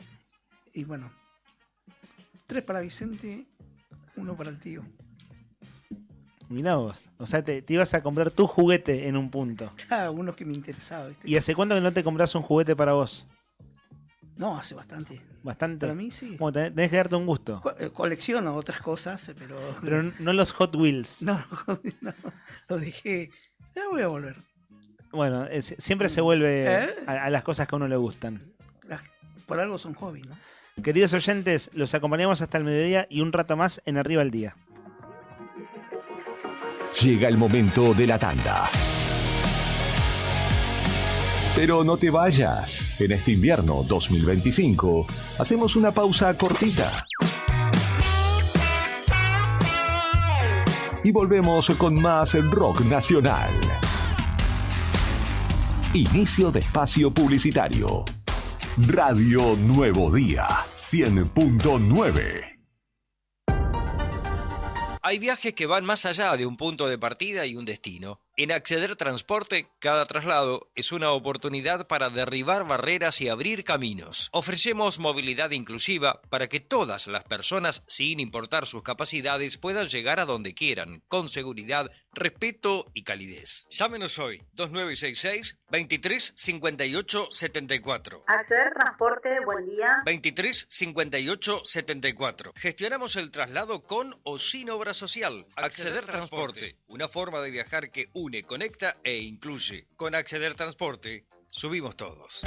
Y bueno, 3 para Vicente, 1 para el tío. Mirá vos, o sea, te ibas a comprar tu juguete en un punto. Claro, uno que me interesaba. ¿Viste? ¿Y hace cuánto que no te compras un juguete para vos? No, hace bastante. ¿Bastante? Para mí sí. Como tenés que darte un gusto. Colecciono otras cosas, pero... Pero no los Hot Wheels. No, los dejé. Ya voy a volver. Bueno, siempre se vuelve a las cosas que a uno le gustan. Por algo son hobbies, ¿no? Queridos oyentes, los acompañamos hasta el mediodía y un rato más en Arriba el Día. Llega el momento de la tanda. Pero no te vayas. En este invierno 2025 hacemos una pausa cortita. Y volvemos con más rock nacional. Inicio de espacio publicitario. Radio Nuevo Día 100.9. Hay viajes que van más allá de un punto de partida y un destino. En Acceder Transporte, cada traslado es una oportunidad para derribar barreras y abrir caminos. Ofrecemos movilidad inclusiva para que todas las personas, sin importar sus capacidades, puedan llegar a donde quieran, con seguridad, respeto y calidez. Llámenos hoy, 2966-235874. Acceder Transporte, buen día. 235874. Gestionamos el traslado con o sin obra social. Acceder Transporte, una forma de viajar que une, conecta e incluye. Con Acceder Transporte, subimos todos.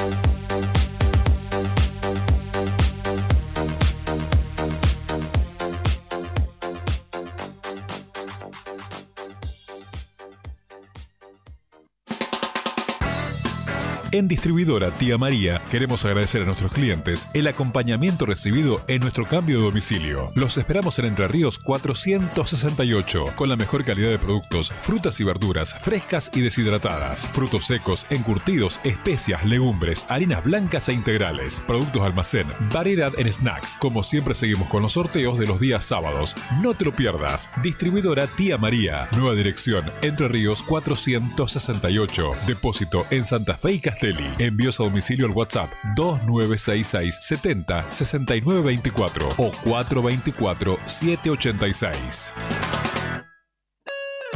En Distribuidora Tía María queremos agradecer a nuestros clientes el acompañamiento recibido en nuestro cambio de domicilio. Los esperamos en Entre Ríos 468, con la mejor calidad de productos, frutas y verduras frescas y deshidratadas, frutos secos, encurtidos, especias, legumbres, harinas blancas e integrales, productos almacén, variedad en snacks. Como siempre seguimos con los sorteos de los días sábados. No te lo pierdas. Distribuidora Tía María. Nueva dirección, Entre Ríos 468. Depósito en Santa Fe y Castelli. Envíos a domicilio al WhatsApp 2966 70 6924 o 424 786.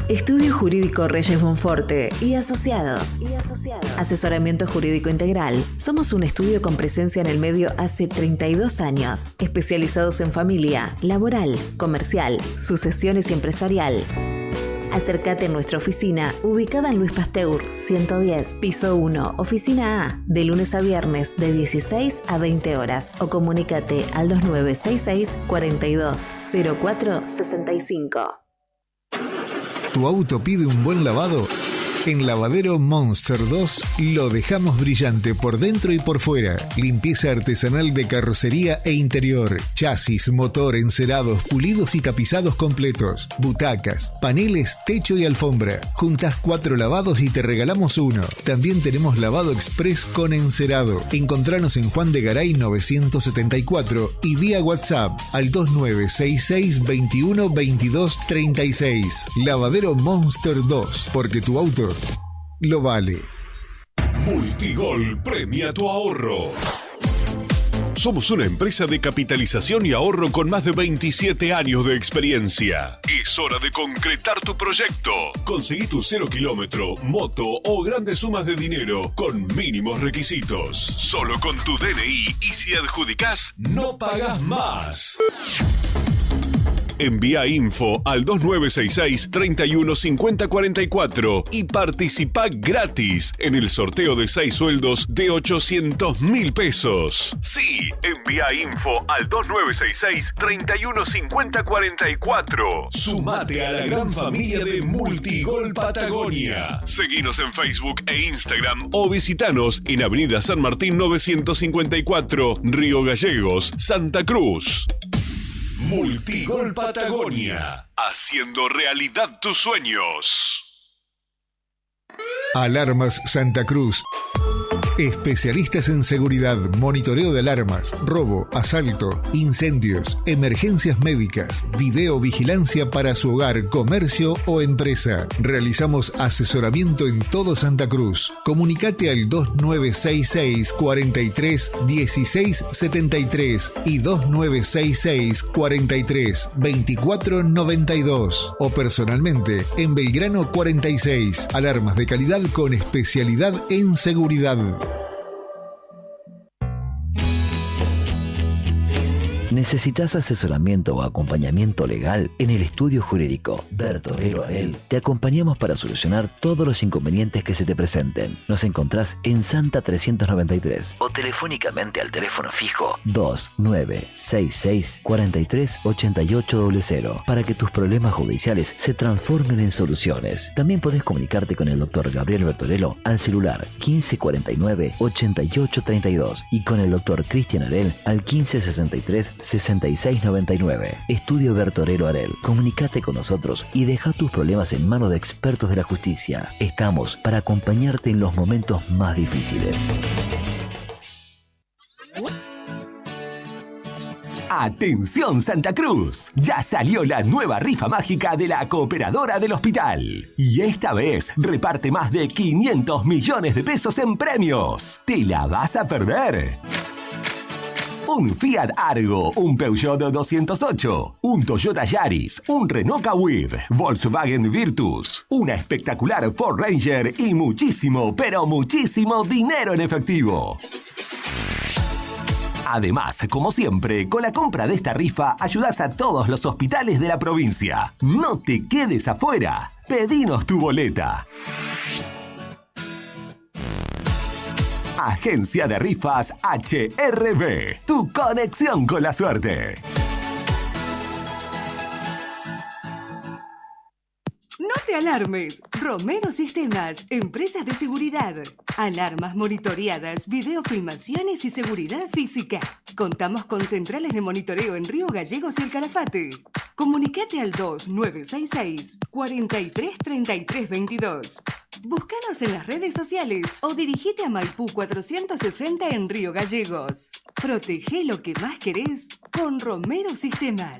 Estudio Jurídico Reyes Bonforte y Asociados. Asesoramiento jurídico integral. Somos un estudio con presencia en el medio hace 32 años. Especializados en familia, laboral, comercial, sucesiones y empresarial. Acércate a nuestra oficina, ubicada en Luis Pasteur, 110, piso 1, oficina A, de lunes a viernes de 16 a 20 horas o comunícate al 2966 420465. ¿Tu auto pide un buen lavado? En Lavadero Monster 2 lo dejamos brillante por dentro y por fuera. Limpieza artesanal de carrocería e interior. Chasis, motor, encerados, pulidos y tapizados completos. Butacas, paneles, techo y alfombra. Juntas 4 lavados y te regalamos uno. También tenemos lavado express con encerado. Encontranos en Juan de Garay 974 y vía WhatsApp al 2966 21 22 36. Lavadero Monster 2, porque tu auto lo vale. Multigol premia tu ahorro. Somos una empresa de capitalización y ahorro con más de 27 años de experiencia. Es hora de concretar tu proyecto. Conseguí tu 0 kilómetro, moto o grandes sumas de dinero con mínimos requisitos. Solo con tu DNI y si adjudicás, no pagas más. Envía info al 2966 31 50 44 y participa gratis en el sorteo de 6 sueldos de 800.000 pesos. Sí, envía info al 2966 31 50 44. Sumate a la gran familia de Multigol Patagonia. Seguinos en Facebook e Instagram o visitanos en Avenida San Martín 954, Río Gallegos, Santa Cruz. Multigol Patagonia, haciendo realidad tus sueños. Alarmas Santa Cruz. Especialistas en seguridad, monitoreo de alarmas, robo, asalto, incendios, emergencias médicas, videovigilancia para su hogar, comercio o empresa. Realizamos asesoramiento en todo Santa Cruz. Comunicate al 2966 43 16 73 y 2966 43 24 92 o personalmente en Belgrano 46. Alarmas de calidad con especialidad en seguridad. ¿Necesitas asesoramiento o acompañamiento legal? En el estudio jurídico Bertorero Arel te acompañamos para solucionar todos los inconvenientes que se te presenten. Nos encontrás en Santa 393 o telefónicamente al teléfono fijo 2966 43 8800 para que tus problemas judiciales se transformen en soluciones. También podés comunicarte con el doctor Gabriel Bertorello al celular 1549 8832 y con el doctor Cristian Arel al 1563 6699. Estudio Bertorero Arel. Comunicate con nosotros y deja tus problemas en manos de expertos de la justicia. Estamos para acompañarte en los momentos más difíciles. ¡Atención Santa Cruz! Ya salió la nueva rifa mágica de la Cooperadora del Hospital. Y esta vez reparte más de 500 millones de pesos en premios. ¿Te la vas a perder? Un Fiat Argo, un Peugeot 208, un Toyota Yaris, un Renault Kwid, Volkswagen Virtus, una espectacular Ford Ranger y muchísimo, pero muchísimo dinero en efectivo. Además, como siempre, con la compra de esta rifa ayudás a todos los hospitales de la provincia. No te quedes afuera. Pedinos tu boleta. Agencia de Rifas HRB. Tu conexión con la suerte. No te alarmes. Romero Sistemas, empresas de seguridad. Alarmas monitoreadas, videofilmaciones y seguridad física. Contamos con centrales de monitoreo en Río Gallegos y El Calafate. Comunicate al 2966-433322. Búscanos en las redes sociales o dirigite a Maipú 460 en Río Gallegos. Protege lo que más querés con Romero Sistemas.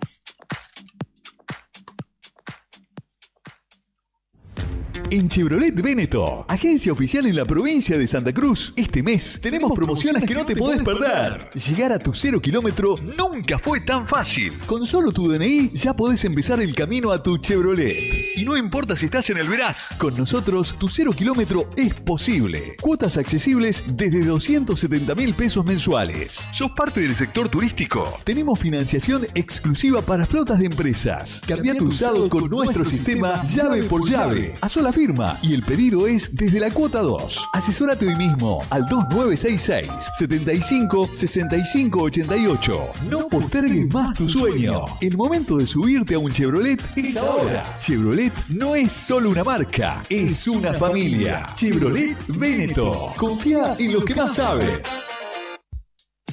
En Chevrolet Véneto, agencia oficial en la provincia de Santa Cruz, este mes tenemos promociones que no te podés perder. Llegar a tu 0 kilómetro nunca fue tan fácil. Con solo tu DNI ya podés empezar el camino a tu Chevrolet. Y no importa si estás en el Veraz, con nosotros tu 0 kilómetro es posible. Cuotas accesibles desde 270.000 pesos mensuales. ¿Sos parte del sector turístico? Tenemos financiación exclusiva para flotas de empresas. Cambia tu usado con nuestro sistema llave por llave. A sola firma y el pedido es desde la cuota 2. Asesórate hoy mismo al 2966 75 65 88. No postergues más tu sueño. El momento de subirte a un Chevrolet es ahora. Chevrolet no es solo una marca, es una familia. Chevrolet Véneto. Confía en lo que más sabe.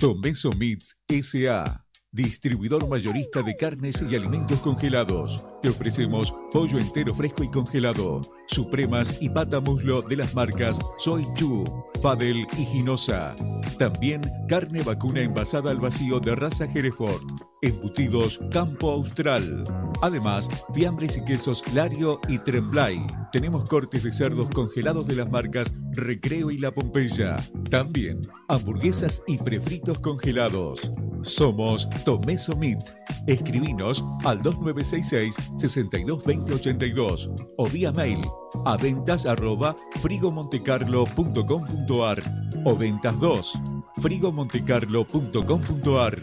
Tomeso Meats S.A., distribuidor mayorista de carnes y alimentos congelados. Te ofrecemos pollo entero fresco y congelado, supremas y pata muslo de las marcas Soy Chu, Fadel y Ginosa. También carne vacuna envasada al vacío de raza Hereford. Embutidos Campo Austral. Además, fiambres y quesos Lario y Tremblay. Tenemos cortes de cerdos congelados de las marcas Recreo y La Pompeya. También hamburguesas y prefritos congelados. Somos Tomeso Meat. Escribinos al 2966-622082 o vía mail a ventas@frigomontecarlo.com.ar o ventas 2 frigomontecarlo.com.ar.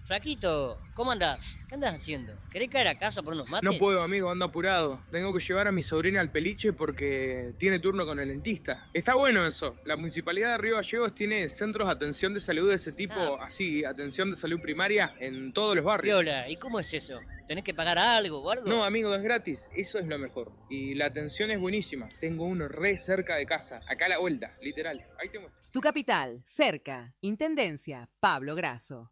Flaquito, ¿cómo andás? ¿Qué andás haciendo? ¿Querés caer a casa por unos mates? No puedo, amigo, ando apurado. Tengo que llevar a mi sobrina al peliche porque tiene turno con el dentista. Está bueno eso. La Municipalidad de Río Gallegos tiene centros de atención de salud de ese tipo, así, atención de salud primaria en todos los barrios. Viola, ¿y cómo es eso? ¿Tenés que pagar algo o algo? No, amigo, es gratis. Eso es lo mejor. Y la atención es buenísima. Tengo uno re cerca de casa. Acá a la vuelta, literal. Ahí te muestro. Tu capital, cerca. Intendencia, Pablo Grasso.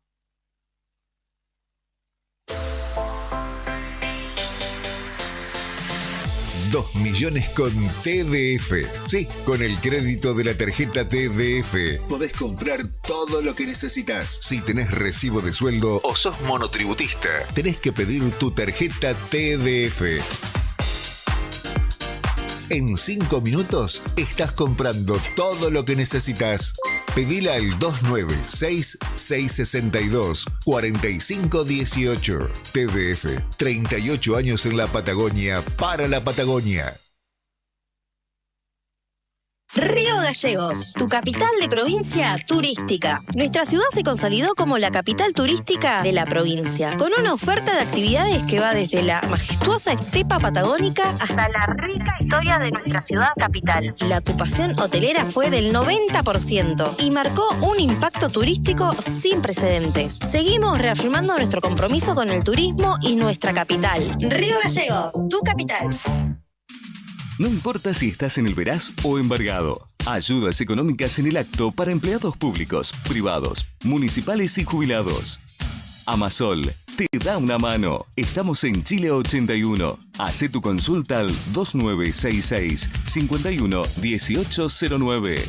2 millones con TDF. Sí, con el crédito de la tarjeta TDF podés comprar todo lo que necesitas. Si tenés recibo de sueldo o sos monotributista, tenés que pedir tu tarjeta TDF. En 5 minutos estás comprando todo lo que necesitas. Pedila al 296-662-4518. TDF, 38 años en la Patagonia, para la Patagonia. Río Gallegos, tu capital de provincia turística. Nuestra ciudad se consolidó como la capital turística de la provincia, con una oferta de actividades que va desde la majestuosa estepa patagónica hasta la rica historia de nuestra ciudad capital. La ocupación hotelera fue del 90% y marcó un impacto turístico sin precedentes. Seguimos reafirmando nuestro compromiso con el turismo y nuestra capital. Río Gallegos, tu capital. No importa si estás en el Veraz o embargado. Ayudas económicas en el acto para empleados públicos, privados, municipales y jubilados. Amasol te da una mano. Estamos en Chile 81. Hacé tu consulta al 2966 51 1809.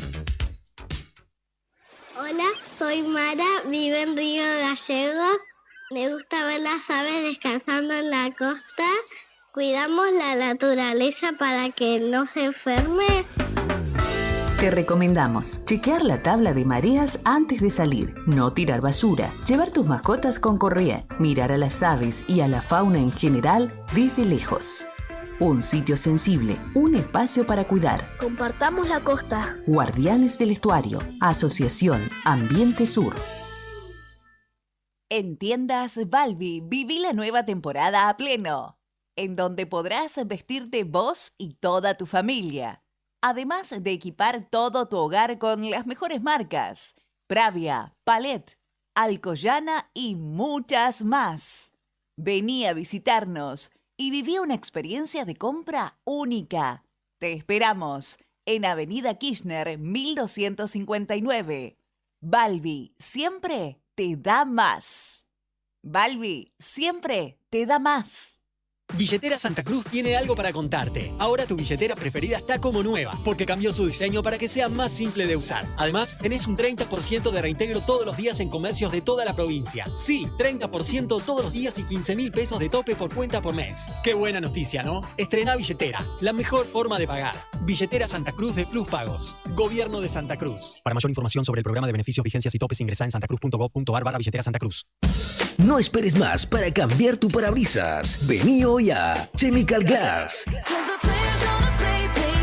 Soy Mara, vivo en Río Gallegos. Me gusta ver las aves descansando en la costa. Cuidamos la naturaleza para que no se enferme. Te recomendamos chequear la tabla de mareas antes de salir, no tirar basura, llevar tus mascotas con correa, mirar a las aves y a la fauna en general desde lejos. Un sitio sensible, un espacio para cuidar. Compartamos la costa. Guardianes del Estuario, Asociación Ambiente Sur. En tiendas Balbi, viví la nueva temporada a pleno, en donde podrás vestirte vos y toda tu familia. Además de equipar todo tu hogar con las mejores marcas, Pravia, Palet, Alcoyana y muchas más. Vení a visitarnos y viví una experiencia de compra única. Te esperamos en Avenida Kirchner 1259. Balbi siempre te da más. Balbi siempre te da más. Billetera Santa Cruz tiene algo para contarte. Ahora tu billetera preferida está como nueva, porque cambió su diseño para que sea más simple de usar. Además, tenés un 30% de reintegro todos los días en comercios de toda la provincia. Sí, 30% todos los días y 15.000 pesos de tope por cuenta por mes. Qué buena noticia, ¿no? Estrena billetera, la mejor forma de pagar. Billetera Santa Cruz de Plus Pagos. Gobierno de Santa Cruz. Para mayor información sobre el programa de beneficios, vigencias y topes, ingresá en santacruz.gov.ar/billetera Santa Cruz. No esperes más para cambiar tu parabrisas. Vení hoy a Chemical Glass.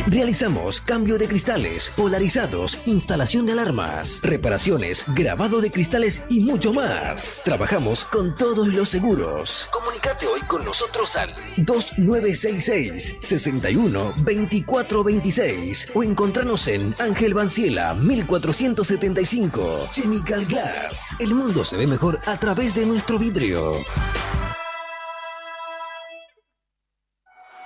Realizamos cambio de cristales, polarizados, instalación de alarmas, reparaciones, grabado de cristales y mucho más. Trabajamos con todos los seguros. Comunicate hoy con nosotros al 2966 61 24 26 o encontranos en Ángel Banciela 1475. Chemical Glass. El mundo se ve mejor a través de nuestro vidrio.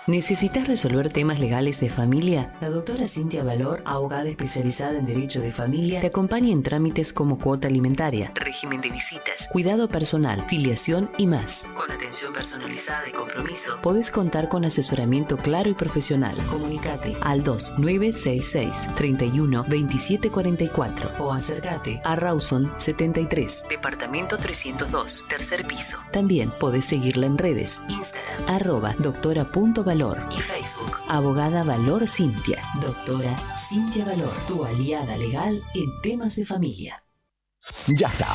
¿Necesitas resolver temas legales de familia? La doctora Cintia Valor, abogada especializada en Derecho de Familia, te acompaña en trámites como cuota alimentaria, régimen de visitas, cuidado personal, filiación y más. Con atención personalizada y compromiso, podés contar con asesoramiento claro y profesional. Comunicate al 2966 31 27 44 o acércate a Rawson 73, departamento 302, tercer piso. También podés seguirla en redes, Instagram, @doctora.valor y Facebook, Abogada Valor Cintia. Doctora Cintia Valor, tu aliada legal en temas de familia. Ya está.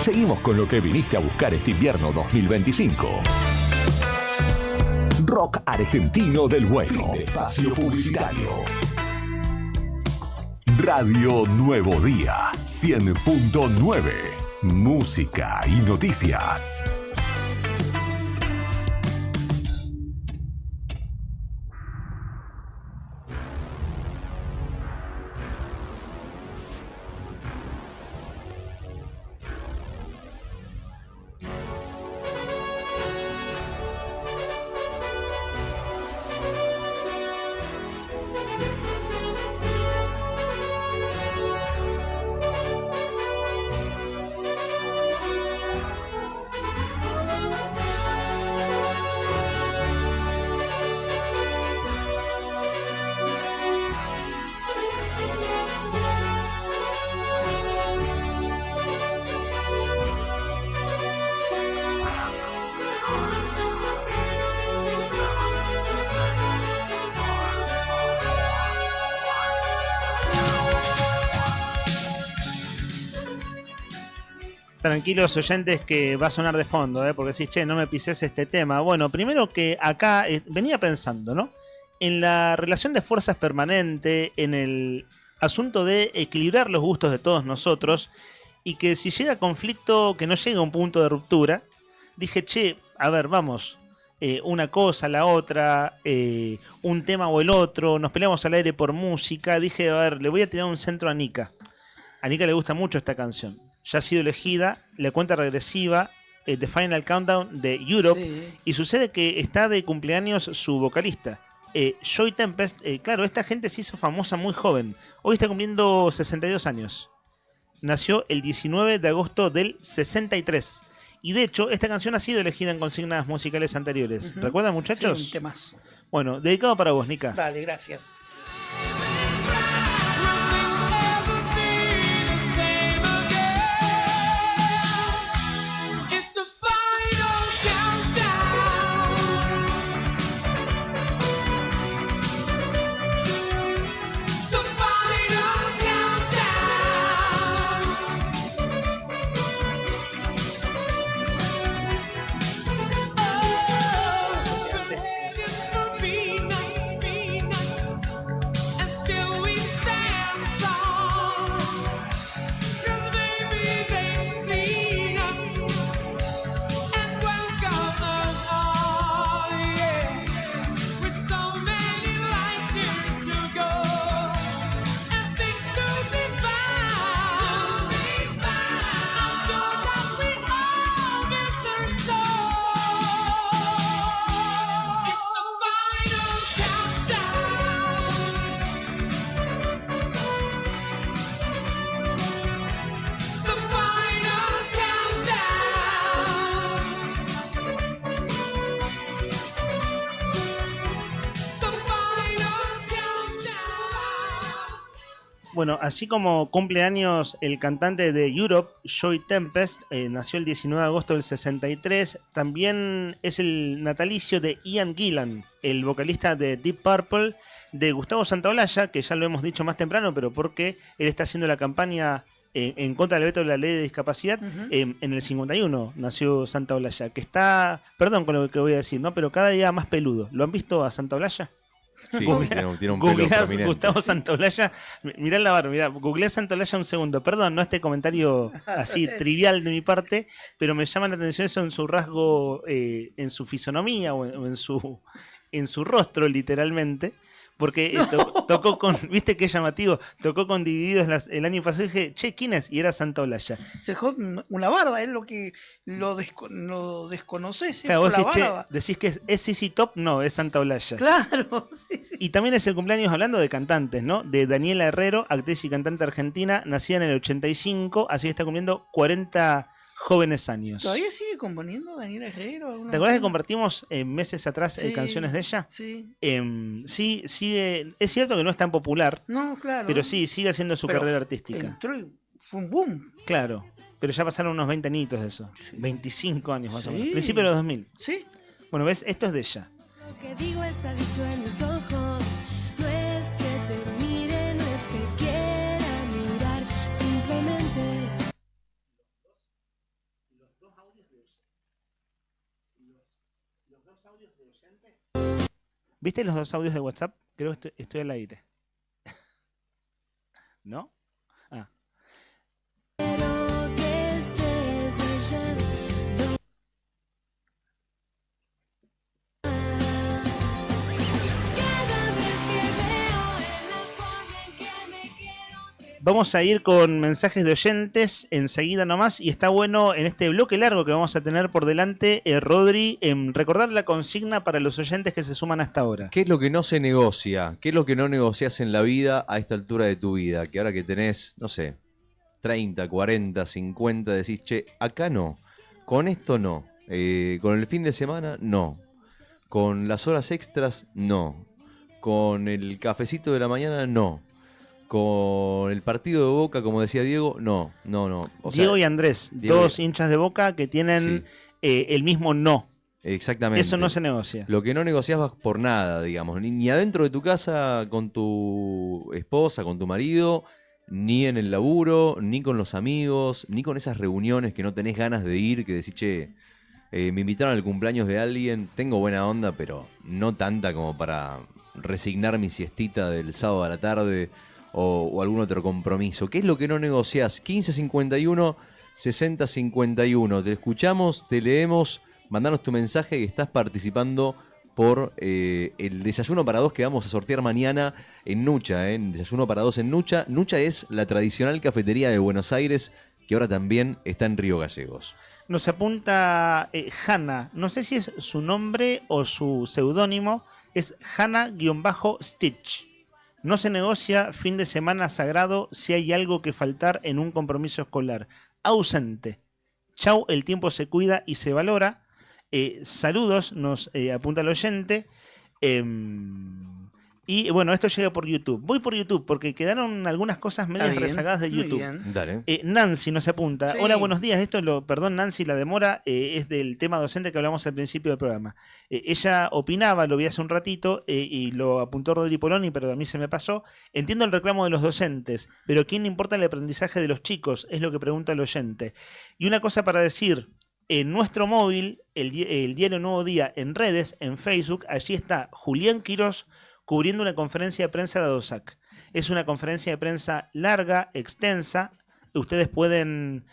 Seguimos con lo que viniste a buscar este invierno 2025. Rock argentino del bueno. Fin de espacio publicitario. Radio Nuevo Día 100.9. Música y noticias. Tranquilos oyentes que va a sonar de fondo, porque decís, che, no me pises este tema. Bueno, primero que acá venía pensando, ¿no? En la relación de fuerzas permanente, en el asunto de equilibrar los gustos de todos nosotros y que si llega conflicto, que no llegue a un punto de ruptura, dije, che, a ver, vamos, una cosa, la otra, un tema o el otro, nos peleamos al aire por música. Dije, a ver, le voy a tirar un centro a Nika. A Nika le gusta mucho esta canción. Ya ha sido elegida la cuenta regresiva The Final Countdown de Europe, sí. Y sucede que está de cumpleaños su vocalista, Joy Tempest. Claro, esta gente se hizo famosa muy joven. Hoy está cumpliendo 62 años. Nació el 19 de agosto del 63. Y de hecho, esta canción ha sido elegida en consignas musicales anteriores. ¿Recuerdan, muchachos? Sí, un temazo. Bueno, dedicado para vos, Nika. Dale, gracias. Bueno, así como cumpleaños el cantante de Europe, Joey Tempest, nació el 19 de agosto del 63, también es el natalicio de Ian Gillan, el vocalista de Deep Purple, de Gustavo Santaolalla, que ya lo hemos dicho más temprano, pero porque él está haciendo la campaña en contra del veto de la ley de discapacidad. En el 51 nació Santaolalla, que está, perdón con lo que voy a decir, ¿no? Pero cada día más peludo. ¿Lo han visto a Santaolalla? Sí, tiene un pelo prominente. Gustavo Santaolalla, mirá la barba, mirá, googleá Santaolalla un segundo, perdón, no este comentario así trivial de mi parte, pero me llama la atención eso en su rasgo, en su fisonomía o en su rostro literalmente, porque tocó con, viste qué llamativo, tocó con Divididos el año pasado y dije, che, ¿quién es? Y era Santaolalla. Se jod una barba, es lo que lo desconoces. Claro, vos la decís, barba. decís que es CC Top, no, es Santaolalla. Claro, sí. Y también es el cumpleaños, hablando de cantantes, ¿no? De Daniela Herrero, actriz y cantante argentina, nacida en el 85, así que está cumpliendo 40 jóvenes años. ¿Todavía sigue componiendo Daniela Herrero? ¿Te acuerdas que compartimos meses atrás canciones de ella? Sí. Sí, sigue. Es cierto que no es tan popular. No, claro. Pero sí, sigue haciendo su carrera artística. Entró y fue un boom. Claro. Pero ya pasaron unos 20 añitos de eso. Sí. 25 años más o menos. Principio de los 2000. Sí. Bueno, ¿ves? Esto es de ella. Lo que digo está dicho en mis ojos. No es que te mire, no es que quiera mirar. Simplemente. ¿Viste los dos audios de WhatsApp? Creo que estoy al aire. ¿No? Ah. Pero que estés allá. Cada vez que veo en la forma en que me quedo. Vamos a ir con mensajes de oyentes enseguida nomás, y está bueno en este bloque largo que vamos a tener por delante, Rodri, recordar la consigna para los oyentes que se suman hasta ahora. ¿Qué es lo que no se negocia? ¿Qué es lo que no negocias en la vida a esta altura de tu vida? Que ahora que tenés, no sé, 30, 40, 50, decís, che, acá no, con esto no, con el fin de semana no, con las horas extras no, con el cafecito de la mañana no. Con el partido de Boca, como decía Diego, no. O Diego sea, y Andrés, Diego dos hinchas de Boca que tienen el mismo no. Exactamente. Eso no se negocia. Lo que no negociabas por nada, digamos, ni adentro de tu casa con tu esposa, con tu marido, ni en el laburo, ni con los amigos, ni con esas reuniones que no tenés ganas de ir, que decís, che, me invitaron al cumpleaños de alguien, tengo buena onda, pero no tanta como para resignar mi siestita del sábado a la tarde o algún otro compromiso. ¿Qué es lo que no negociás? 1551 6051. Te escuchamos, te leemos, mandanos tu mensaje y estás participando por el desayuno para dos que vamos a sortear mañana en Nucha, desayuno para dos en Nucha. Nucha es la tradicional cafetería de Buenos Aires que ahora también está en Río Gallegos. Nos apunta Hanna, no sé si es su nombre o su seudónimo, es Hanna-Stitch. No se negocia fin de semana sagrado si hay algo que faltar en un compromiso escolar. Ausente. Chau, el tiempo se cuida y se valora. Saludos, nos apunta el oyente. Y bueno, esto llega por YouTube. Voy por YouTube porque quedaron algunas cosas medias rezagadas de YouTube. Dale. Nancy nos apunta. Sí. Hola, buenos días. Perdón Nancy, la demora es del tema docente que hablamos al principio del programa. Ella opinaba, lo vi hace un ratito, y lo apuntó Rodri Poloni, pero a mí se me pasó. Entiendo el reclamo de los docentes, pero ¿a quién le importa el aprendizaje de los chicos? Es lo que pregunta el oyente. Y una cosa para decir. En nuestro móvil, el diario Nuevo Día, en redes, en Facebook, allí está Julián Quirós cubriendo una conferencia de prensa de ADOSAC. Es una conferencia de prensa larga, extensa. Ustedes pueden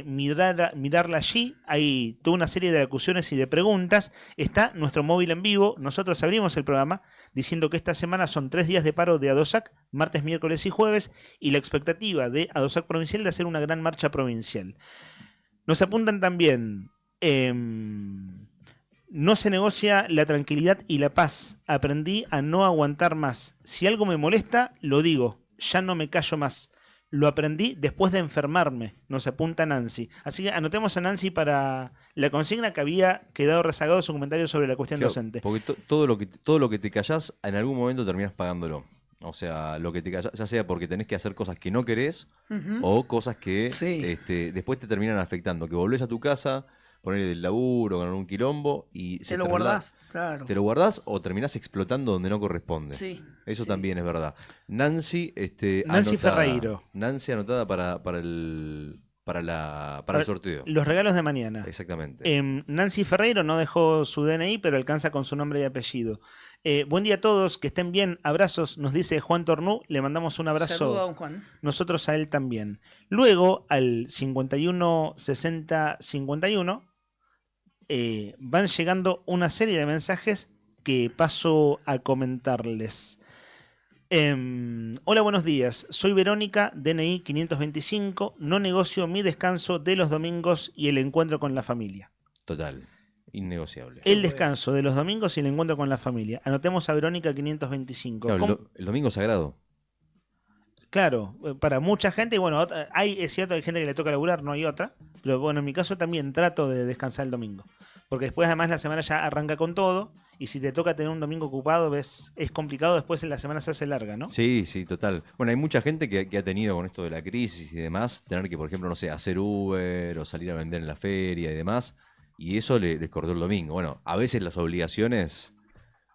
mirarla allí. Hay toda una serie de acusaciones y de preguntas. Está nuestro móvil en vivo. Nosotros abrimos el programa diciendo que esta semana son 3 días de paro de ADOSAC, martes, miércoles y jueves, y la expectativa de ADOSAC provincial de hacer una gran marcha provincial. Nos apuntan también, no se negocia la tranquilidad y la paz. Aprendí a no aguantar más. Si algo me molesta, lo digo. Ya no me callo más. Lo aprendí después de enfermarme, nos apunta Nancy. Así que anotemos a Nancy para la consigna que había quedado rezagado su comentario sobre la cuestión docente. Porque todo lo que te callás, en algún momento terminás pagándolo. O sea, lo que te ya sea porque tenés que hacer cosas que no querés Ujú. o cosas que Sí. después te terminan afectando. Que volvés a tu casa, ponele del laburo, con un quilombo y Te lo guardás, claro. Te lo guardás o terminás explotando donde no corresponde. Sí, Eso sí. también es verdad. Nancy, Nancy anotada. Ferreiro. Nancy anotada para el sorteo. Los regalos de mañana. Exactamente. Nancy Ferreiro no dejó su DNI, pero alcanza con su nombre y apellido. Buen día a todos, que estén bien. Abrazos, nos dice Juan Tornú. Le mandamos un abrazo. Saludo a don Juan. Nosotros a él también. Luego, al 51 60 51, van llegando una serie de mensajes que paso a comentarles. Hola, buenos días. Soy Verónica, DNI 525. No negocio mi descanso de los domingos y el encuentro con la familia. Total. Innegociable. El descanso de los domingos y el encuentro con la familia. Anotemos a Verónica 525. Claro, el domingo sagrado. Claro, para mucha gente, y bueno, es cierto que hay gente que le toca laburar, no hay otra, pero bueno, en mi caso también trato de descansar el domingo, porque después además la semana ya arranca con todo, y si te toca tener un domingo ocupado, es complicado, después en la semana se hace larga, ¿no? Sí, sí, total. Bueno, hay mucha gente que ha tenido con esto de la crisis y demás, tener que, por ejemplo, no sé, hacer Uber o salir a vender en la feria y demás, y eso les cortó el domingo. Bueno, a veces las obligaciones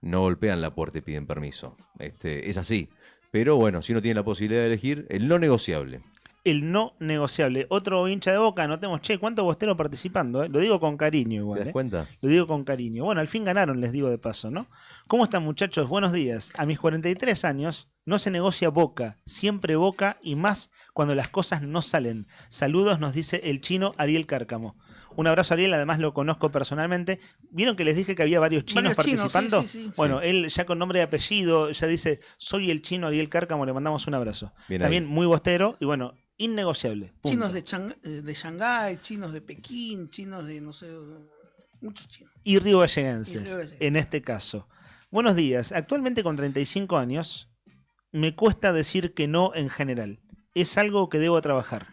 no golpean la puerta y piden permiso. Es así. Pero bueno, si uno tiene la posibilidad de elegir, el no negociable. El no negociable. Otro hincha de Boca, anotemos, che, ¿cuántos bosteros participando? Lo digo con cariño igual. ¿Te das cuenta? Lo digo con cariño. Bueno, al fin ganaron, les digo de paso, ¿no? ¿Cómo están, muchachos? Buenos días. A mis 43 años no se negocia Boca, siempre Boca y más cuando las cosas no salen. Saludos, nos dice el chino Ariel Cárcamo. Un abrazo, Ariel, además lo conozco personalmente. ¿Vieron que les dije que había varios chinos participando? Sí. Bueno, él ya con nombre y apellido, ya dice, soy el chino Ariel Cárcamo, le mandamos un abrazo. Bien También ahí. muy bostero y bueno, innegociable. Punto. Chinos de Shanghái, chinos de Pekín, chinos de no sé, muchos chinos. Y riovalleguenses, Y riovalleguenses. en este caso. Buenos días. Actualmente con 35 años, me cuesta decir que no en general. Es algo que debo trabajar.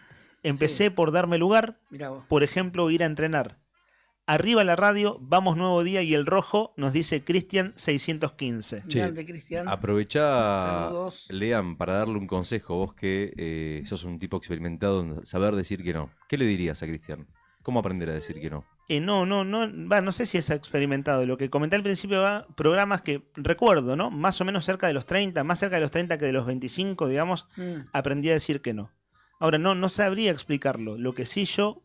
Empecé por darme lugar, Mirá vos. por ejemplo, ir a entrenar. Arriba la radio, vamos nuevo día y el rojo, nos dice Cristian 615. Che, Grande, Cristian. Aprovechá, Saludos. Lean, para darle un consejo, vos que sos un tipo experimentado en saber decir que no. ¿Qué le dirías a Cristian? ¿Cómo aprender a decir que no? No sé si es experimentado. Lo que comenté al principio, programas que recuerdo, ¿no? Más o menos cerca de los 30, más cerca de los 30 que de los 25, digamos, aprendí a decir que no. Ahora, no sabría explicarlo. Lo que sí yo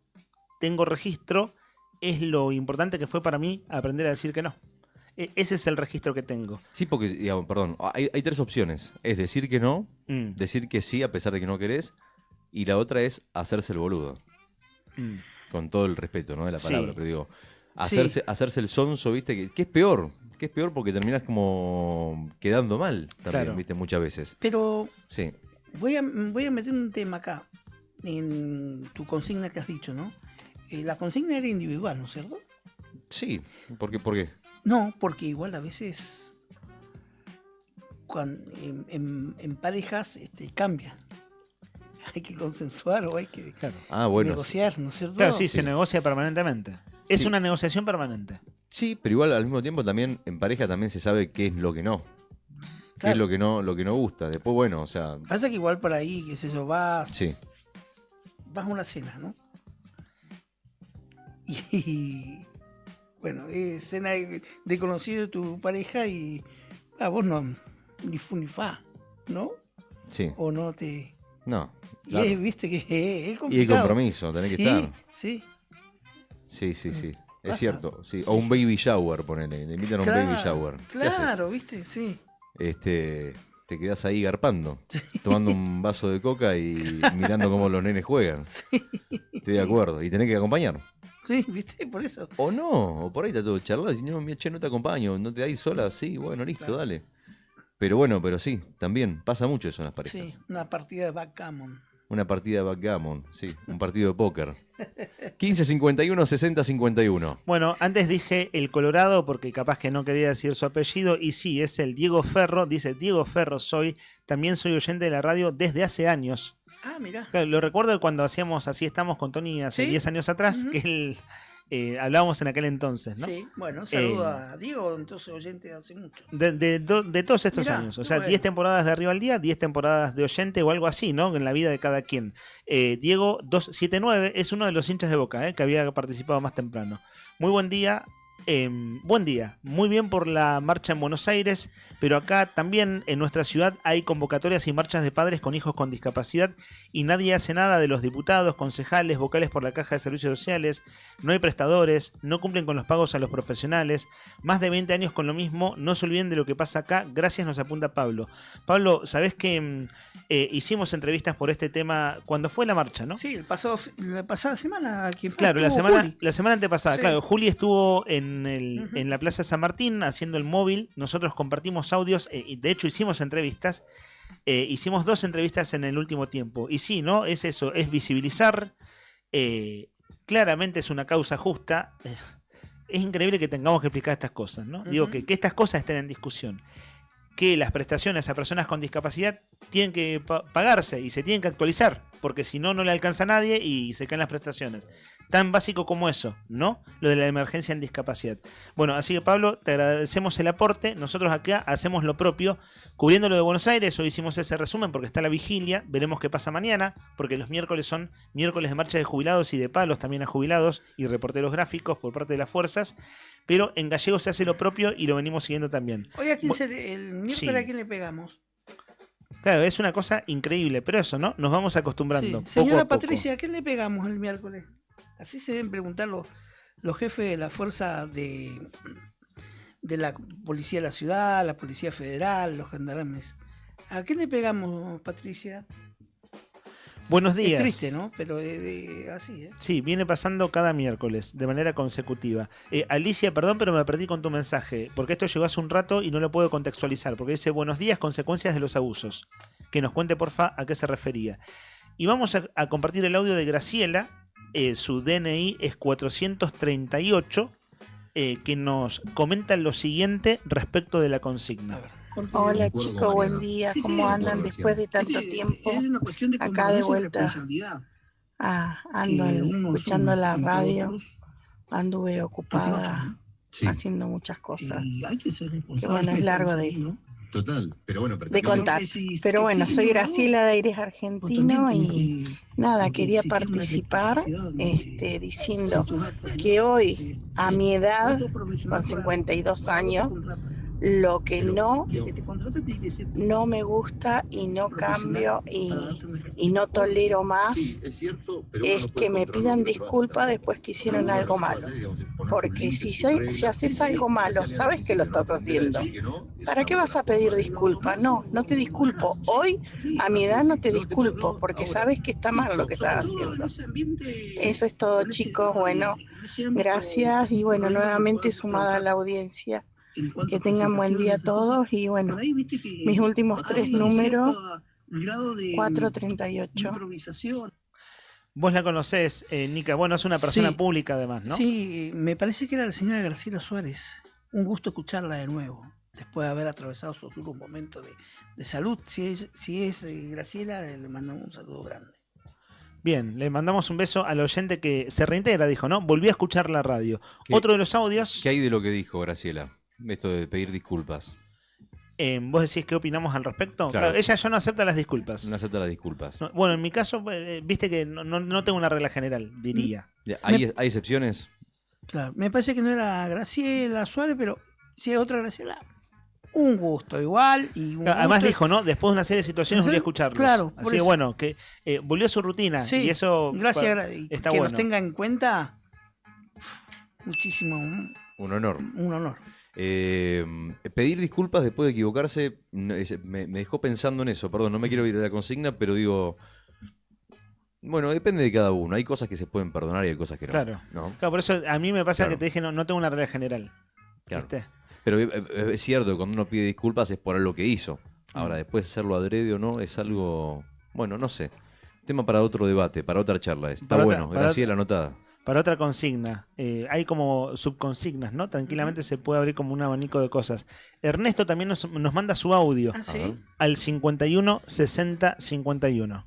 tengo registro es lo importante que fue para mí aprender a decir que no. Ese es el registro que tengo. Sí, porque, digamos, perdón, hay tres opciones. Es decir que no, decir que sí a pesar de que no querés, y la otra es hacerse el boludo. Con todo el respeto, ¿no? De la palabra, Sí. pero digo, Sí. hacerse el sonso, ¿viste? Que es peor. Que es peor porque terminás como quedando mal también, Claro. ¿viste? Muchas veces. Pero Sí. voy a meter un tema acá, en tu consigna que has dicho, ¿no? La consigna era individual, ¿no es cierto? Sí, ¿por qué? No, porque igual a veces en parejas cambia. Hay que consensuar o hay que negociar, ¿no es cierto? Claro, sí, se negocia permanentemente. Es Sí. una negociación permanente. Sí, pero igual al mismo tiempo también en pareja también se sabe qué es lo que no. Qué es Claro. lo que no gusta. Después, bueno, o sea, Pasa que igual por ahí, qué sé yo, vas sí. a una cena, ¿no? Y bueno, es cena de conocido de tu pareja y vos no, ni fu ni fa, ¿no? Sí. O no te... No. Y claro. viste que es Y hay complicado. compromiso, tenés que Sí, estar. Sí, Sí, sí, sí. Es Pasa. cierto. Sí. Sí. O un baby shower, ponele. Te invitan a un baby shower. ¿Qué haces? claro, viste, sí. Te quedás ahí garpando, tomando un vaso de coca y mirando cómo los nenes juegan. Estoy de acuerdo. Y tenés que acompañar. Sí, viste, por eso. O no, o por ahí está todo charlado. Si no, mira, che, no te acompaño, no te da ahí sola. Sí, bueno, listo, dale. Pero bueno, pero sí, también pasa mucho eso en las parejas. Sí, una partida de backgammon. Una partida de backgammon, sí, un partido de póker. 15-51, 60-51. Bueno, antes dije el Colorado porque capaz que no quería decir su apellido y sí, es el Diego Ferro, dice Diego Ferro también soy oyente de la radio desde hace años. Ah, mirá. Claro, lo recuerdo de cuando hacíamos Así Estamos con Tony hace ¿Sí? 10 años atrás, que Hablábamos en aquel entonces, ¿no? Sí, bueno, saludo a Diego, entonces oyente de hace mucho. De todos estos Mirá, años. O sea, bueno. 10 temporadas de Arriba al Día, 10 temporadas de oyente o algo así, ¿no? En la vida de cada quien. Diego 279 es uno de los hinchas de Boca, que había participado más temprano. Muy buen día. Buen día, muy bien por la marcha en Buenos Aires, pero acá también en nuestra ciudad hay convocatorias y marchas de padres con hijos con discapacidad y nadie hace nada de los diputados, concejales, vocales por la Caja de Servicios Sociales, no hay prestadores, no cumplen con los pagos a los profesionales, más de 20 años con lo mismo, no se olviden de lo que pasa acá, gracias nos apunta Pablo. Pablo, ¿sabés que hicimos entrevistas por este tema cuando fue la marcha, ¿no? Sí, la pasada semana. Claro, la semana antepasada, Sí. claro, Juli estuvo en la Plaza San Martín haciendo el móvil, nosotros compartimos audios y de hecho hicimos entrevistas, hicimos 2 entrevistas en el último tiempo y sí, ¿no? Es eso, es visibilizar, claramente es una causa justa, es increíble que tengamos que explicar estas cosas, ¿no? Digo que estas cosas estén en discusión, que las prestaciones a personas con discapacidad tienen que pagarse y se tienen que actualizar, porque si no, no le alcanza a nadie y se caen las prestaciones. Tan básico como eso, ¿no? Lo de la emergencia en discapacidad. Bueno, así que Pablo, te agradecemos el aporte. Nosotros acá hacemos lo propio, cubriendo lo de Buenos Aires. Hoy hicimos ese resumen porque está la vigilia. Veremos qué pasa mañana, porque los miércoles son miércoles de marcha de jubilados y de palos también a jubilados y reporteros gráficos por parte de las fuerzas. Pero en Gallego se hace lo propio y lo venimos siguiendo también. Hoy el miércoles Sí. ¿a quién le pegamos? Claro, es una cosa increíble, pero eso, ¿no? Nos vamos acostumbrando. Sí. Poco Señora a poco. Patricia, ¿a quién le pegamos el miércoles? Así se deben preguntar los jefes de la fuerza de la policía de la ciudad, la policía federal, los gendarmes. ¿A quién le pegamos, Patricia? Buenos días. Es triste, ¿no? Pero así, ¿eh? Sí, viene pasando cada miércoles, de manera consecutiva. Alicia, perdón, pero me perdí con tu mensaje, porque esto llegó hace un rato y no lo puedo contextualizar, porque dice, buenos días, consecuencias de los abusos. Que nos cuente, porfa, a qué se refería. Y vamos a compartir el audio de Graciela, su DNI es 438, que nos comenta lo siguiente respecto de la consigna. Hola chicos, buen día. ¿Cómo andan después de tanto tiempo? Acá de vuelta. Ando escuchando la radio. Anduve ocupada haciendo muchas cosas. Que bueno, es largo Total, pero bueno, de contar. Pero bueno, soy Graciela de Aires Argentino y nada, quería participar diciendo que hoy, a mi edad, con 52 años, lo que no me gusta y no cambio y no tolero más es que me pidan disculpas después que hicieron algo malo. Porque si haces algo malo, sabes que lo estás haciendo. ¿Para qué vas a pedir disculpas? No te disculpo. Hoy, a mi edad, no te disculpo porque sabes que está mal lo que estás haciendo. Eso es todo, chicos. Bueno, gracias y bueno, nuevamente sumada a la audiencia. Que tengan buen día todos y bueno, mis últimos 3 números, 438. Vos la conocés, Nica, bueno, es una persona Sí. pública además, ¿no? Sí, me parece que era la señora Graciela Suárez. Un gusto escucharla de nuevo, después de haber atravesado su duro momento de salud. Si es Graciela, le mandamos un saludo grande. Bien, le mandamos un beso al oyente que se reintegra, dijo, ¿no? Volví a escuchar la radio. Otro de los audios. ¿Qué hay de lo que dijo Graciela? Esto de pedir disculpas. ¿Vos decís qué opinamos al respecto? Claro. Claro, ella ya no acepta las disculpas. No acepta las disculpas. No, bueno, en mi caso, viste que no tengo una regla general, diría. ¿Hay excepciones? Claro, me parece que no era Graciela Suárez, pero si es otra Graciela, un gusto igual. Y un Además gusto. dijo, ¿no? Después de una serie de situaciones volví a escucharlos. Claro, por Así que eso. bueno, que volvió a su rutina. Sí, y eso gracias, y está que bueno. nos tenga en cuenta. Muchísimo, Un honor. un honor. Pedir disculpas después de equivocarse me dejó pensando en eso. Perdón, no me quiero ir de la consigna, pero digo... Bueno, depende de cada uno. Hay cosas que se pueden perdonar y hay cosas que no. Claro. ¿no? Claro, por eso a mí me pasa Claro. que te dije, no tengo una regla general. Claro. ¿Viste? Pero es cierto que cuando uno pide disculpas es por algo que hizo. Ahora, después hacerlo adrede o no es algo... Bueno, no sé. Tema para otro debate, para otra charla. Está Para bueno, otra- Graciela anotada. Para otra consigna. Hay como subconsignas, ¿no? Tranquilamente se puede abrir como un abanico de cosas. Ernesto también nos manda su audio. ¿Ah, sí? Al 51 60 51.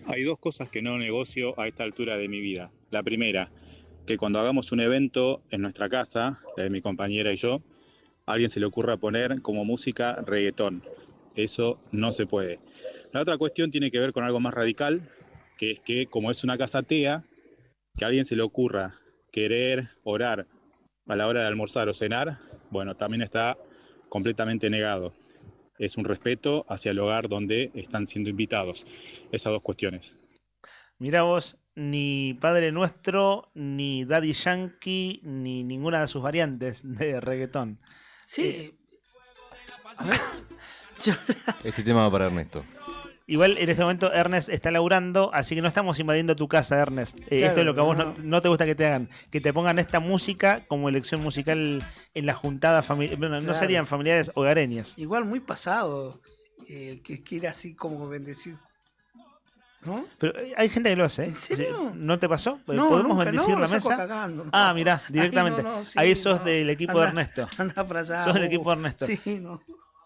Hay 2 cosas que no negocio a esta altura de mi vida. La primera, que cuando hagamos un evento en nuestra casa, mi compañera y yo, a alguien se le ocurra poner como música reggaetón. Eso no se puede. La otra cuestión tiene que ver con algo más radical, que es que como es una casa atea, que a alguien se le ocurra querer orar a la hora de almorzar o cenar, bueno, también está completamente negado. Es un respeto hacia el hogar donde están siendo invitados. Esas dos cuestiones. Mirá vos, ni Padre Nuestro, ni Daddy Yankee, ni ninguna de sus variantes de reggaetón. Sí. A ver. Este tema va para Ernesto. Igual en este momento Ernest está laburando, así que no estamos invadiendo tu casa, Ernest. Claro, esto es lo que a vos no. no te gusta que te hagan. Que te pongan esta música como elección musical en la juntada familiar. Bueno, no Claro. serían familiares hogareñas. Igual muy pasado, que quiere así como bendecir. ¿No? Pero hay gente que lo hace. ¿En serio? ¿No te pasó? No, ¿Podemos nunca, bendecir no, la lo saco mesa? cagando, no. Ah, mirá, directamente. Ahí no, sí, Ahí sos no. del equipo de Anda- Ernesto. Anda para allá. Sos del equipo de Ernesto. Sí, no.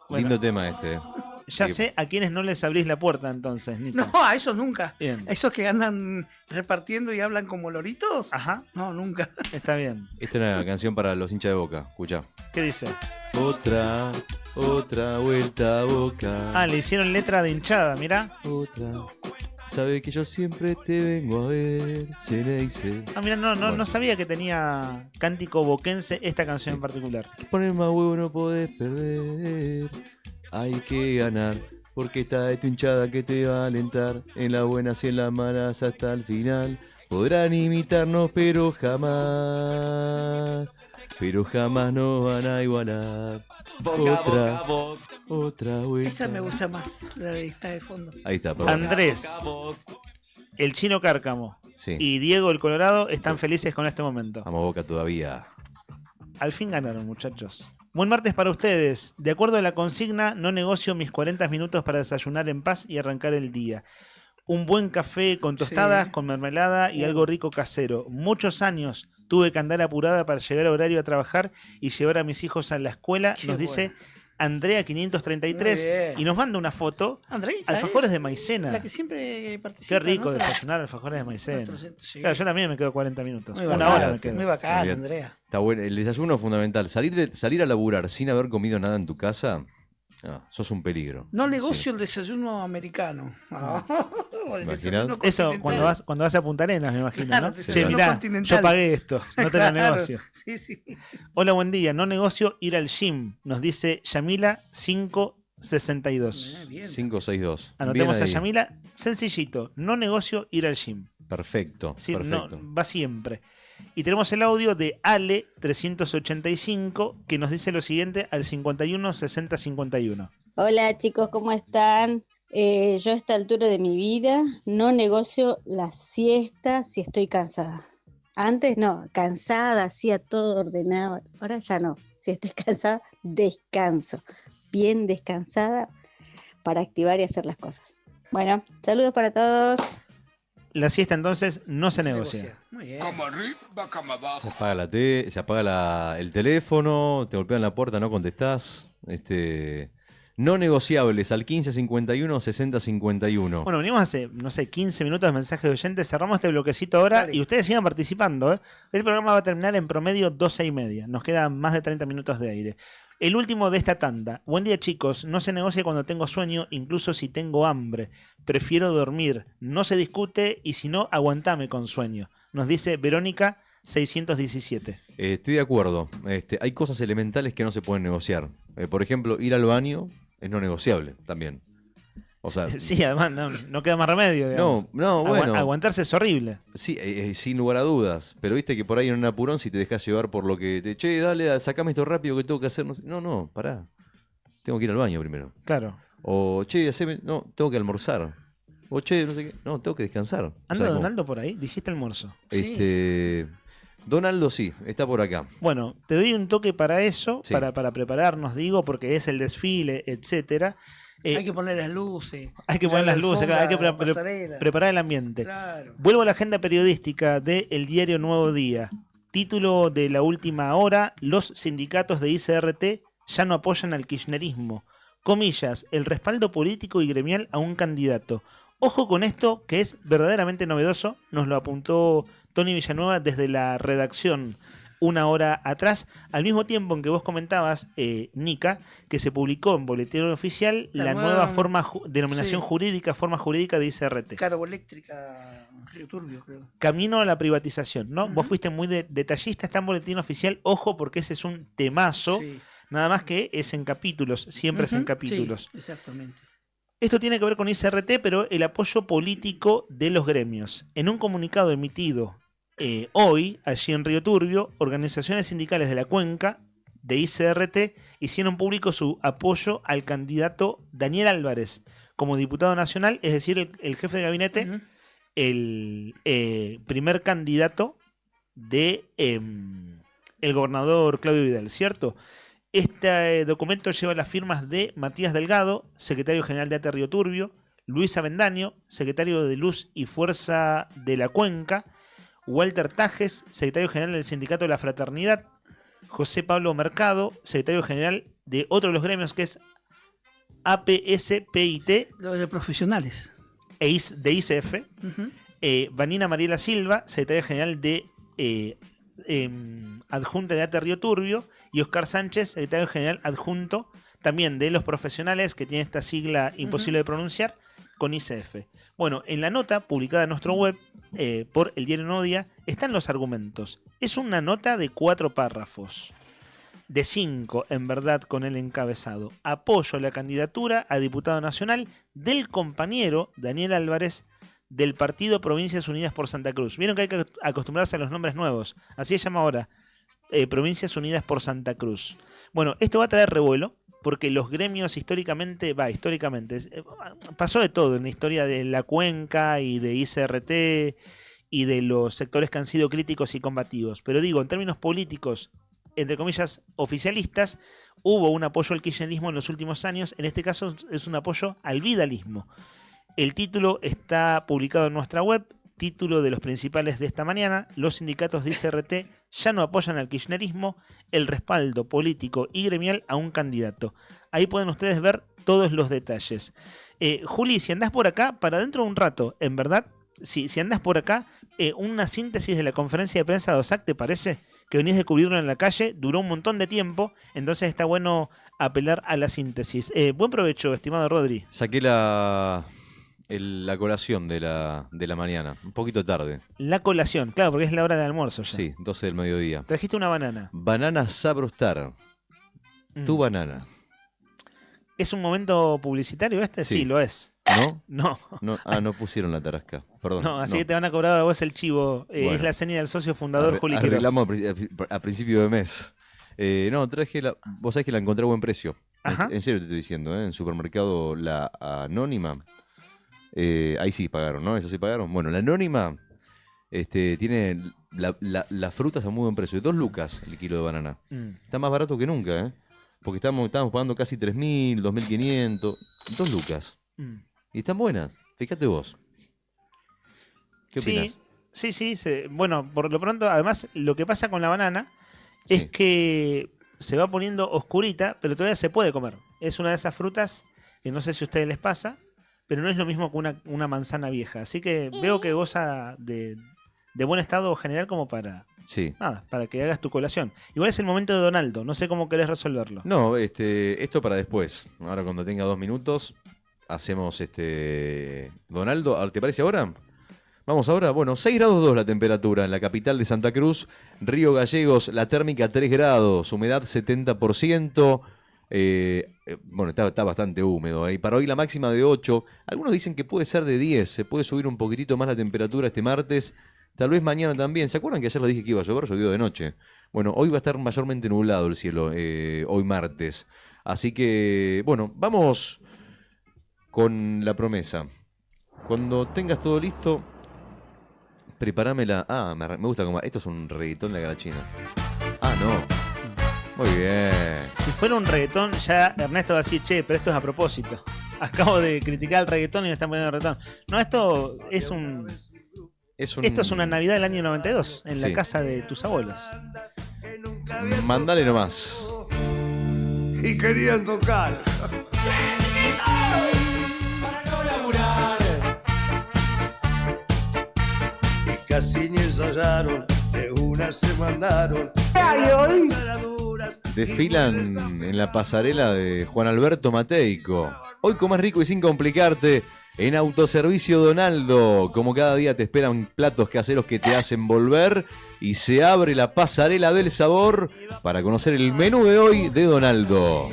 Bueno. Lindo tema este. Ya sé a quienes no les abrís la puerta entonces, Nico. No, a esos nunca. Bien. A esos que andan repartiendo y hablan como loritos. Ajá. No, nunca. Está bien. Esta es una canción para los hinchas de Boca. Escucha. ¿Qué dice? Otra vuelta a Boca. Ah, le hicieron letra de hinchada, mirá. Otra. Sabe que yo siempre te vengo a ver, Ceneice. Ah, mira, no Bueno. sabía que tenía cántico boquense esta canción en particular. Poner más huevo no podés perder. Hay que ganar, porque está de tu hinchada que te va a alentar. En las buenas y en las malas hasta el final. Podrán imitarnos, pero jamás nos van a igualar. Otra vuelta. Esa me gusta más, la de esta de fondo. Ahí está, perdón. Andrés, el Chino Cárcamo Sí. y Diego el Colorado están felices con este momento. Vamos Boca todavía. Al fin ganaron, muchachos. Buen martes para ustedes. De acuerdo a la consigna, no negocio mis 40 minutos para desayunar en paz y arrancar el día. Un buen café con tostadas, Sí. con mermelada y algo rico casero. Muchos años tuve que andar apurada para llegar a horario a trabajar y llevar a mis hijos a la escuela, Qué nos dice Andrea 533 Muy bien. y nos manda una foto. Andreita, Alfajores es de maicena. la que siempre participa. Qué rico nuestra- desayunar alfajores de maicena. Sí. Claro, yo también me quedo 40 minutos. Muy Una bacán, hora me quedo. muy bacán, Muy bien. Andrea. Está bueno. El desayuno es fundamental. Salir a laburar sin haber comido nada en tu casa, sos un peligro. No negocio el desayuno americano. O el ¿Imaginás? desayuno Eso continental. cuando vas a Punta Arenas, me imagino, Claro, ¿no? desayuno Che, mirá, continental. yo pagué esto, no te Claro, lo negocio. Sí, sí. Hola, buen día. No negocio ir al gym, nos dice Yamila 562. 562. Anotemos Bien a ahí. Yamila. Sencillito, no negocio ir al gym. Perfecto. Sí, perfecto. no, va siempre. Y tenemos el audio de Ale 385 que nos dice lo siguiente al 51 60 51. Hola chicos, ¿cómo están? Yo a esta altura de mi vida no negocio la siesta si estoy cansada. Antes no, cansada, hacía todo ordenado. Ahora ya no. Si estoy cansada, descanso. Bien descansada para activar y hacer las cosas. Bueno, saludos para todos. La siesta entonces no se negocia. Muy bien. Cama arriba, cama abajo. Se apaga se apaga el teléfono, te golpean la puerta, no contestás. No negociables al 1551 6051. Bueno, venimos hace, no sé, 15 minutos de mensajes de oyentes. Cerramos este bloquecito ahora y ustedes sigan participando, ¿eh? El programa va a terminar en promedio 12:30. Nos quedan más de 30 minutos de aire. El último de esta tanda. Buen día, chicos. No se negocia cuando tengo sueño, incluso si tengo hambre. Prefiero dormir. No se discute y si no, aguantame con sueño. Nos dice Verónica 617. Estoy de acuerdo. Hay cosas elementales que no se pueden negociar. Por ejemplo, ir al baño es no negociable también. O sea, Sí, además no queda más remedio. Digamos. No, bueno. Aguantarse es horrible. Sí, sin lugar a dudas. Pero viste que por ahí en un apurón, si te dejas llevar por lo que te. Che, dale, sacame esto rápido que tengo que hacer. No, pará. Tengo que ir al baño primero. Claro. O, che, haceme. No, tengo que almorzar. O, che, no sé qué. No, tengo que descansar. O ¿Anda sea, Donaldo por ahí? Dijiste almuerzo. Donaldo sí, está por acá. Bueno, te doy un toque para eso, Sí. para prepararnos, digo, porque es el desfile, etcétera. Hay que poner las luces. Hay que poner las luces, alfombra, hay que pasarela. preparar el ambiente. Claro. Vuelvo a la agenda periodística de El Diario Nuevo Día. Título de la última hora: los sindicatos de ICRT ya no apoyan al kirchnerismo. Comillas, el respaldo político y gremial a un candidato. Ojo con esto que es verdaderamente novedoso, nos lo apuntó Tony Villanueva desde la redacción una hora atrás, al mismo tiempo en que vos comentabas, Nica, que se publicó en Boletín Oficial la nueva denominación jurídica, forma jurídica de ICRT. Carboeléctrica Río Turbio, creo. Camino a la privatización, ¿no? Vos fuiste muy detallista, está en Boletín Oficial, ojo porque ese es un temazo, nada más que es en capítulos, siempre es en capítulos. Sí, exactamente. Esto tiene que ver con ICRT, pero el apoyo político de los gremios. En un comunicado emitido hoy, allí en Río Turbio, organizaciones sindicales de la cuenca de ICRT hicieron público su apoyo al candidato Daniel Álvarez como diputado nacional, es decir, el jefe de gabinete, el primer candidato de el gobernador Claudio Vidal, ¿cierto? Este documento lleva las firmas de Matías Delgado, secretario general de ATE Río Turbio, Luis Avendaño, secretario de Luz y Fuerza de la Cuenca, Walter Tajes, secretario general del Sindicato de la Fraternidad, José Pablo Mercado, secretario general de otro de los gremios que es APSPIT, Los de profesionales. de ICF, Vanina Mariela Silva, secretaria general de adjunta de ATE Río Turbio, y Oscar Sánchez, secretario general adjunto también de los profesionales, que tiene esta sigla imposible de pronunciar, con ICF. Bueno, en la nota publicada en nuestro web por el diario Nuevo Día están los argumentos. Es una nota de 4 párrafos, de 5 en verdad, con el encabezado: apoyo a la candidatura a diputado nacional del compañero Daniel Álvarez del partido Provincias Unidas por Santa Cruz. Vieron que hay que acostumbrarse a los nombres nuevos. Así se llama ahora, Provincias Unidas por Santa Cruz. Bueno, esto va a traer revuelo, porque los gremios históricamente, pasó de todo en la historia de la cuenca y de ICRT y de los sectores que han sido críticos y combativos. Pero digo, en términos políticos, entre comillas, oficialistas, hubo un apoyo al kirchnerismo en los últimos años. En este caso es un apoyo al vidalismo. El título está publicado en nuestra web, título de los principales de esta mañana: los sindicatos de ICRT ya no apoyan al kirchnerismo, el respaldo político y gremial a un candidato. Ahí pueden ustedes ver todos los detalles. Juli, si andás por acá, para dentro de un rato, en verdad, si andás por acá, una síntesis de la conferencia de prensa de OSAC, ¿te parece? Que venís de cubrirlo en la calle, duró un montón de tiempo, entonces está bueno apelar a la síntesis. Buen provecho, estimado Rodri. Saqué la colación de la mañana, un poquito tarde. La colación, claro, porque es la hora de almuerzo ya. Sí, 12 del mediodía. Trajiste una banana. Banana Sabrostar. Tu banana. ¿Es un momento publicitario este? Sí, lo es. ¿No? No. No pusieron la tarasca. Perdón. No, así que te van a cobrar a vos el chivo. Bueno, es la seña del socio fundador Juli Quirós. Arreglamos a principio de mes. Traje vos sabés que la encontré a buen precio. En serio te estoy diciendo, en supermercado La Anónima. Ahí sí pagaron, ¿no? Eso sí pagaron. Bueno, La Anónima tiene las frutas a muy buen precio. 2 lucas el kilo de banana. Está más barato que nunca, porque estamos pagando casi 3.000, 2.500. 2 lucas. Y están buenas. Fíjate vos. ¿Qué opinas? Sí. Bueno, por lo pronto, además, lo que pasa con la banana es que se va poniendo oscurita, pero todavía se puede comer. Es una de esas frutas que no sé si a ustedes les pasa, pero no es lo mismo que una manzana vieja. Así que veo que goza de buen estado general como para que hagas tu colación. Igual es el momento de Donaldo, no sé cómo querés resolverlo. No, esto para después. Ahora cuando tenga 2 minutos, hacemos Donaldo, ¿te parece ahora? Vamos ahora, 6 grados 2 la temperatura en la capital de Santa Cruz, Río Gallegos, la térmica 3 grados, humedad 70%. Está bastante húmedo. Y para hoy la máxima de 8. Algunos dicen que puede ser de 10. Se puede subir un poquitito más la temperatura este martes. Tal vez mañana también. ¿Se acuerdan que ayer les dije que iba a llover? Llovió de noche. Bueno, hoy va a estar mayormente nublado el cielo, hoy martes. Así que, vamos con la promesa. Cuando tengas todo listo, preparámela. Me gusta como... Esto es un reggaetón de la Galachina. No. Muy bien. Si fuera un reggaetón, ya Ernesto va a decir, pero esto es a propósito. Acabo de criticar el reggaetón y me están poniendo reggaetón. No, esto es Esto es una Navidad del año 92, en la casa de tus abuelos. Mándale nomás. Y querían tocar. Para no laburar, así ni ensayaron, de una se mandaron. Desfilan en la pasarela de Juan Alberto Mateico. Hoy comas rico y sin complicarte en Autoservicio Donaldo. Como cada día te esperan platos caseros que te hacen volver y se abre la pasarela del sabor para conocer el menú de hoy de Donaldo.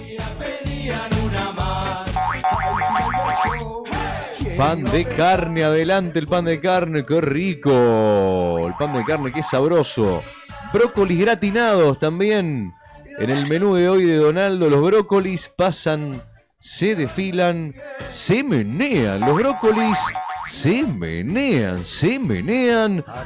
Pan de carne, adelante el pan de carne, qué rico. El pan de carne, qué sabroso. Brócolis gratinados también. En el menú de hoy de Donaldo, los brócolis pasan, se desfilan, se menean. Los brócolis se menean.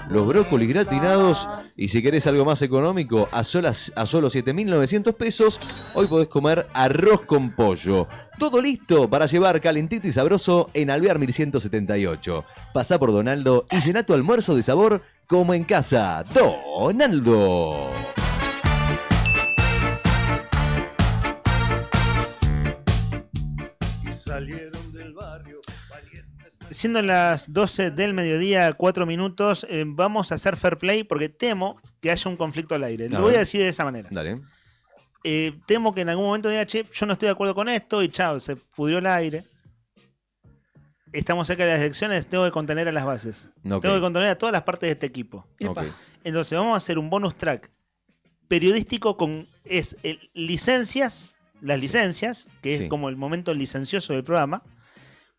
Los brócolis gratinados. Y si querés algo más económico, a solo 7.900 pesos, hoy podés comer arroz con pollo. Todo listo para llevar calentito y sabroso en Alvear 1178. Pasá por Donaldo y llená tu almuerzo de sabor como en casa. Donaldo. Salieron del barrio. Siendo las 12 del mediodía, 4 minutos, vamos a hacer fair play porque temo que haya un conflicto al aire. Lo voy a decir de esa manera. Dale. Temo que en algún momento diga, che, yo no estoy de acuerdo con esto y chao, se pudrió el aire. Estamos cerca de las elecciones, tengo que contener a las bases. Okay. Tengo que contener a todas las partes de este equipo. Okay. Entonces vamos a hacer un bonus track periodístico con licencias, las licencias, que es como el momento licencioso del programa,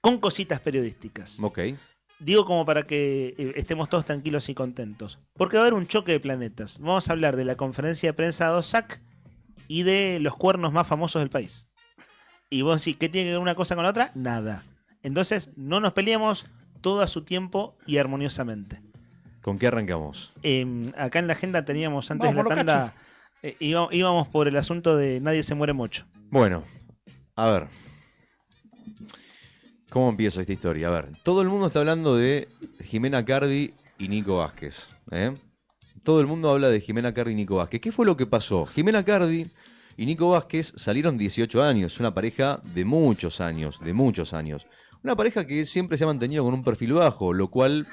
con cositas periodísticas. Ok. Digo como para que estemos todos tranquilos y contentos. Porque va a haber un choque de planetas. Vamos a hablar de la conferencia de prensa de OSAC y de los cuernos más famosos del país. Y vos decís, ¿qué tiene que ver una cosa con la otra? Nada. Entonces, no nos peleemos, todo a su tiempo y armoniosamente. ¿Con qué arrancamos? Acá en la agenda teníamos antes de la tanda, íbamos por el asunto de Nadie se muere mucho. Bueno, a ver. ¿Cómo empiezo esta historia? A ver, todo el mundo está hablando de Jimena Cardi y Nico Vázquez. Todo el mundo habla de Jimena Cardi y Nico Vázquez. ¿Qué fue lo que pasó? Jimena Cardi y Nico Vázquez salieron 18 años. Una pareja de muchos años. Una pareja que siempre se ha mantenido con un perfil bajo, lo cual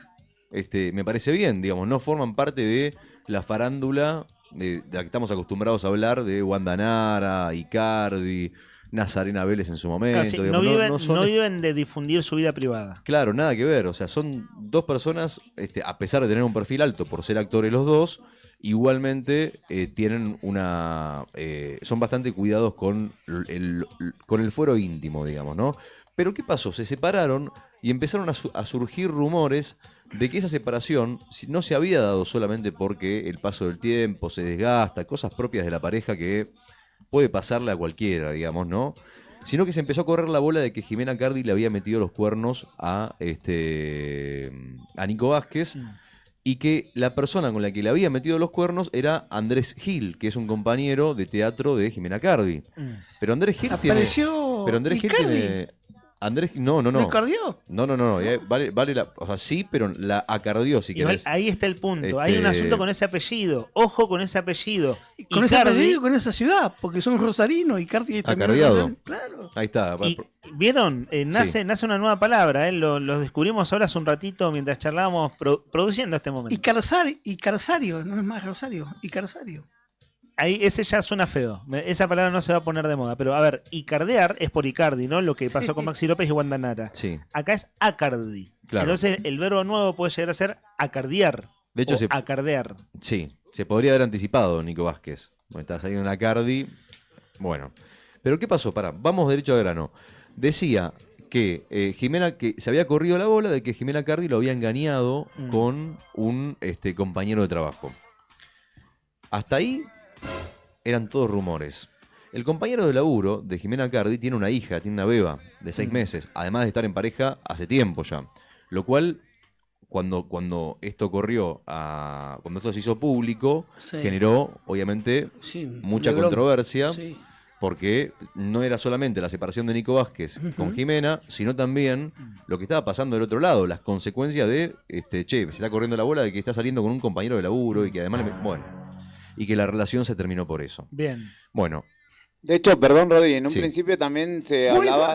me parece bien, digamos. No forman parte de la farándula de la que estamos acostumbrados a hablar de Wanda Nara, Icardi, Nazarena Vélez en su momento. Claro, sí, digamos, no viven de difundir su vida privada. Claro, nada que ver. O sea, son dos personas, a pesar de tener un perfil alto por ser actores los dos, igualmente tienen son bastante cuidados con el fuero íntimo, digamos, ¿no? Pero ¿qué pasó? Se separaron y empezaron a surgir rumores de que esa separación no se había dado solamente porque el paso del tiempo se desgasta, cosas propias de la pareja que puede pasarle a cualquiera, digamos, ¿no? Sino que se empezó a correr la bola de que Jimena Cardi le había metido los cuernos a Nico Vázquez y que la persona con la que le había metido los cuernos era Andrés Gil, que es un compañero de teatro de Jimena Cardi. Pero Andrés Gil tiene... Andrés, no. ¿Me acardió? No. Vale o sea, sí, pero la acardió, si querés. Ahí está el punto. Hay un asunto con ese apellido. Ojo con ese apellido. Con ese apellido y con esa ciudad, porque son rosarinos y Cardi también. Acardiado. Claro. Ahí está. ¿Vieron? Nace una nueva palabra. Lo descubrimos ahora hace un ratito mientras charlábamos produciendo este momento. Y Carsario, no es más Rosario. Y Carsario. Ahí ese ya suena feo. Esa palabra no se va a poner de moda. Pero a ver, Icardear es por Icardi, ¿no? Lo que pasó con Maxi López y Wanda Nara. Sí. Acá es acardi. Claro. Entonces el verbo nuevo puede llegar a ser acardiar. De hecho, acardear. Sí, se podría haber anticipado Nico Vázquez. Está saliendo en Acardi. Bueno. Pero ¿qué pasó? Vamos derecho al grano. Decía que que se había corrido la bola de que Jimena Cardi lo había engañado con un compañero de trabajo. Hasta ahí eran todos rumores. El compañero de laburo de Jimena Cardi tiene una hija, tiene una beba de 6 meses, además de estar en pareja hace tiempo ya. Lo cual, cuando esto cuando esto se hizo público, generó, obviamente, mucha controversia, porque no era solamente la separación de Nico Vázquez con Jimena, sino también lo que estaba pasando del otro lado, las consecuencias de, se está corriendo la bola de que está saliendo con un compañero de laburo y que además, y que la relación se terminó por eso. Bien. Bueno. De hecho, perdón, Rodri, en un principio también se hablaba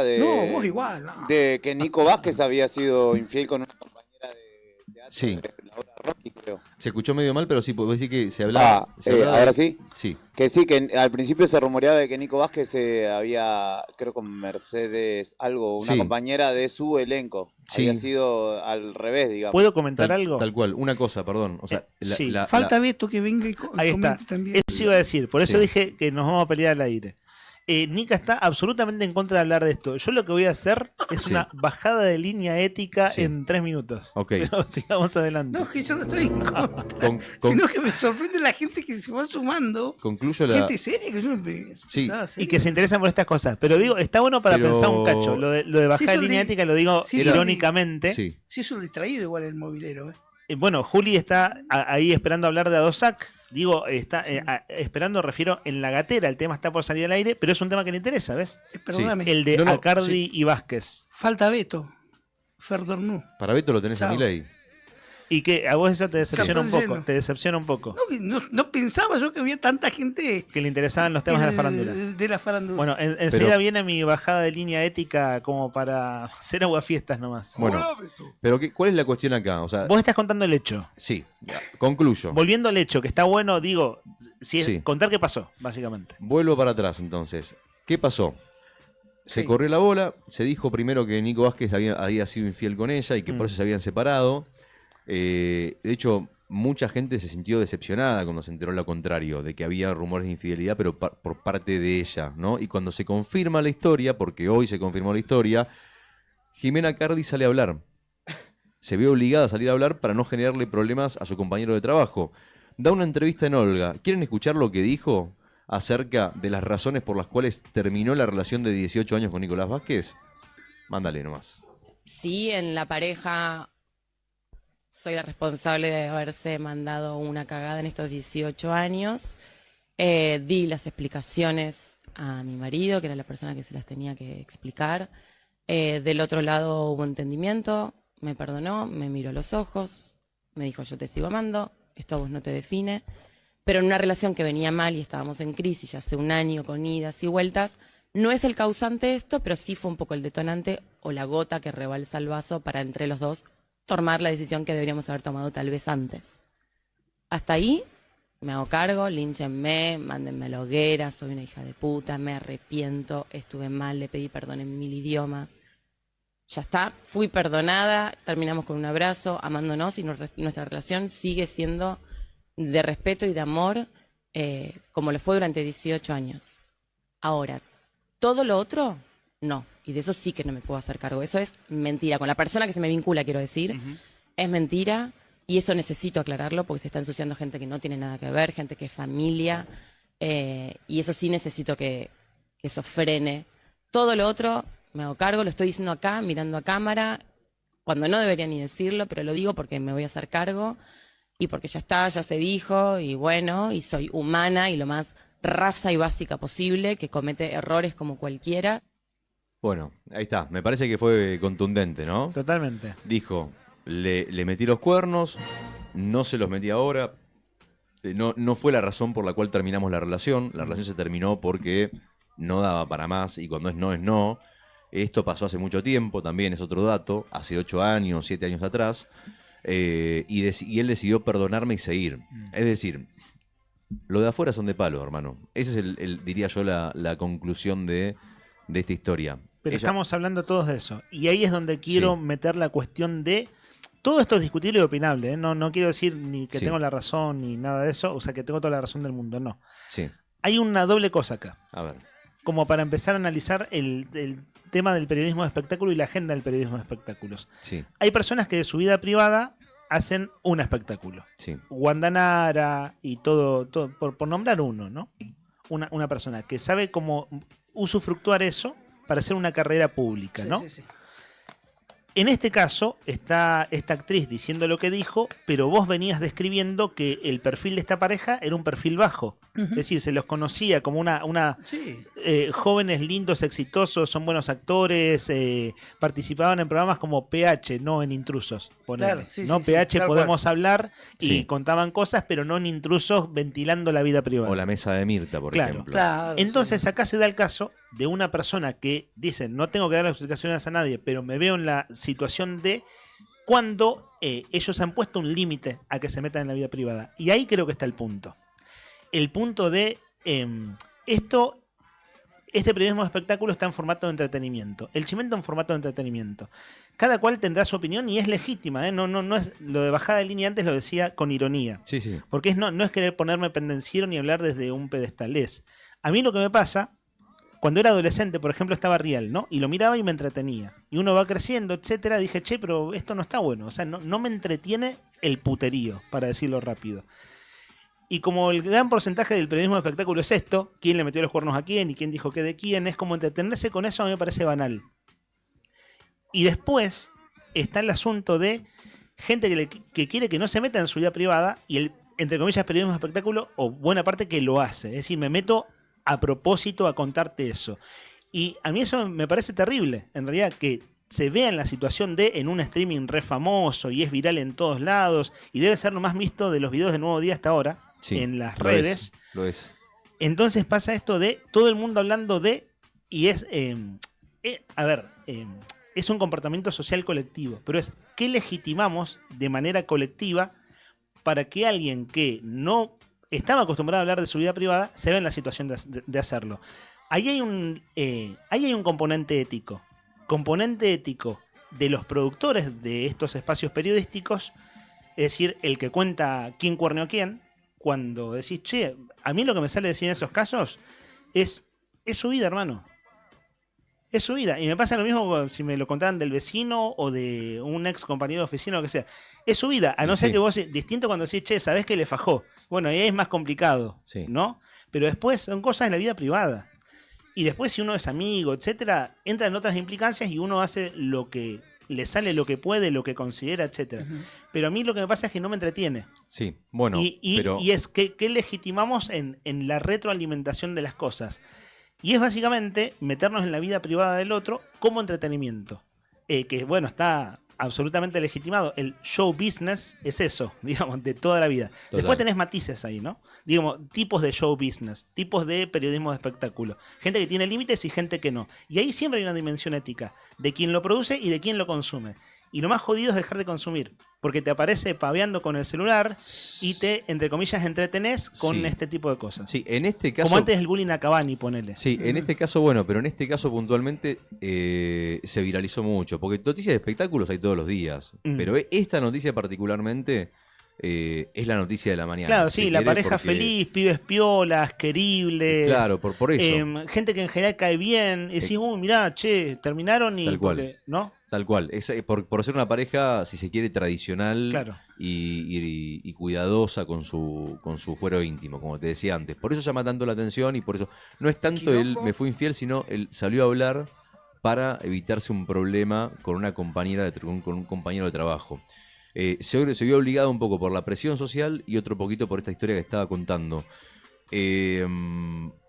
vos igual. No. De que Nico Vázquez había sido infiel con una compañera de teatro, sí. Laura Rocky, creo. Se escuchó medio mal, pero sí, puedo decir que se hablaba. ¿Ahora sí? Sí. Que sí, que al principio se rumoreaba de que Nico Vázquez había, creo con Mercedes, una Sí. compañera de su elenco. Sí. Había sido al revés, digamos. ¿Puedo comentar algo? Tal cual, una cosa, perdón. O sea, Sí. Falta Beto que venga y Ahí está. comente también. Eso iba a decir. Por eso Sí. dije que nos vamos a pelear al aire. Nika está absolutamente en contra de hablar de esto. Yo lo que voy a hacer es Sí. una bajada de línea ética Sí. en 3 minutos. Ok. Pero sigamos adelante. No, que yo no estoy en contra. Con- Sino que me sorprende la gente que se va sumando. concluyo la. Gente seria que yo no Sí. pensaba Y seria. que se interesan por estas cosas. Pero digo, está bueno para Pero- pensar un cacho. Lo de bajar Sí, de son línea de- ética lo digo sí, son irónicamente. Sí. Sí, es un distraído igual el movilero. Bueno, Juli está ahí esperando hablar de Adosac. Digo, está esperando, refiero, en la gatera. El tema está por salir al aire, pero es un tema que le interesa, ¿ves? Perdóname. El de No, no, Acardi y Vázquez. Falta Beto. Ferdornú. Para Beto lo tenés a Chao. Milei. Y que a vos eso te decepciona un Cartón poco. lleno. Te decepciona un poco. No pensaba yo que había tanta gente Que le interesaban los temas de la farándula. de la farándula. Bueno, enseguida viene mi bajada de línea ética como para hacer aguafiestas nomás. Bueno, pero ¿cuál es la cuestión acá? O sea, Vos estás contando el hecho. sí, ya, concluyo. Volviendo al hecho, que está bueno, digo, si es Sí. contar qué pasó, básicamente. Vuelvo para atrás entonces. ¿Qué pasó? Se corrió la bola, se dijo primero que Nico Vázquez había sido infiel con ella y que por eso se habían separado. De hecho, mucha gente se sintió decepcionada cuando se enteró lo contrario, de que había rumores de infidelidad, pero por parte de ella, ¿no? Y cuando se confirma la historia, porque hoy se confirmó la historia, Jimena Cardi sale a hablar. Se ve obligada a salir a hablar para no generarle problemas a su compañero de trabajo. Da una entrevista en Olga. ¿Quieren escuchar lo que dijo acerca de las razones por las cuales terminó la relación de 18 años con Nicolás Vázquez? Mándale nomás. Sí, en la pareja soy la responsable de haberse mandado una cagada en estos 18 años. Di las explicaciones a mi marido, que era la persona que se las tenía que explicar. Del otro lado hubo entendimiento, me perdonó, me miró a los ojos, me dijo yo te sigo amando, esto a vos no te define. Pero en una relación que venía mal y estábamos en crisis ya hace un año con idas y vueltas, no es el causante esto, pero sí fue un poco el detonante o la gota que rebalsa el vaso para entre los dos tomar la decisión que deberíamos haber tomado tal vez antes. Hasta ahí me hago cargo, línchenme, mándenme a la hoguera, soy una hija de puta, me arrepiento, estuve mal, le pedí perdón en 1000 idiomas. Ya está, fui perdonada, terminamos con un abrazo, amándonos y nuestra relación sigue siendo de respeto y de amor como lo fue durante 18 años. Ahora, todo lo otro, no. Y de eso sí que no me puedo hacer cargo. Eso es mentira. Con la persona que se me vincula, quiero decir, es mentira. Y eso necesito aclararlo porque se está ensuciando gente que no tiene nada que ver, gente que es familia. Y eso sí necesito que eso frene. Todo lo otro me hago cargo, lo estoy diciendo acá, mirando a cámara, cuando no debería ni decirlo, pero lo digo porque me voy a hacer cargo y porque ya está, ya se dijo, y bueno, y soy humana y lo más raza y básica posible, que comete errores como cualquiera. Bueno, ahí está. Me parece que fue contundente, ¿no? Totalmente. Dijo, le metí los cuernos, no se los metí ahora. No fue la razón por la cual terminamos la relación. La relación se terminó porque no daba para más y cuando es no, es no. Esto pasó hace mucho tiempo, también es otro dato, hace 8 años, 7 años atrás. Y él decidió perdonarme y seguir. Es decir, lo de afuera son de palo, hermano. Esa es, diría yo, la conclusión de esta historia. Pero Ella- estamos hablando todos de eso. Y ahí es donde quiero meter la cuestión de... Todo esto es discutible y opinable, ¿eh? No quiero decir ni que Sí. tengo la razón ni nada de eso, o sea, que tengo toda la razón del mundo, no. Sí, Hay una doble cosa acá. a ver. Como para empezar a analizar el tema del periodismo de espectáculo y la agenda del periodismo de espectáculos. Sí, Hay personas que de su vida privada hacen un espectáculo. sí. Guandanara y todo por nombrar uno, ¿no? Una persona que sabe cómo usufructuar eso para hacer una carrera pública, ¿no? Sí, sí, sí. En este caso está esta actriz diciendo lo que dijo, pero vos venías describiendo que el perfil de esta pareja era un perfil bajo. Ujú. Es decir, se los conocía como una Sí. jóvenes lindos, exitosos, son buenos actores, participaban en programas como PH, no en Intrusos. Ponele. Claro, sí, no sí, sí, PH tal podemos hablar y Sí. contaban cosas, pero no en Intrusos ventilando la vida privada. O la mesa de Mirta, por Claro. ejemplo. Claro, Entonces acá se da el caso de una persona que dice, no tengo que dar explicaciones a nadie, pero me veo en la situación de cuando ellos han puesto un límite a que se metan en la vida privada. Y ahí creo que está el punto. El punto de este periodismo de espectáculo está en formato de entretenimiento. El Chimento en formato de entretenimiento. Cada cual tendrá su opinión y es legítima, ¿eh? No es lo de bajada de línea, antes lo decía con ironía. Sí, sí. Porque no es querer ponerme pendenciero ni hablar desde un pedestal. A mí lo que me pasa, cuando era adolescente, por ejemplo, estaba Rial, ¿no? Y lo miraba y me entretenía. Y uno va creciendo, etcétera. Dije, che, pero esto no está bueno. O sea, no me entretiene el puterío, para decirlo rápido. Y como el gran porcentaje del periodismo de espectáculo es esto, quién le metió los cuernos a quién y quién dijo qué de quién, es como entretenerse con eso, a mí me parece banal. Y después está el asunto de gente que quiere que no se meta en su vida privada y el, entre comillas, periodismo de espectáculo, o buena parte que lo hace. Es decir, me meto a propósito a contarte eso. Y a mí eso me parece terrible, en realidad, que se vea en la situación de en un streaming re famoso y es viral en todos lados y debe ser lo más visto de los videos de Nuevo Día hasta ahora. Sí, en las redes. Lo es. Entonces pasa esto de todo el mundo hablando de, y es, es un comportamiento social colectivo, pero es ¿qué legitimamos de manera colectiva para que alguien que no estaba acostumbrado a hablar de su vida privada se vea en la situación de hacerlo? Ahí hay un componente ético de los productores de estos espacios periodísticos, es decir, el que cuenta quién cuerneó a quién. Cuando decís, che, a mí lo que me sale decir en esos casos es su vida, hermano. Es su vida. Y me pasa lo mismo si me lo contaran del vecino o de un ex compañero de oficina o lo que sea. Es su vida. A no ser que vos, distinto cuando decís, che, sabés que le fajó. Bueno, ahí es más complicado, ¿no? Pero después son cosas de la vida privada. Y después si uno es amigo, etcétera, entra en otras implicancias y uno hace lo que le sale, lo que puede, lo que considera, etcétera. Pero a mí lo que me pasa es que no me entretiene. Sí, bueno. Y es que legitimamos en la retroalimentación de las cosas. Y es básicamente meternos en la vida privada del otro como entretenimiento. Que bueno, está absolutamente legitimado. El show business es eso, digamos, de toda la vida. Total. Después tenés matices ahí, ¿no? Digamos, tipos de show business, tipos de periodismo de espectáculo. Gente que tiene límites y gente que no. Y ahí siempre hay una dimensión ética de quien lo produce y de quien lo consume. Y lo más jodido es dejar de consumir, porque te aparece paveando con el celular y te, entre comillas, entretenés con este tipo de cosas. Sí, en este caso... Como antes el bullying a Cavani, ponele. Sí, en este caso, bueno, pero en este caso puntualmente se viralizó mucho, porque noticias de espectáculos hay todos los días, pero esta noticia particularmente es la noticia de la mañana. Claro, sí, la pareja feliz, pibes piolas, queribles. Claro, por eso. Gente que en general cae bien, y decís, mirá, che, terminaron y... Tal cual. ¿No? Tal cual, por ser una pareja, si se quiere, tradicional, claro, y cuidadosa con su fuero íntimo, como te decía antes. Por eso llama tanto la atención y por eso no es tanto él me fue infiel, sino él salió a hablar para evitarse un problema con una compañera, con un compañero de trabajo. Se vio obligado un poco por la presión social y otro poquito por esta historia que estaba contando.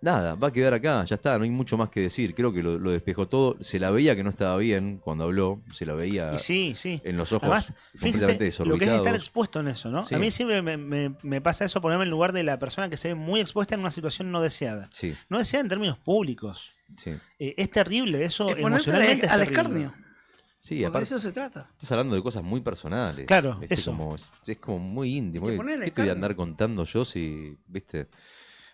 Nada, va a quedar acá, ya está, no hay mucho más que decir. Creo que lo despejó todo. Se la veía que no estaba bien cuando habló, se la veía en los ojos. Además, completamente desorbitados. Lo que es estar expuesto en eso, ¿no? Sí. A mí siempre me pasa eso, ponerme en lugar de la persona que se ve muy expuesta en una situación no deseada. Sí. No deseada en términos públicos. Sí. Es terrible eso, emocionalmente al escarnio. Sí, porque aparte, de eso se trata. Estás hablando de cosas muy personales. Claro, eso. Es como muy íntimo. ¿Qué te voy a andar contando yo si, viste?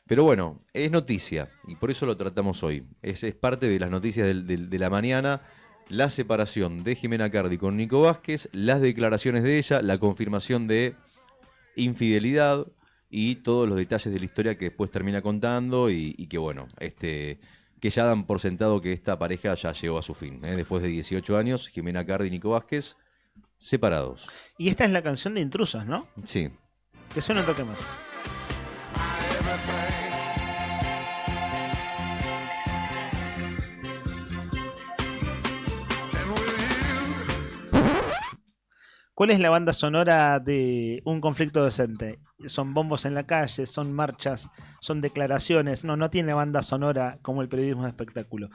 Pero bueno, es noticia y por eso lo tratamos hoy. Es parte de las noticias de la mañana. La separación de Jimena Cardi con Nico Vázquez, las declaraciones de ella, la confirmación de infidelidad y todos los detalles de la historia que después termina contando y que bueno, que ya dan por sentado que esta pareja ya llegó a su fin. Después de 18 años, Jimena Cardi y Nico Vázquez separados. Y esta es la canción de Intrusos, ¿no? Sí. Que suena un toque más. ¿Cuál es la banda sonora de un conflicto decente? Son bombos en la calle, son marchas, son declaraciones. No tiene banda sonora como el periodismo de espectáculo.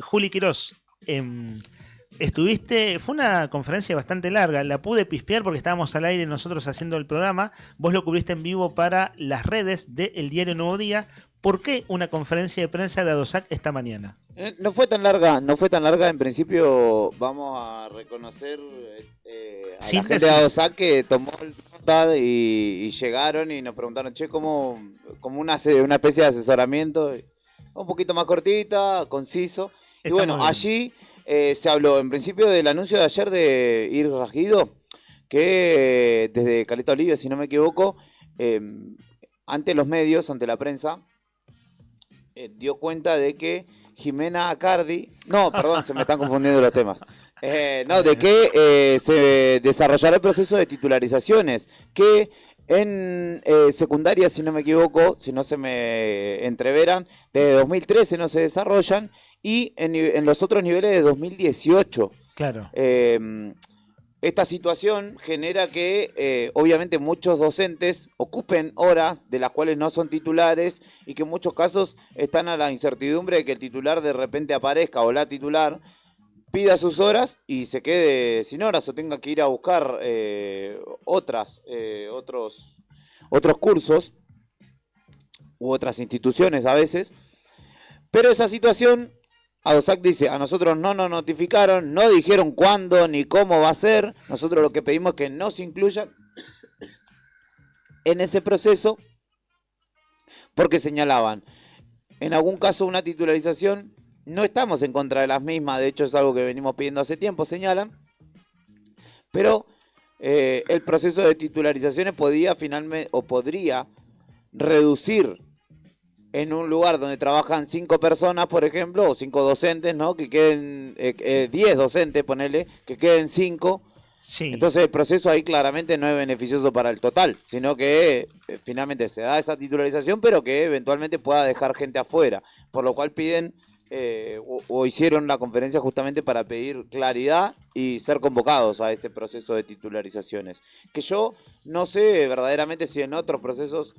Juli Quirós, fue una conferencia bastante larga, la pude pispear porque estábamos al aire nosotros haciendo el programa, vos lo cubriste en vivo para las redes del diario Nuevo Día, ¿Por qué una conferencia de prensa de ADOSAC esta mañana? No fue tan larga. En principio vamos a reconocer a la gente de ADOSAC que tomó nota y llegaron y nos preguntaron, che, como una especie de asesoramiento, un poquito más cortita, conciso. Y Está bueno, muy bien. allí se habló en principio del anuncio de ayer de Ir Rajido, que desde Caleta Olivia, si no me equivoco, ante los medios, ante la prensa, dio cuenta de que Jimena Acardi, no, perdón, se me están confundiendo los temas, de que se desarrollará el proceso de titularizaciones, que en secundaria, si no me equivoco, si no se me entreveran, desde 2013 no se desarrollan, y en los otros niveles de 2018. Claro. Esta situación genera que obviamente muchos docentes ocupen horas de las cuales no son titulares y que en muchos casos están a la incertidumbre de que el titular de repente aparezca o la titular pida sus horas y se quede sin horas o tenga que ir a buscar otros cursos u otras instituciones a veces. Pero esa situación, ADOSAC dice, a nosotros no nos notificaron, no dijeron cuándo ni cómo va a ser. Nosotros lo que pedimos es que no se incluyan en ese proceso porque señalaban, en algún caso una titularización, no estamos en contra de las mismas, de hecho es algo que venimos pidiendo hace tiempo, señalan, pero el proceso de titularizaciones podría reducir en un lugar donde trabajan 5 personas, por ejemplo, o 5 docentes, ¿no? Que queden 10 docentes, ponele, que queden 5. Sí. Entonces el proceso ahí claramente no es beneficioso para el total, sino que finalmente se da esa titularización, pero que eventualmente pueda dejar gente afuera. Por lo cual piden, o hicieron la conferencia justamente para pedir claridad y ser convocados a ese proceso de titularizaciones. Que yo no sé verdaderamente si en otros procesos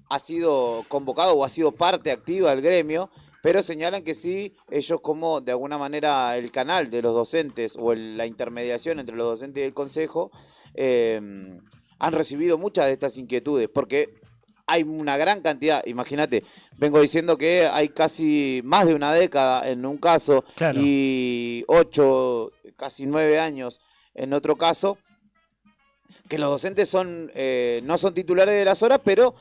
ha sido convocado o ha sido parte activa del gremio, pero señalan que sí, ellos como de alguna manera el canal de los docentes o la intermediación entre los docentes y el consejo han recibido muchas de estas inquietudes, porque hay una gran cantidad, imagínate, vengo diciendo que hay casi más de una década en un caso, Claro. Y 8, casi 9 años en otro caso, que los docentes no son titulares de las horas, pero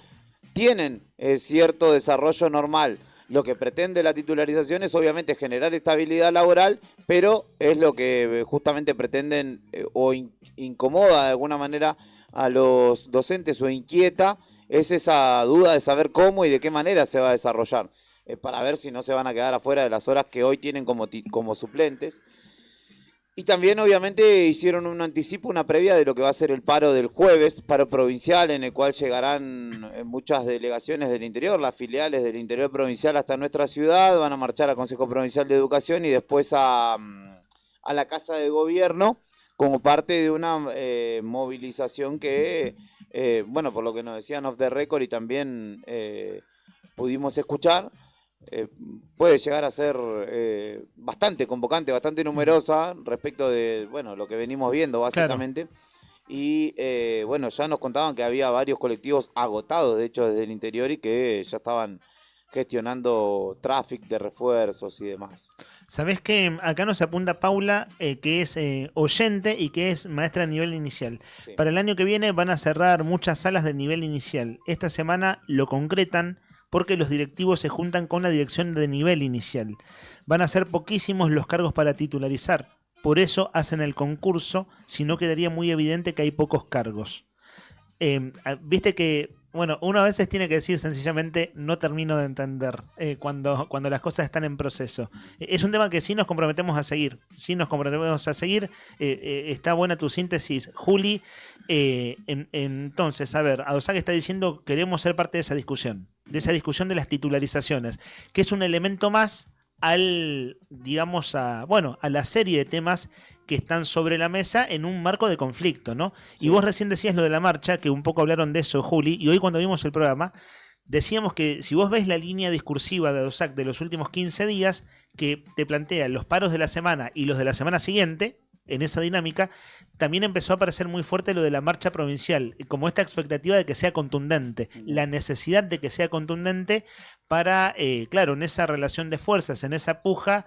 tienen cierto desarrollo normal. Lo que pretende la titularización es obviamente generar estabilidad laboral, pero es lo que justamente pretenden o incomoda de alguna manera a los docentes o inquieta, es esa duda de saber cómo y de qué manera se va a desarrollar, para ver si no se van a quedar afuera de las horas que hoy tienen como suplentes. Y también obviamente hicieron un anticipo, una previa de lo que va a ser el paro del jueves, paro provincial en el cual llegarán muchas delegaciones del interior, las filiales del interior provincial hasta nuestra ciudad, van a marchar al Consejo Provincial de Educación y después a la Casa de Gobierno como parte de una movilización que, bueno, por lo que nos decían off the record y también pudimos escuchar, puede llegar a ser bastante convocante, bastante numerosa respecto de, bueno, lo que venimos viendo básicamente. Claro. Y bueno, ya nos contaban que había varios colectivos agotados, de hecho, desde el interior y que ya estaban gestionando tráfico de refuerzos y demás. ¿Sabés que acá nos apunta Paula, que es oyente y que es maestra de nivel inicial? Sí. Para el año que viene van a cerrar muchas salas de nivel inicial. Esta semana lo concretan porque los directivos se juntan con la dirección de nivel inicial. Van a ser poquísimos los cargos para titularizar. Por eso hacen el concurso, si no quedaría muy evidente que hay pocos cargos. Viste que, bueno, uno a veces tiene que decir sencillamente no termino de entender cuando las cosas están en proceso. Es un tema que sí nos comprometemos a seguir. Está buena tu síntesis, Juli. Entonces, a ver, ADOSAC está diciendo queremos ser parte de esa discusión de las titularizaciones, que es un elemento más a la serie de temas que están sobre la mesa en un marco de conflicto, ¿no? Sí. Y vos recién decías lo de la marcha, que un poco hablaron de eso, Juli, y hoy cuando vimos el programa, decíamos que si vos ves la línea discursiva de ADOSAC de los últimos 15 días, que te plantea los paros de la semana y los de la semana siguiente, en esa dinámica, también empezó a aparecer muy fuerte lo de la marcha provincial, como esta expectativa de que sea contundente, la necesidad de que sea contundente para, claro, en esa relación de fuerzas, en esa puja,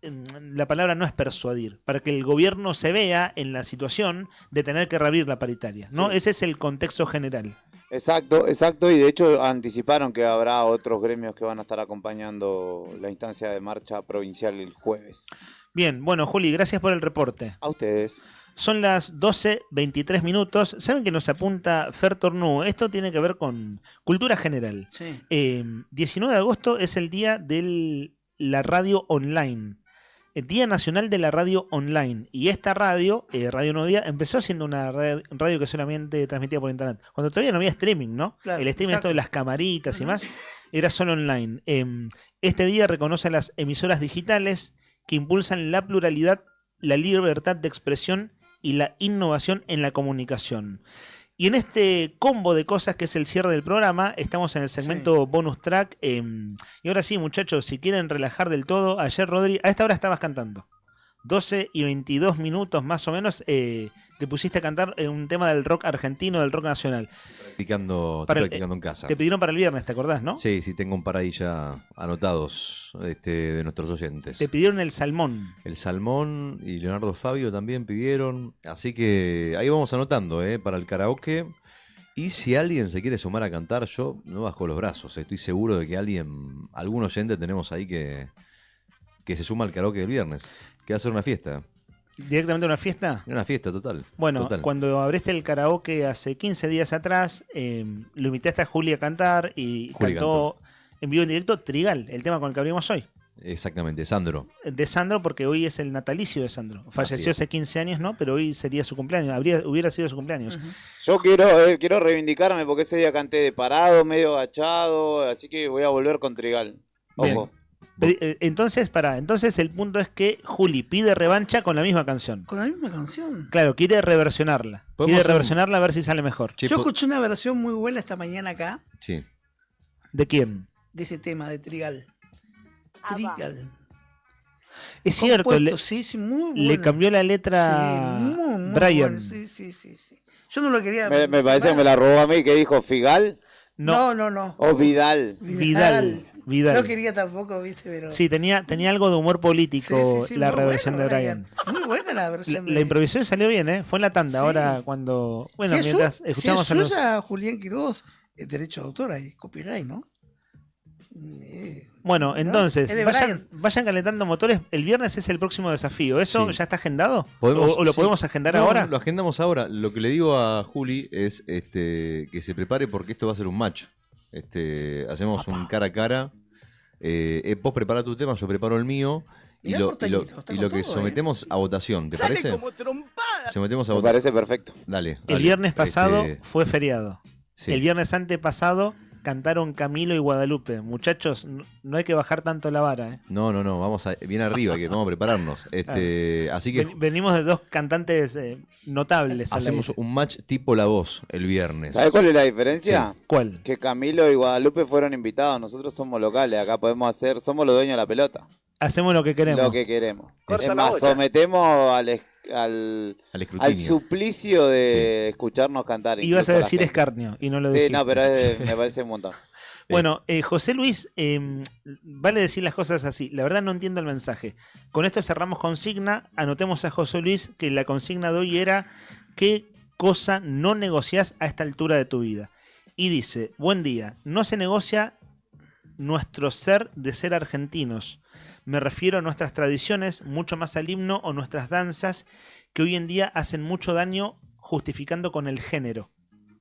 la palabra no es persuadir, para que el gobierno se vea en la situación de tener que reabrir la paritaria, ¿no? Sí. Ese es el contexto general. Exacto, exacto, y de hecho anticiparon que habrá otros gremios que van a estar acompañando la instancia de marcha provincial el jueves. Bien, bueno, Juli, gracias por el reporte. A ustedes. Son las 12:23 minutos. ¿Saben que nos apunta Fer Tornú? Esto tiene que ver con cultura general. Sí. 19 de agosto es el día de la radio online. El Día Nacional de la Radio Online. Y esta radio, Radio Nuevo Día, empezó siendo una radio que solamente transmitía por internet. Cuando todavía no había streaming, ¿no? Claro, el streaming, exacto. esto de las camaritas y más, era solo online. Este día reconoce a las emisoras digitales que impulsan la pluralidad, la libertad de expresión y la innovación en la comunicación. Y en este combo de cosas que es el cierre del programa, estamos en el segmento bonus track. Y ahora sí, muchachos, si quieren relajar del todo, ayer, Rodri, a esta hora estabas cantando. 12:22 minutos más o menos, te pusiste a cantar un tema del rock argentino, del rock nacional. Estoy Para el- practicando en casa. Te pidieron para el viernes, ¿te acordás, no? Sí, sí, tengo un par ahí ya anotados de nuestros oyentes. Te pidieron el salmón. El Salmón y Leonardo Fabio también pidieron. Así que ahí vamos anotando, para el karaoke. Y si alguien se quiere sumar a cantar, yo no bajo los brazos. Estoy seguro de que algún oyente tenemos ahí que se suma al karaoke del viernes. Que va a ser una fiesta. ¿Directamente a una fiesta? Una fiesta total. Bueno, total. cuando abriste el karaoke hace 15 días atrás, lo invitaste a Juli a cantar y Juli cantó en vivo en directo Trigal, el tema con el que abrimos hoy. Exactamente, Sandro. De Sandro, porque hoy es el natalicio de Sandro. Falleció es. hace 15 años, ¿no? Pero hoy sería su cumpleaños. Hubiera sido su cumpleaños. Yo quiero reivindicarme porque ese día canté de parado, medio agachado, así que voy a volver con Trigal. Ojo. Entonces el punto es que Juli pide revancha con la misma canción. Con la misma canción. Claro, quiere reversionarla. Quiere reversionarla a ver si sale mejor. Yo escuché una versión muy buena esta mañana acá, Sí. ¿De quién? de ese tema de Trigal. Trigal. Es cierto, Compuesto, sí, muy bueno. le cambió la letra Sí, muy Brian. bueno, sí. Yo no lo quería. Me parece que me la robó a mí, que dijo Figal No. o Vidal. Vidal. No quería tampoco, viste, pero. Sí, tenía algo de humor político Sí, la muy reversión bueno, de Brian. Muy buena la versión. La improvisación salió bien, ¿eh? Fue en la tanda. Sí. Ahora cuando... Bueno, Si es mientras su- escuchamos si a es los... suya, Julián Quiroz, derecho de autor y copyright, ¿no? Bueno, entonces, Es de vayan calentando motores. El viernes es el próximo desafío. ¿Eso Sí. ya está agendado? ¿Podemos- ¿O lo sí. podemos agendar No, ahora? Lo agendamos ahora. Lo que le digo a Juli es que se prepare porque esto va a ser un match. Hacemos un cara a cara. Vos prepara tu tema, yo preparo el mío. Y Mirá lo, el porteñito, está y con lo que todo, sometemos a votación, ¿te Dale parece? como Sometemos a Me votación. parece perfecto. Dale. El viernes pasado fue feriado. Sí. El viernes antepasado cantaron Camilo y Guadalupe. Muchachos, no hay que bajar tanto la vara. ¿eh? No, vamos bien arriba, que vamos a prepararnos. Así que Venimos de dos cantantes notables. al hacemos aire. un match tipo La Voz el viernes. ¿Sabes cuál es la diferencia? Sí. ¿Cuál? Que Camilo y Guadalupe fueron invitados. Nosotros somos locales. Acá podemos somos los dueños de la pelota. Hacemos lo que queremos. Lo que queremos. Corta Es la más, bocha. sometemos al escrutinio. al suplicio de escucharnos cantar. Ibas incluso a la decir gente. escarnio y no lo Sí, dijiste. no, pero me parece un montón. Bueno, José Luis, vale decir las cosas así. La verdad no entiendo el mensaje. Con esto cerramos consigna. Anotemos a José Luis que la consigna de hoy era ¿qué cosa no negociás a esta altura de tu vida? Y dice, buen día, no se negocia nuestro ser de ser argentinos. Me refiero a nuestras tradiciones, mucho más al himno o nuestras danzas que hoy en día hacen mucho daño justificando con el género.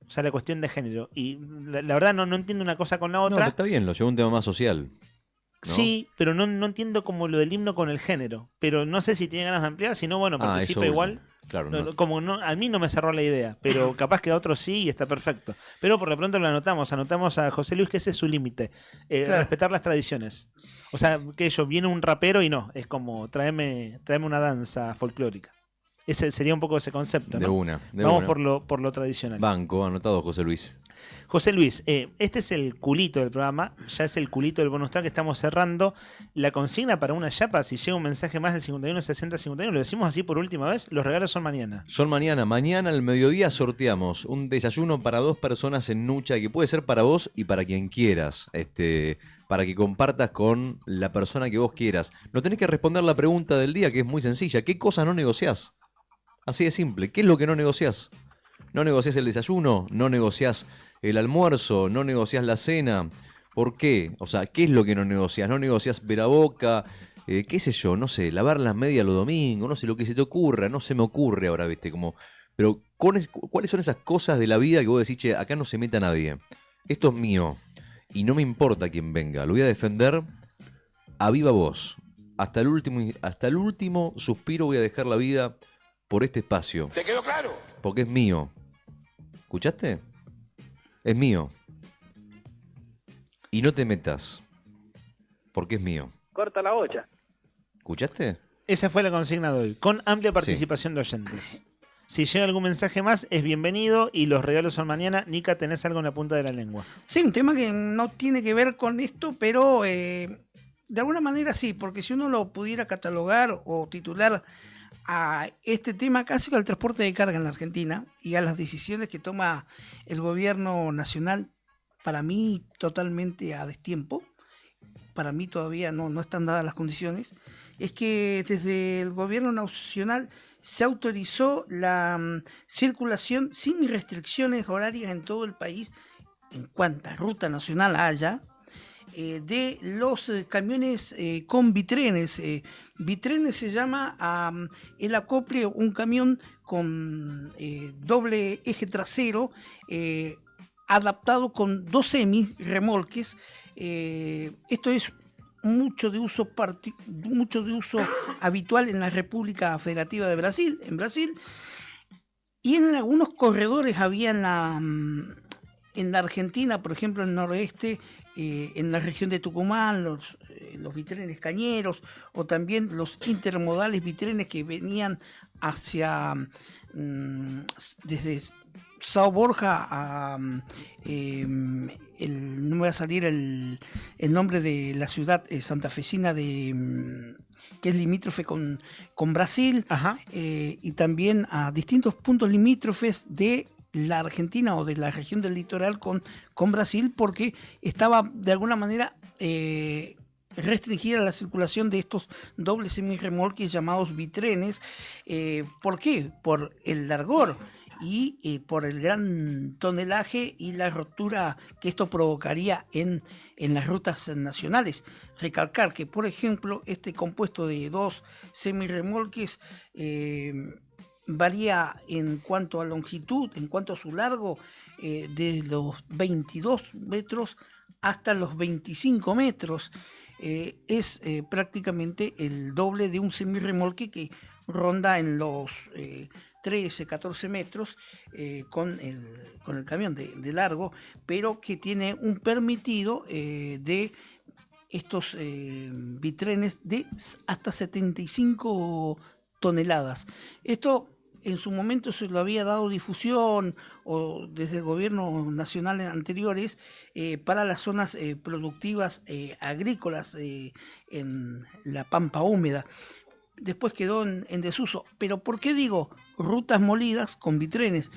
O sea, la cuestión de género. Y la verdad no entiendo una cosa con la No, otra. pero está bien, lo llevo a un tema más social. ¿no? Sí, pero no entiendo como lo del himno con el género. Pero no sé si tiene ganas de ampliar, si no, bueno, Ah, participa eso, igual. Claro, No, no. como no, a mí no me cerró la idea, pero capaz que a otros sí y está perfecto. Pero por lo pronto lo anotamos a José Luis que ese es su límite. Claro. Respetar las tradiciones. O sea, que viene un rapero y no, es como tráeme una danza folclórica. Ese sería un poco ese concepto, ¿no? De una. Vamos por lo tradicional. Banco, anotado José Luis. José Luis, este es el culito del programa, ya es el culito del bonus track que estamos cerrando. La consigna para una chapa, si llega un mensaje más del 51 60 51, lo decimos así por última vez, los regalos son mañana. Son mañana. Mañana al mediodía sorteamos un desayuno para 2 personas en Nucha, que puede ser para vos y para quien quieras. Para que compartas con la persona que vos quieras. No tenés que responder la pregunta del día, que es muy sencilla. ¿Qué cosas no negociás? Así de simple. ¿Qué es lo que no negociás? No negociás el desayuno, no negociás el almuerzo, no negociás la cena. ¿Por qué? O sea, ¿qué es lo que no negociás? No negociás ver a Boca, qué sé yo, no sé, lavar las medias los domingos, no sé, lo que se te ocurra, no se me ocurre ahora, ¿viste? Pero ¿cuáles son esas cosas de la vida que vos decís, che, acá no se meta nadie? Esto es mío y no me importa quién venga, lo voy a defender a viva voz. Hasta el último suspiro voy a dejar la vida por este espacio. ¿Te quedó claro? Porque es mío. ¿Escuchaste? Es mío. Y no te metas. Porque es mío. Corta la bocha. ¿Escuchaste? Esa fue la consigna de hoy, con amplia participación de oyentes. Si llega algún mensaje más, es bienvenido y los regalos son mañana. Nica, ¿tenés algo en la punta de la lengua? Sí, un tema que no tiene que ver con esto, pero de alguna manera sí, porque si uno lo pudiera catalogar o titular a este tema casi al transporte de carga en la Argentina y a las decisiones que toma el gobierno nacional, para mí totalmente a destiempo, para mí todavía no están dadas las condiciones, es que desde el gobierno nacional se autorizó la circulación sin restricciones horarias en todo el país, en cuanta ruta nacional haya, de los camiones con bitrenes. Bitrenes se llama el acople, un camión con doble eje trasero, adaptado con 2 semirremolques. Esto es mucho de uso habitual en la República Federativa de Brasil, en Brasil, y en algunos corredores había en la Argentina, por ejemplo en el noroeste, en la región de Tucumán, los bitrenes cañeros, o también los intermodales bitrenes que venían hacia desde Sao Borja a no me va a salir el nombre de la ciudad santafesina que es limítrofe con Brasil. Ajá. Y también a distintos puntos limítrofes de la Argentina o de la región del litoral con Brasil, porque estaba de alguna manera restringida la circulación de estos dobles semirremolques llamados bitrenes. ¿Por qué? Por el largor y por el gran tonelaje y la rotura que esto provocaría en las rutas nacionales. Recalcar que, por ejemplo, este compuesto de 2 semirremolques varía en cuanto a longitud, en cuanto a su largo, de los 22 metros hasta los 25 metros. Es prácticamente el doble de un semirremolque que ronda en los 13, 14 metros con el camión de largo, pero que tiene un permitido de estos bitrenes de hasta 75 toneladas. Esto en su momento se lo había dado difusión o desde el gobierno nacional anteriores para las zonas productivas agrícolas en la pampa húmeda. Después quedó en desuso. Pero ¿por qué digo rutas molidas con bitrenes?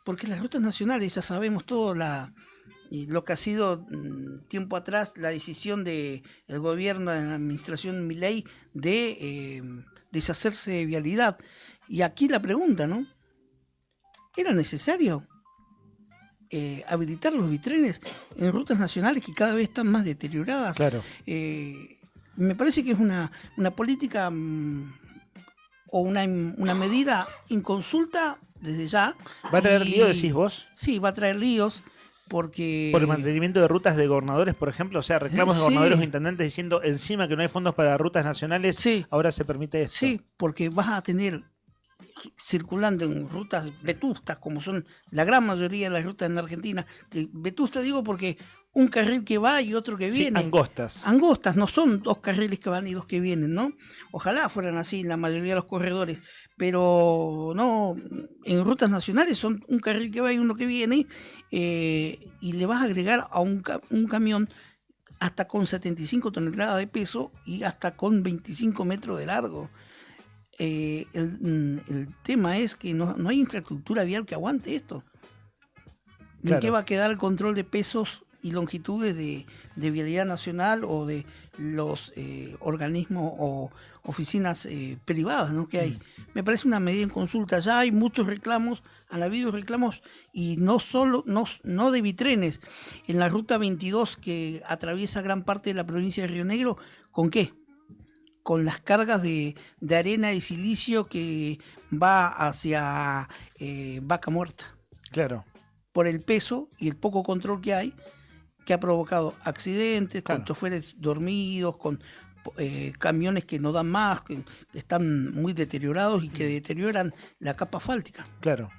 Porque las rutas nacionales ya sabemos todo lo que ha sido tiempo atrás la decisión del gobierno de la administración Milei de deshacerse de vialidad. Y aquí la pregunta, ¿no? ¿Era necesario habilitar los bitrenes en rutas nacionales que cada vez están más deterioradas? Claro. Me parece que es una política o una medida inconsulta desde ya. ¿Va a traer lío, decís vos? Sí, va a traer líos porque... Por el mantenimiento de rutas de gobernadores, por ejemplo, o sea, reclamos de gobernadores o intendentes diciendo encima que no hay fondos para rutas nacionales, ahora se permite esto. Sí, porque vas a tener circulando en rutas vetustas, como son la gran mayoría de las rutas en la Argentina, que vetusta digo porque un carril que va y otro que viene. Sí, angostas. Angostas, no son 2 carriles que van y 2 que vienen, ¿no? Ojalá fueran así en la mayoría de los corredores, pero no, en rutas nacionales son un carril que va y uno que viene, y le vas a agregar a un camión hasta con 75 toneladas de peso y hasta con 25 metros de largo. El tema es que no hay infraestructura vial que aguante esto. Claro. ¿En qué va a quedar el control de pesos y longitudes de vialidad nacional o de los organismos o oficinas privadas, ¿no? que hay? Me parece una medida en consulta. Ya hay muchos reclamos, han habido reclamos, y no de bitrenes. En la ruta 22 que atraviesa gran parte de la provincia de Río Negro, ¿con qué? Con las cargas de arena y silicio que va hacia Vaca Muerta. Claro. Por el peso y el poco control que hay, que ha provocado accidentes, claro, con choferes dormidos, con camiones que no dan más, que están muy deteriorados y que deterioran la capa asfáltica. Claro.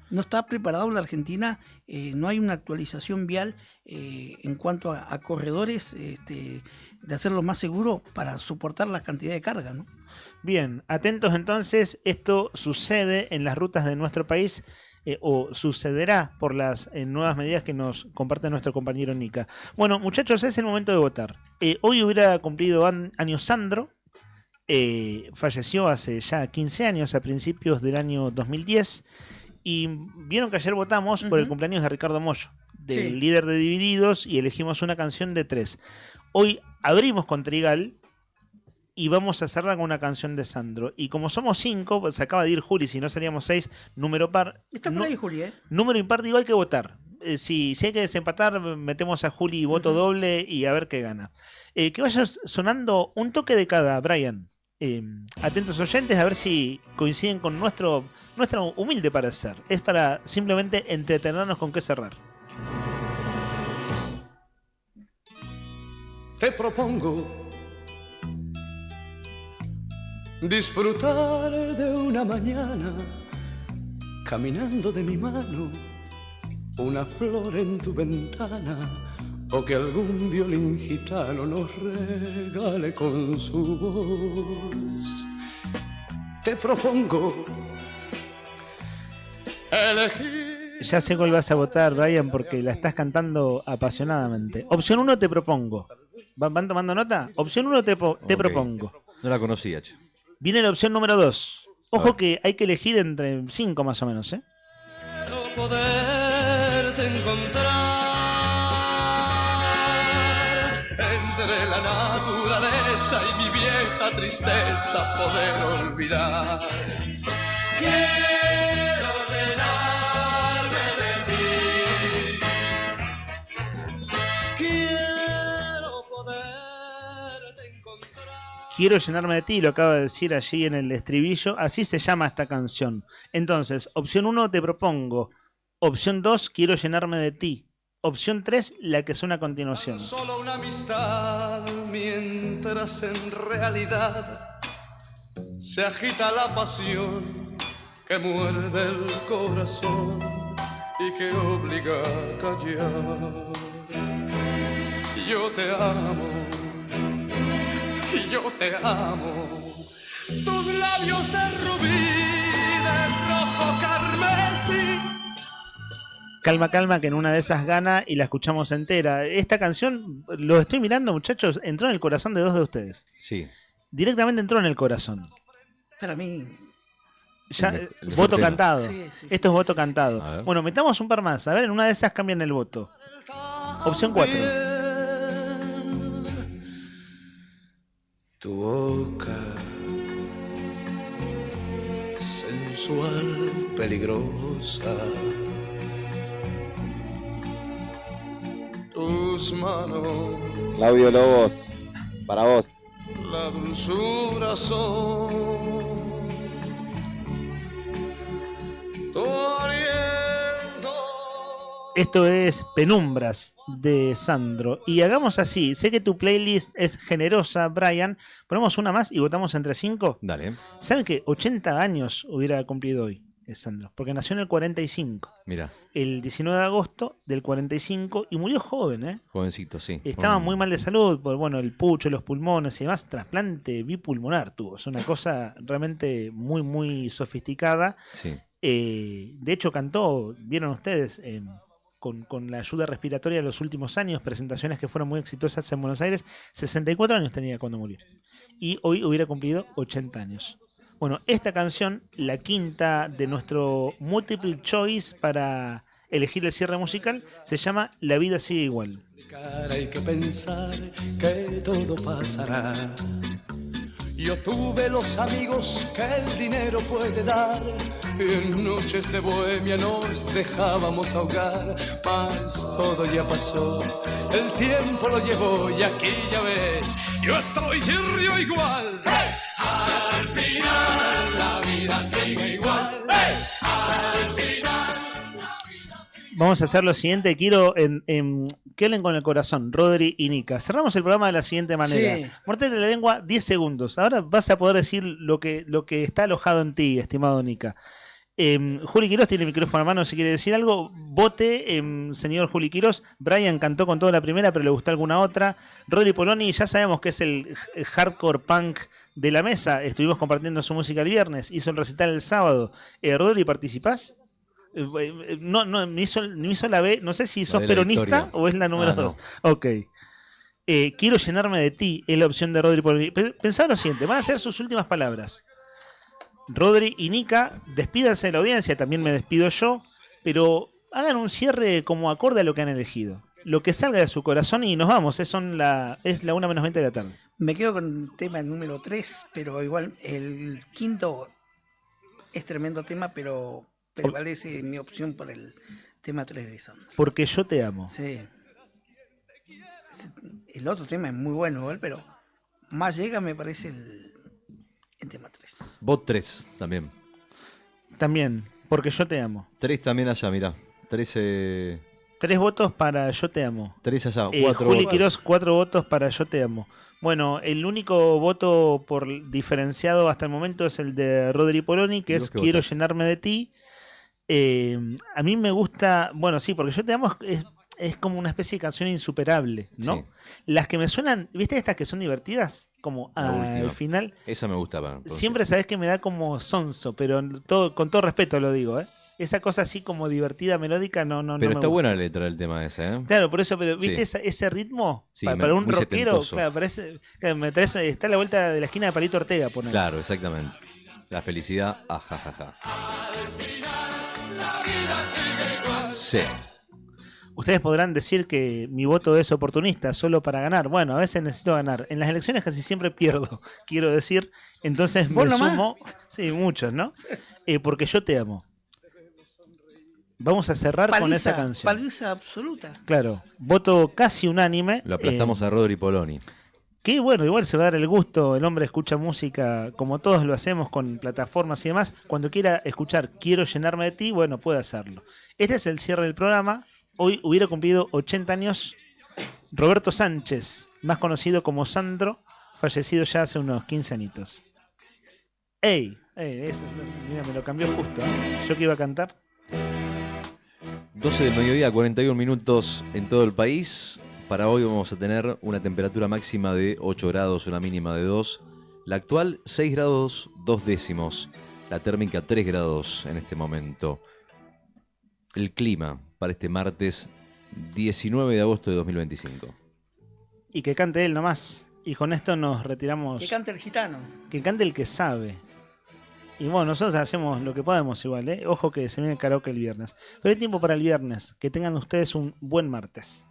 No está preparado la Argentina, no hay una actualización vial en cuanto a corredores, de hacerlo más seguro para soportar la cantidad de carga, ¿no? Bien, atentos entonces, esto sucede en las rutas de nuestro país. O sucederá por las nuevas medidas que nos comparte nuestro compañero Nica. Bueno, muchachos, es el momento de votar. Hoy hubiera cumplido años Sandro. Falleció hace ya 15 años, a principios del año 2010. Y vieron que ayer votamos por el cumpleaños de Ricardo Mollo, del líder de Divididos, y elegimos una canción de 3. Hoy abrimos con Trigal y vamos a cerrar con una canción de Sandro. Y como somos 5, pues se acaba de ir Juli, si no seríamos 6, número par. Está por ahí, Juli, ¿eh? Número impar, digo, hay que votar. Si hay que desempatar, metemos a Juli voto doble y a ver qué gana. Que vaya sonando un toque de cada, Brian. Atentos oyentes, a ver si coinciden con nuestro humilde parecer. Es para simplemente entretenernos con qué cerrar. Te propongo disfrutar de una mañana caminando de mi mano, una flor en tu ventana, o que algún violín gitano nos regale con su voz. Te propongo elegir. Ya sé cuál vas a votar, Brian, porque la estás cantando apasionadamente. Opción 1, te propongo. ¿Van tomando nota? Opción 1, te propongo. No la conocía, che. Viene la opción número 2. Ojo que hay que elegir entre 5 más o menos, ¿eh? Quiero poderte encontrar entre la naturaleza y mi vieja tristeza, poder olvidar. Quiero llenarme de ti. Quiero poderte encontrar. Quiero llenarme de ti, lo acaba de decir allí en el estribillo. Así se llama esta canción. Entonces, opción 1, te propongo. Opción 2, quiero llenarme de ti. Opción 3, la que suena a continuación. Solo una amistad, mientras en realidad se agita la pasión que muerde el corazón y que obliga a callar. Yo te amo. Y yo te amo. Tus labios de rubí, de rojo carmesí. Calma, calma, que en una de esas gana y la escuchamos entera. Esta canción, lo estoy mirando, muchachos, entró en el corazón de 2 de ustedes. Sí. Directamente entró en el corazón. Para mí. Ya, el voto sorteo. cantado. Sí, Esto es voto cantado. Bueno, metamos un par más. A ver, en una de esas cambian el voto. Opción 4. Tu boca sensual, peligrosa. Tus manos, Claudio Lobos, para vos. la dulzura son. Tu aliento. Esto es Penumbras de Sandro. Y hagamos así. Sé que tu playlist es generosa, Brian. Ponemos una más y votamos entre 5. Dale. ¿Saben que 80 años hubiera cumplido hoy? Sandro, porque nació en el 45. Mira, El 19 de agosto del 45 y murió joven, ¿eh? jovencito, sí. Estaba muy mal de salud, por bueno, el pucho, los pulmones y demás, trasplante bipulmonar tuvo. Es una cosa realmente muy, muy sofisticada. Sí. De hecho, cantó, vieron ustedes, con la ayuda respiratoria en los últimos años, presentaciones que fueron muy exitosas en Buenos Aires. 64 años tenía cuando murió. Y hoy hubiera cumplido 80 años. Bueno, esta canción, la quinta de nuestro multiple choice para elegir el cierre musical, se llama La vida sigue igual. Hay que pensar que todo pasará. Yo tuve los amigos que el dinero puede dar. En noches de bohemia nos dejábamos ahogar. Mas todo ya pasó, el tiempo lo llevó. Y aquí ya ves, yo estoy y río igual. ¡Hey! Al final la vida sigue igual. ¡Hey! Al final. Vamos a hacer lo siguiente, quiero que hablen con el corazón, Rodri y Nika. Cerramos el programa de la siguiente manera. Sí. Mordete la lengua 10 segundos. Ahora vas a poder decir lo que está alojado en ti, estimado Nika. Juli Quirós tiene el micrófono a mano si quiere decir algo. Vote, señor Juli Quirós. Brian cantó con toda la primera, pero le gustó alguna otra. Rodri Poloni, ya sabemos que es el hardcore punk de la mesa. Estuvimos compartiendo su música el viernes. Hizo el recital el sábado. Rodri, ¿participás? No, me hizo la B. No sé si sos peronista Victoria. O es la número 2. No. Ok. Quiero llenarme de ti, es la opción de Rodri Poloni. Pensá lo siguiente, van a ser sus últimas palabras. Rodri y Nika, despídanse de la audiencia, también me despido yo, pero hagan un cierre como acorde a lo que han elegido. Lo que salga de su corazón y nos vamos, es la 1:20 de la tarde. Me quedo con el tema número 3, pero igual el quinto es tremendo tema, pero prevalece mi opción por el tema 3 de Sandro. Porque yo te amo. Sí. El otro tema es muy bueno igual, pero más llega me parece el tema 3. Bot 3 también. También, porque yo te amo. 3 también allá, mirá. 13... 3 votos para Yo Te Amo. 3 allá, 4 Juli votos. Quirós, 4 votos para Yo Te Amo. Bueno, el único voto por diferenciado hasta el momento es el de Rodri Poloni, que es Quiero llenarme de ti. A mí me gusta, bueno, sí, porque Yo Te Amo es como una especie de canción insuperable, ¿no? Sí. Las que me suenan, ¿viste estas que son divertidas? Como al final. Esa me gustaba. Siempre sabes que me da como sonso, pero con todo respeto lo digo, ¿eh? Esa cosa así como divertida, melódica, no. Pero no está me buena la letra del tema ese, ¿eh? Claro, por eso, pero ¿viste Sí. ese ritmo? Sí, para un muy rockero, setentoso. claro, me traes, está a la vuelta de la esquina de Palito Ortega, poner. Claro, exactamente. La felicidad, ajajaja. Sí. Ustedes podrán decir que mi voto es oportunista, solo para ganar. Bueno, a veces necesito ganar. En las elecciones casi siempre pierdo, quiero decir. Entonces me sumo. Sí, muchos, ¿no? Porque Yo Te Amo. Vamos a cerrar con esa canción. Paliza absoluta. Claro, voto casi unánime. Lo aplastamos a Rodri Poloni. Que bueno, igual se va a dar el gusto, el hombre escucha música como todos lo hacemos con plataformas y demás. Cuando quiera escuchar Quiero llenarme de ti, bueno, puede hacerlo. Este es el cierre del programa. Hoy hubiera cumplido 80 años Roberto Sánchez, más conocido como Sandro, fallecido ya hace unos 15 añitos. Mira, me lo cambió justo, ¿eh? Yo que iba a cantar. 12 del mediodía, 41 minutos en todo el país. Para hoy vamos a tener una temperatura máxima de 8 grados, una mínima de 2. La actual, 6 grados 2 décimos. La térmica, 3 grados en este momento. El clima para este martes 19 de agosto de 2025. Y que cante él nomás. Y con esto nos retiramos. Que cante el gitano. Que cante el que sabe. Y bueno, nosotros hacemos lo que podemos igual, ¿eh? Ojo que se viene el karaoke el viernes. Pero hay tiempo para el viernes. Que tengan ustedes un buen martes.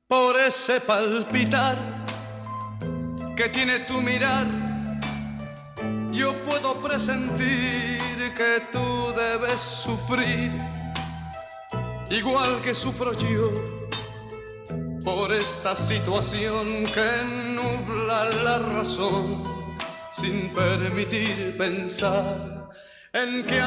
Por ese palpitar que tiene tu mirar, yo puedo presentir que tú debes sufrir, igual que sufro yo, por esta situación que nubla la razón, sin permitir pensar en que